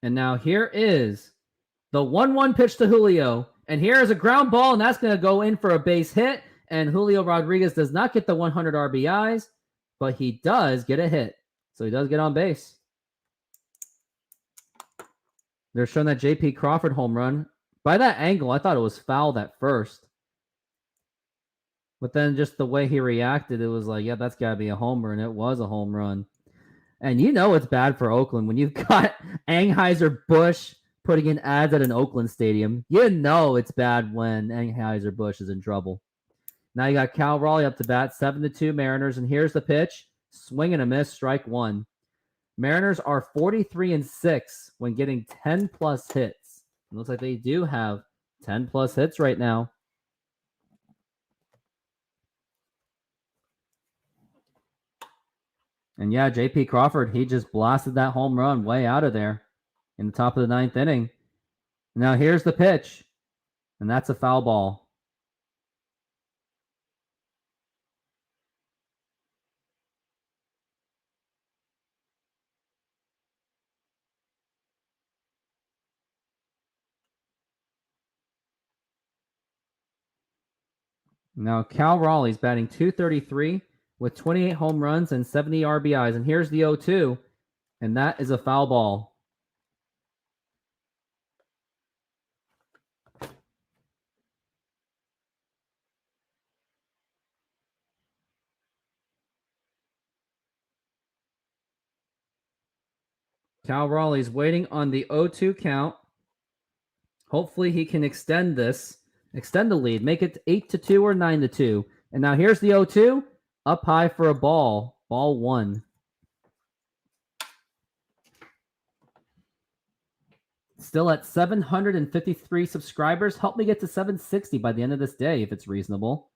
And now here is the 1-1 pitch to Julio. And here is a ground ball, and that's going to go in for a base hit. And Julio Rodriguez does not get the 100 RBIs, but he does get a hit. So he does get on base. They're showing that J.P. Crawford home run. By that angle, I thought it was fouled at first. But then just the way he reacted, it was like, yeah, that's got to be a homer, and it was a home run. And you know it's bad for Oakland when you've got Anheuser-Busch putting in ads at an Oakland stadium. You know it's bad when Anheuser-Busch is in trouble. Now you got Cal Raleigh up to bat, 7-2 Mariners, and here's the pitch. Swing and a miss, strike one. Mariners are 43-6 when getting 10-plus hits. It looks like they do have 10-plus hits right now. And yeah, J.P. Crawford, he just blasted that home run way out of there in the top of the ninth inning. Now here's the pitch, and that's a foul ball. Now Cal Raleigh's batting .233 with 28 home runs and 70 RBIs. And here's the 0-2, and that is a foul ball. Cal Raleigh's waiting on the 0-2 count. Hopefully he can extend this. Extend the lead. Make it 8-2 or 9-2. And now here's the 0-2. Up high for a ball. Ball one. Still at 753 subscribers. Help me get to 760 by the end of this day if it's reasonable.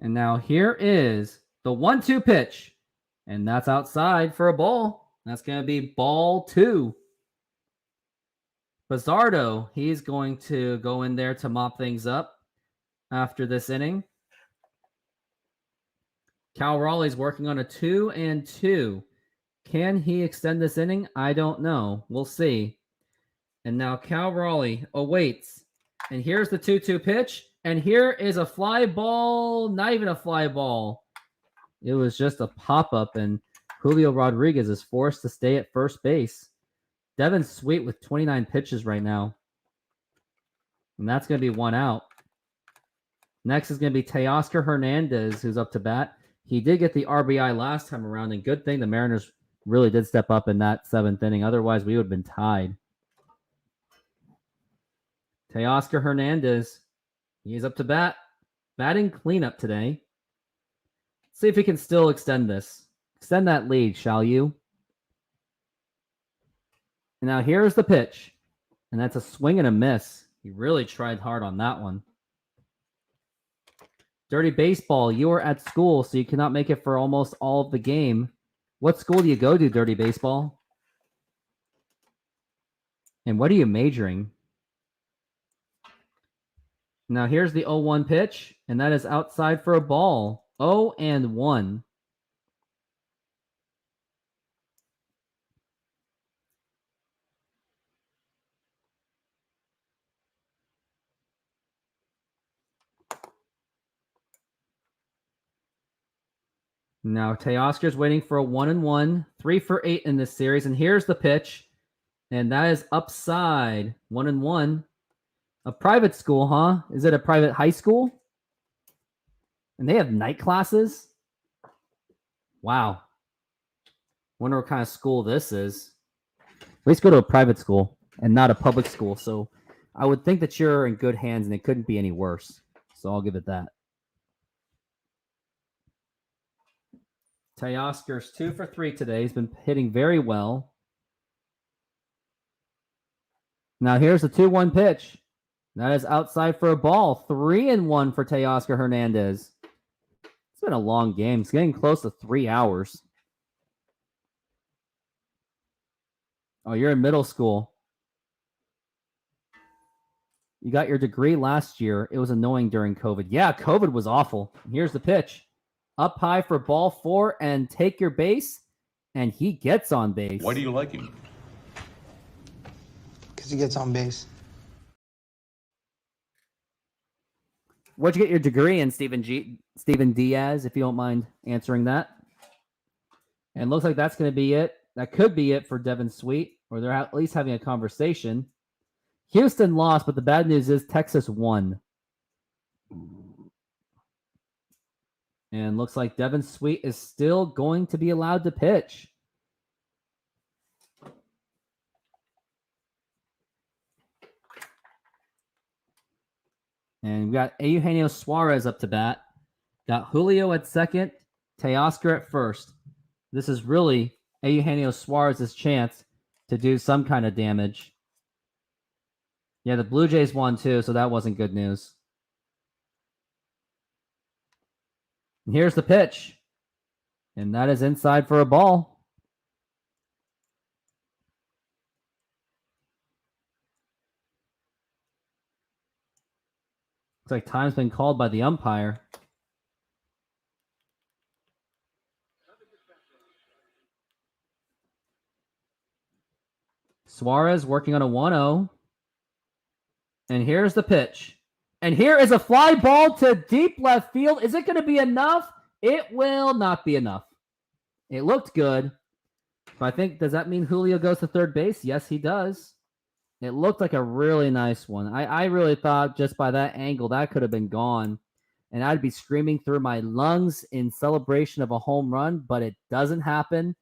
And now here is the 1-2 pitch. And that's outside for a ball. That's going to be ball two. Bazardo, he's going to go in there to mop things up after this inning. Cal Raleigh's working on a 2-2. Can he extend this inning? I don't know. We'll see. And now Cal Raleigh awaits. And here's the 2-2 pitch. And here is a fly ball. Not even a fly ball. It was just a pop-up, and Julio Rodriguez is forced to stay at first base. Devin Sweet with 29 pitches right now. And that's going to be one out. Next is going to be Teoscar Hernandez, who's up to bat. He did get the RBI last time around, and good thing the Mariners really did step up in that seventh inning. Otherwise, we would have been tied. Teoscar Hernandez, he's up to bat. Batting cleanup today. See if he can still extend this. Extend that lead, shall you? And now here's the pitch. And that's a swing and a miss. He really tried hard on that one. Dirty Baseball, you were at school, so you cannot make it for almost all of the game. What school do you go to, Dirty Baseball? And what are you majoring? Now here's the 0-1 pitch, and that is outside for a ball. 0-1. Now Teoscar's waiting for a 1-1, 3 for 8 in this series, and here's the pitch, and that is upside. 1-1. A private school, huh? Is it a private high school? And they have night classes? Wow. Wonder what kind of school this is. At least go to a private school and not a public school. So I would think that you're in good hands and it couldn't be any worse. So I'll give it that. Teoscar's 2 for 3 today. He's been hitting very well. Now here's the 2-1 pitch. That is outside for a ball. 3-1 for Teoscar Hernandez. It's been a long game. It's getting close to 3 hours. Oh, you're in middle school. You got your degree last year. It was annoying during COVID. Yeah, COVID was awful. Here's the pitch. Up high for ball 4 and take your base. And he gets on base. Why do you like him? Because he gets on base. What'd you get your degree in, Steven Diaz, if you don't mind answering that? And looks like that's going to be it. That could be it for Devin Sweet, or they're at least having a conversation. Houston lost, but the bad news is Texas won. And looks like Devin Sweet is still going to be allowed to pitch. And we got Eugenio Suarez up to bat. Got Julio at second, Teoscar at first. This is really Eugenio Suarez's chance to do some kind of damage. Yeah, the Blue Jays won too, so that wasn't good news. And here's the pitch. And that is inside for a ball. Looks like time's been called by the umpire. Suarez working on a 1-0. And here's the pitch. And here is a fly ball to deep left field. Is it going to be enough? It will not be enough. It looked good. But I think, does that mean Julio goes to third base? Yes, he does. It looked like a really nice one. I really thought just by that angle, that could have been gone. And I'd be screaming through my lungs in celebration of a home run, but it doesn't happen.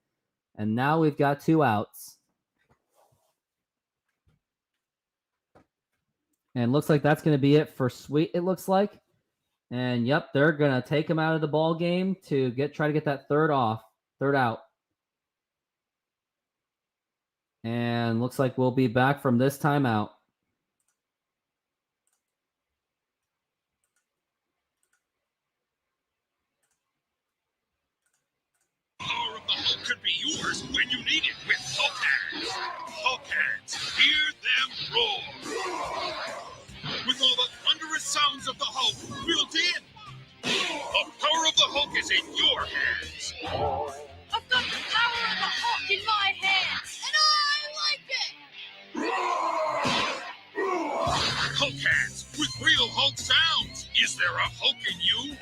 And now we've got 2 outs. And looks like that's going to be it for Sweet, it looks like. And yep, they're going to take him out of the ball game to try to get that third out. And looks like we'll be back from this timeout. Power of the Hulk could be yours when you need it with Hulk Hands. Hulk Hands, hear them roar. With all the thunderous sounds of the Hulk built in. The power of the Hulk is in your hands. I've got the power of the Hulk in my hands, and I like it! Hulk Hands with real Hulk sounds. Is there a Hulk in you?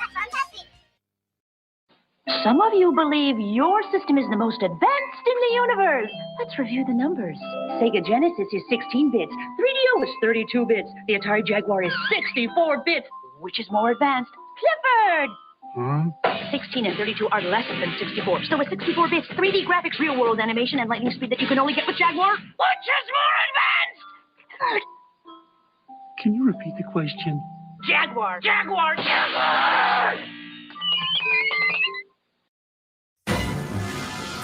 Some of you believe your system is the most advanced in the universe. Let's review the numbers. Sega Genesis is 16 bits. 3DO is 32 bits. The Atari Jaguar is 64 bits. Which is more advanced? Clifford! 16 and 32 are less than 64. So with 64 bits, 3D graphics, real-world animation, and lightning speed that you can only get with Jaguar, which is more advanced? Clifford! Can you repeat the question? Jaguar! Jaguar! Jaguar!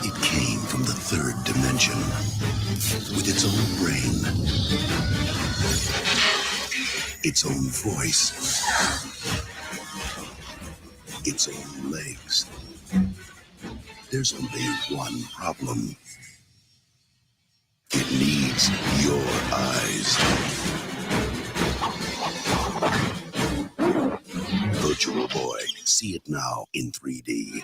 It came from the third dimension with its own brain, its own voice, its own legs. There's only one problem. It needs your eyes. Virtual Boy. See it now in 3D.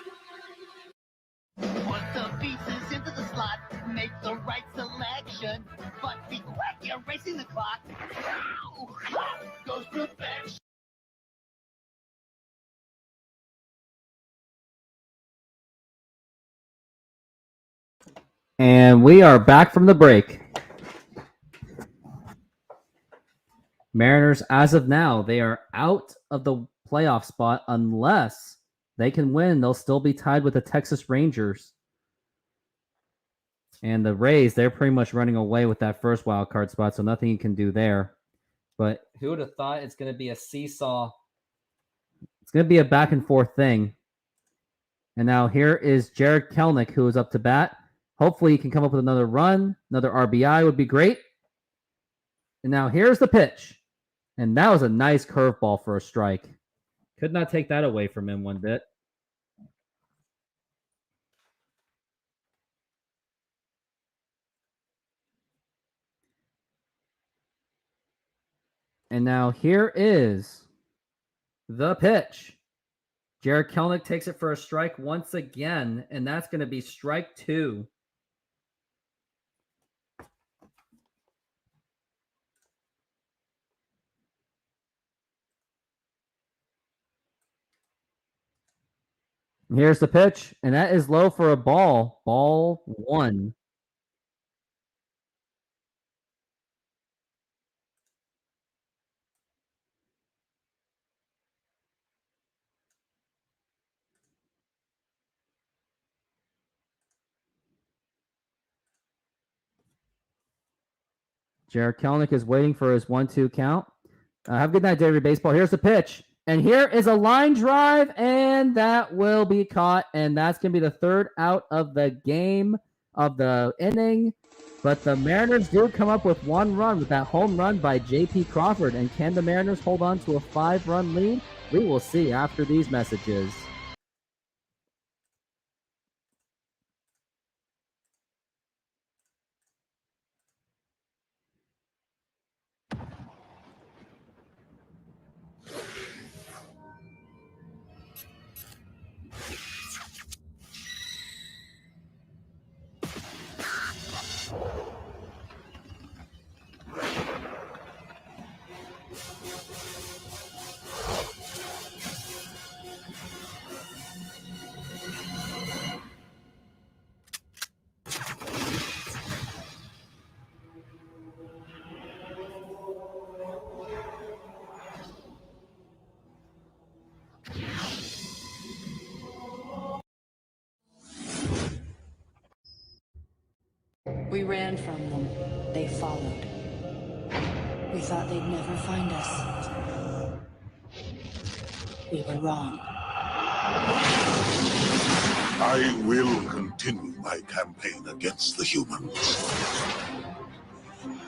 Put the pieces into the slot, make the right selection, but be quick, you're racing the clock. Goes perfection. And we are back from the break. Mariners, as of now, they are out of the playoff spot unless they can win. They'll still be tied with the Texas Rangers. And the Rays, they're pretty much running away with that first wild card spot, so nothing you can do there. But who would have thought it's going to be a seesaw? It's going to be a back and forth thing. And now here is Jared Kelenic, who is up to bat. Hopefully he can come up with another run. Another RBI would be great. And now here's the pitch. And that was a nice curveball for a strike. Could not take that away from him one bit. And now here is the pitch. Jared Kelenic takes it for a strike once again, and that's going to be strike 2. Here's the pitch, and that is low for a ball. Ball 1. Jared Kelenic is waiting for his 1-2 count. Have a good night, Daily Baseball. Here's the pitch. And here is a line drive, and that will be caught. And that's going to be the third out of the game, of the inning. But the Mariners do come up with 1 run with that home run by J.P. Crawford. And can the Mariners hold on to a 5-run lead? We will see after these messages. We ran from them. They followed. We thought they'd never find us. We were wrong. I will continue my campaign against the humans.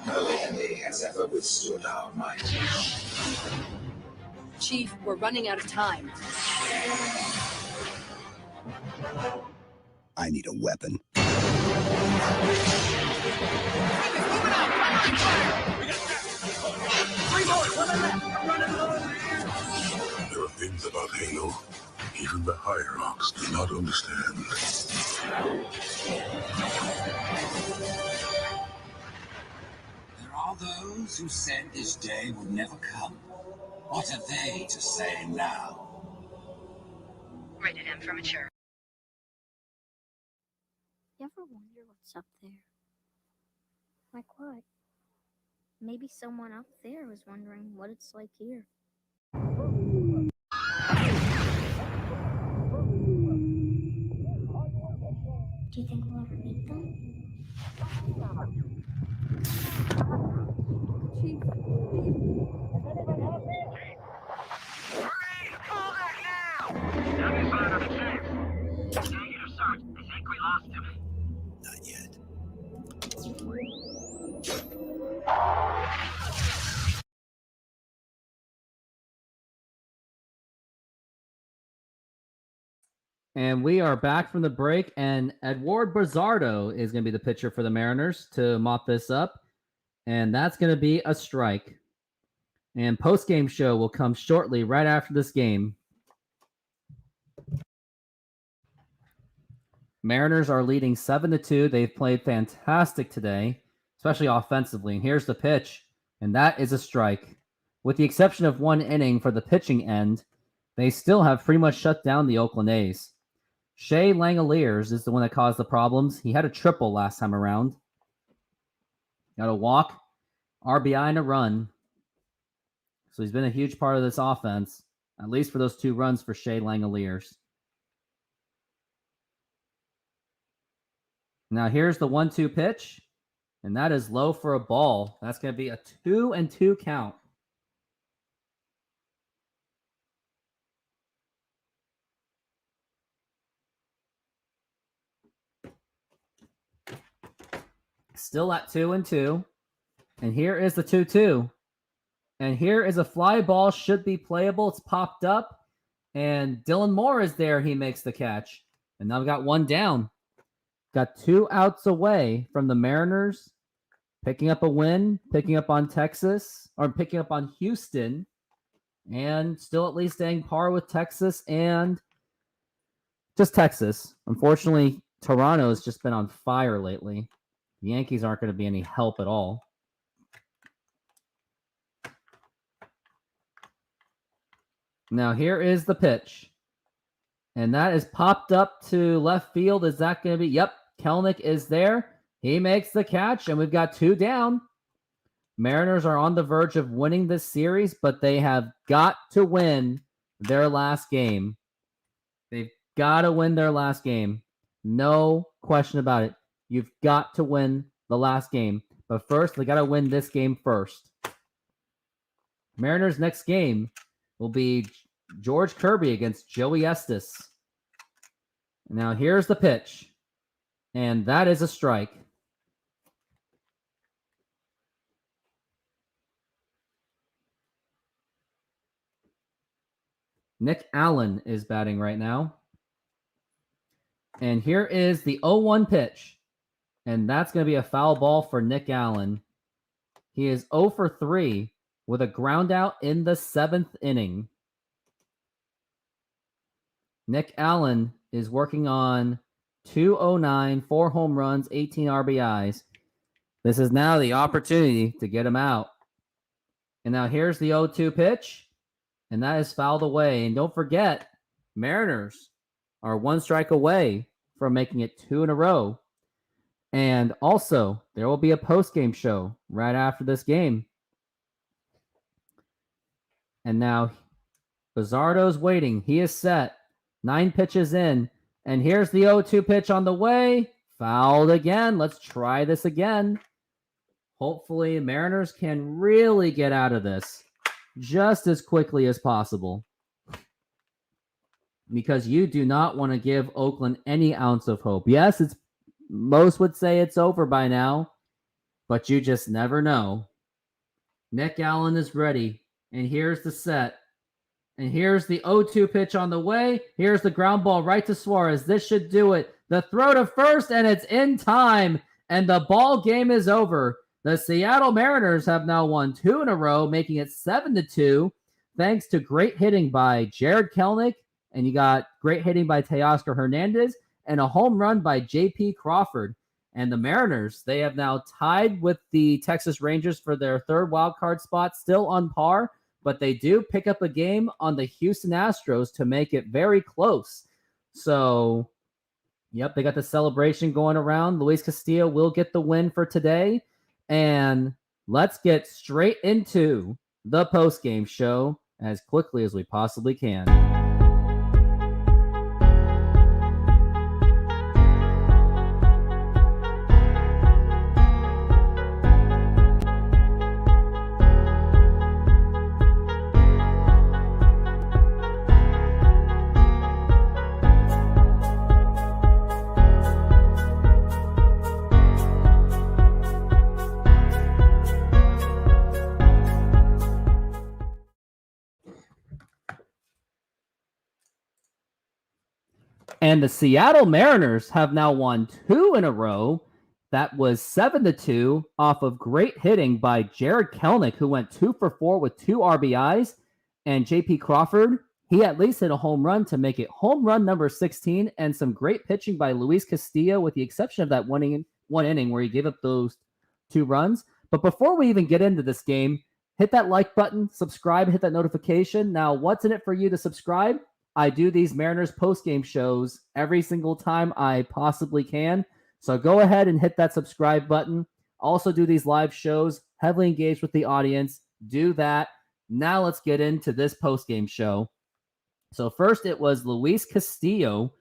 No enemy has ever withstood our might. Chief, we're running out of time. I need a weapon. There are things about Halo even the Hierarchs do not understand. There are those who said this day would never come. What are they to say now? Rated M for mature. You ever wonder what's up there? Like what? Maybe someone up there was wondering what it's like here. Do you think we'll ever meet them? Chief. Not yet. And we are back from the break, and Eduard Bazardo is going to be the pitcher for the Mariners to mop this up, and that's going to be a strike. And post-game show will come shortly right after this game. Mariners are leading 7-2. They've played fantastic today, especially offensively. And here's the pitch, and that is a strike. With the exception of one inning for the pitching end, they still have pretty much shut down the Oakland A's. Shea Langoliers is the one that caused the problems. He had a triple last time around. Got a walk, RBI, and a run. So he's been a huge part of this offense. at least for those 2 runs for Shea Langoliers. Now here's the 1-2 pitch, and that is low for a ball. That's going to be a 2-2 count. Still at 2-2. And here is the 2-2. And here is a fly ball. Should be playable. It's popped up. And Dylan Moore is there. He makes the catch. And now we've got 1 down. Got 2 outs away from the Mariners. Picking up a win. Picking up on Texas. Or picking up on Houston. And still at least staying par with Texas. And just Texas. Unfortunately, Toronto has just been on fire lately. The Yankees aren't going to be any help at all. Now here is the pitch. And that is popped up to left field. Is that going to be? Yep, Kelenic is there. He makes the catch, and we've got 2 down. Mariners are on the verge of winning this series, but they have got to win their last game. They've got to win their last game. No question about it. You've got to win the last game. But first, they got to win this game first. Mariners' next game will be George Kirby against Joey Estes. Now, here's the pitch. And that is a strike. Nick Allen is batting right now. And here is the 0-1 pitch. And that's going to be a foul ball for Nick Allen. He is 0 for 3 with a ground out in the 7th inning. Nick Allen is working on 209, 4 home runs, 18 RBIs. This is now the opportunity to get him out. And now here's the 0-2 pitch. And that is fouled away. And don't forget, Mariners are 1 strike away from making it 2 in a row. And also, there will be a post-game show right after this game. And now, Bizzardo's waiting. He is set. 9 pitches in. And here's the 0-2 pitch on the way. Fouled again. Let's try this again. Hopefully, Mariners can really get out of this just as quickly as possible. Because you do not want to give Oakland any ounce of hope. Yes, most would say it's over by now, but you just never know. Nick Allen is ready, and here's the set. And here's the 0-2 pitch on the way. Here's the ground ball right to Suarez. This should do it. The throw to first, and it's in time, and the ball game is over. The Seattle Mariners have now won 2 in a row, making it 7-2, thanks to great hitting by Jared Kelenic, and you got great hitting by Teoscar Hernandez, and a home run by J.P. Crawford. And the Mariners, they have now tied with the Texas Rangers for their 3rd wildcard spot, still on par, but they do pick up a game on the Houston Astros to make it very close. So, yep, they got the celebration going around. Luis Castillo will get the win for today. And let's get straight into the post-game show as quickly as we possibly can. And the Seattle Mariners have now won 2 in a row. That was 7-2 off of great hitting by Jared Kelenic, who went 2 for 4 with 2 RBIs. And J.P. Crawford, he at least hit a home run to make it home run number 16, and some great pitching by Luis Castillo, with the exception of that one inning where he gave up those 2 runs. But before we even get into this game, hit that like button, subscribe, hit that notification. Now, what's in it for you to subscribe? I do these Mariners post-game shows every single time I possibly can. So go ahead and hit that subscribe button. Also do these live shows, heavily engaged with the audience. Do that. Now let's get into this post-game show. So first it was Luis Castillo.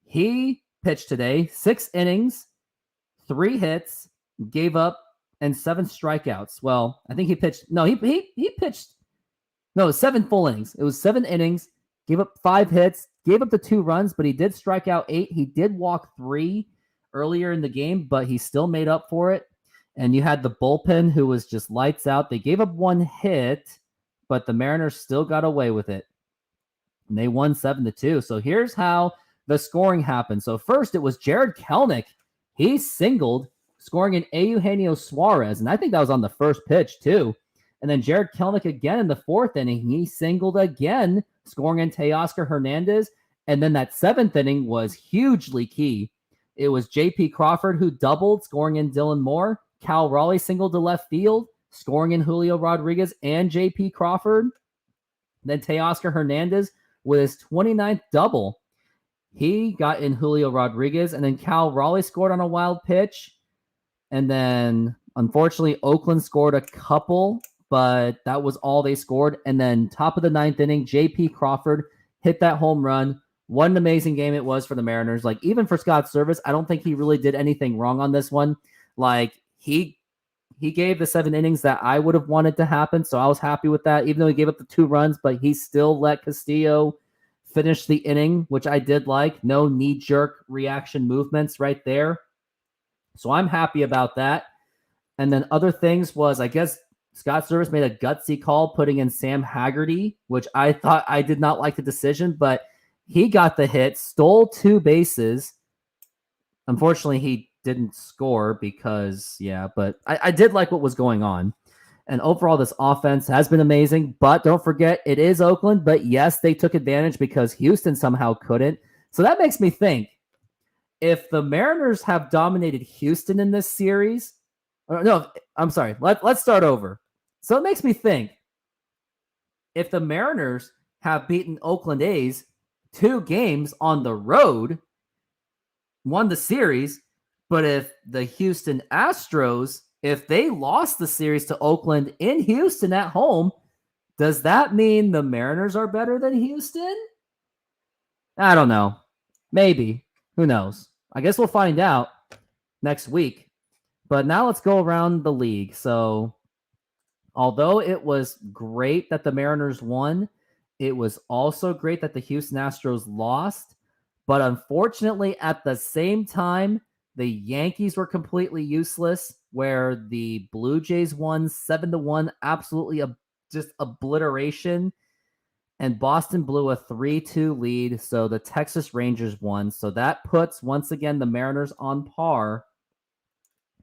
He pitched today, 6 innings, 3 hits, gave up, and 7 strikeouts. Well, I think he pitched. No, he pitched. No, 7 full innings. It was 7 innings, gave up 5 hits, gave up the 2 runs, but he did strike out 8. He did walk 3 earlier in the game, but he still made up for it. And you had the bullpen who was just lights out. They gave up 1 hit, but the Mariners still got away with it. And they won 7-2. So here's how the scoring happened. So first it was Jared Kelenic. He singled, scoring an Eugenio Suarez. And I think that was on the first pitch too. And then Jared Kelenic again in the 4th inning. He singled again, scoring in Teoscar Hernandez. And then that 7th inning was hugely key. It was J.P. Crawford who doubled, scoring in Dylan Moore. Cal Raleigh singled to left field, scoring in Julio Rodriguez and J.P. Crawford. Then Teoscar Hernandez with his 29th double. He got in Julio Rodriguez, and then Cal Raleigh scored on a wild pitch. And then, unfortunately, Oakland scored a couple, but that was all they scored. And then top of the 9th inning, J.P. Crawford hit that home run. What an amazing game it was for the Mariners. Like, even for Scott Service, I don't think he really did anything wrong on this one. Like, he gave the 7 innings that I would have wanted to happen, so I was happy with that, even though he gave up the 2 runs, but he still let Castillo finish the inning, which I did like. No knee-jerk reaction movements right there. So I'm happy about that. And then other things was, I guess, Scott Service made a gutsy call putting in Sam Haggerty, which I thought I did not like the decision, but he got the hit, stole 2 bases. Unfortunately, he didn't score because, but I did like what was going on. And overall, this offense has been amazing. But don't forget, it is Oakland. But yes, they took advantage because Houston somehow couldn't. So that makes me think, if the Mariners have dominated Houston in this series, no, I'm sorry. Let's start over. So it makes me think, if the Mariners have beaten Oakland A's 2 games on the road, won the series, but if the Houston Astros, if they lost the series to Oakland in Houston at home, does that mean the Mariners are better than Houston? I don't know. Maybe. Who knows? I guess we'll find out next week. But now let's go around the league. So, although it was great that the Mariners won, it was also great that the Houston Astros lost. But unfortunately, at the same time, the Yankees were completely useless, where the Blue Jays won 7-1, absolutely just obliteration. And Boston blew a 3-2 lead, so the Texas Rangers won. So that puts, once again, the Mariners on par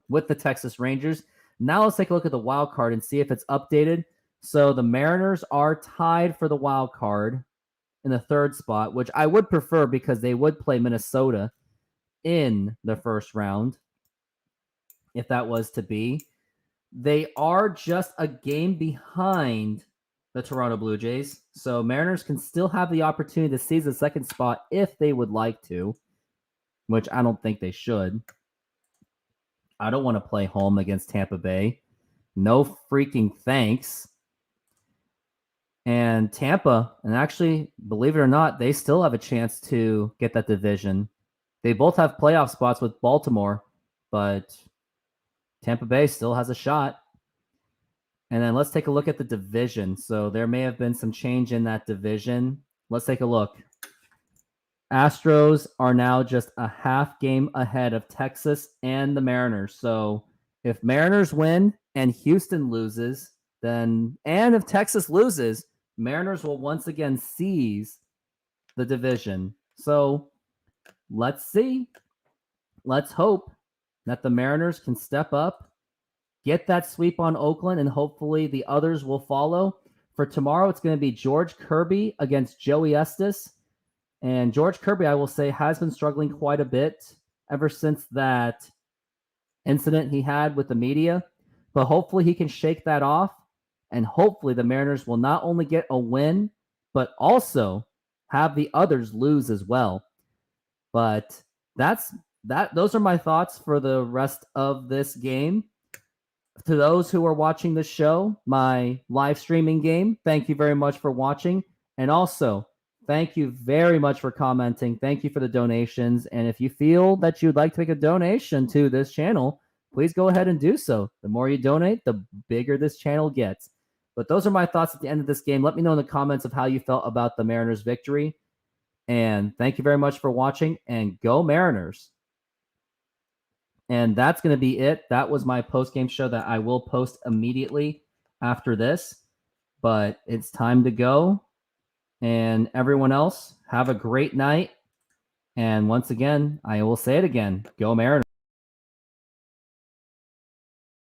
with the Texas Rangers. Now let's take a look at the wild card and see if it's updated. So the Mariners are tied for the wild card in the 3rd spot, which I would prefer because they would play Minnesota in the first round, if that was to be. They are just a game behind the Toronto Blue Jays, so Mariners can still have the opportunity to seize the 2nd spot if they would like to, which I don't think they should. I don't want to play home against Tampa Bay. No freaking thanks. And Tampa, and actually, believe it or not, they still have a chance to get that division. They both have playoff spots with Baltimore, but Tampa Bay still has a shot. And then let's take a look at the division. So there may have been some change in that division. Let's take a look. Astros are now just a half game ahead of Texas and the Mariners. So if Mariners win and Houston loses, and if Texas loses, Mariners will once again seize the division. So let's see. Let's hope that the Mariners can step up, get that sweep on Oakland, and hopefully the others will follow. For tomorrow, it's going to be George Kirby against Joey Estes. And George Kirby, I will say, has been struggling quite a bit ever since that incident he had with the media. But hopefully he can shake that off. And hopefully the Mariners will not only get a win, but also have the others lose as well. But those are my thoughts for the rest of this game. To those who are watching the show, my live streaming game, thank you very much for watching. And also, thank you very much for commenting. Thank you for the donations. And if you feel that you'd like to make a donation to this channel, please go ahead and do so. The more you donate, the bigger this channel gets. But those are my thoughts at the end of this game. Let me know in the comments of how you felt about the Mariners' victory. And thank you very much for watching, and go Mariners. And that's going to be it. That was my post-game show that I will post immediately after this. But it's time to go. And everyone else, have a great night. And once again, I will say it again, go Mariners.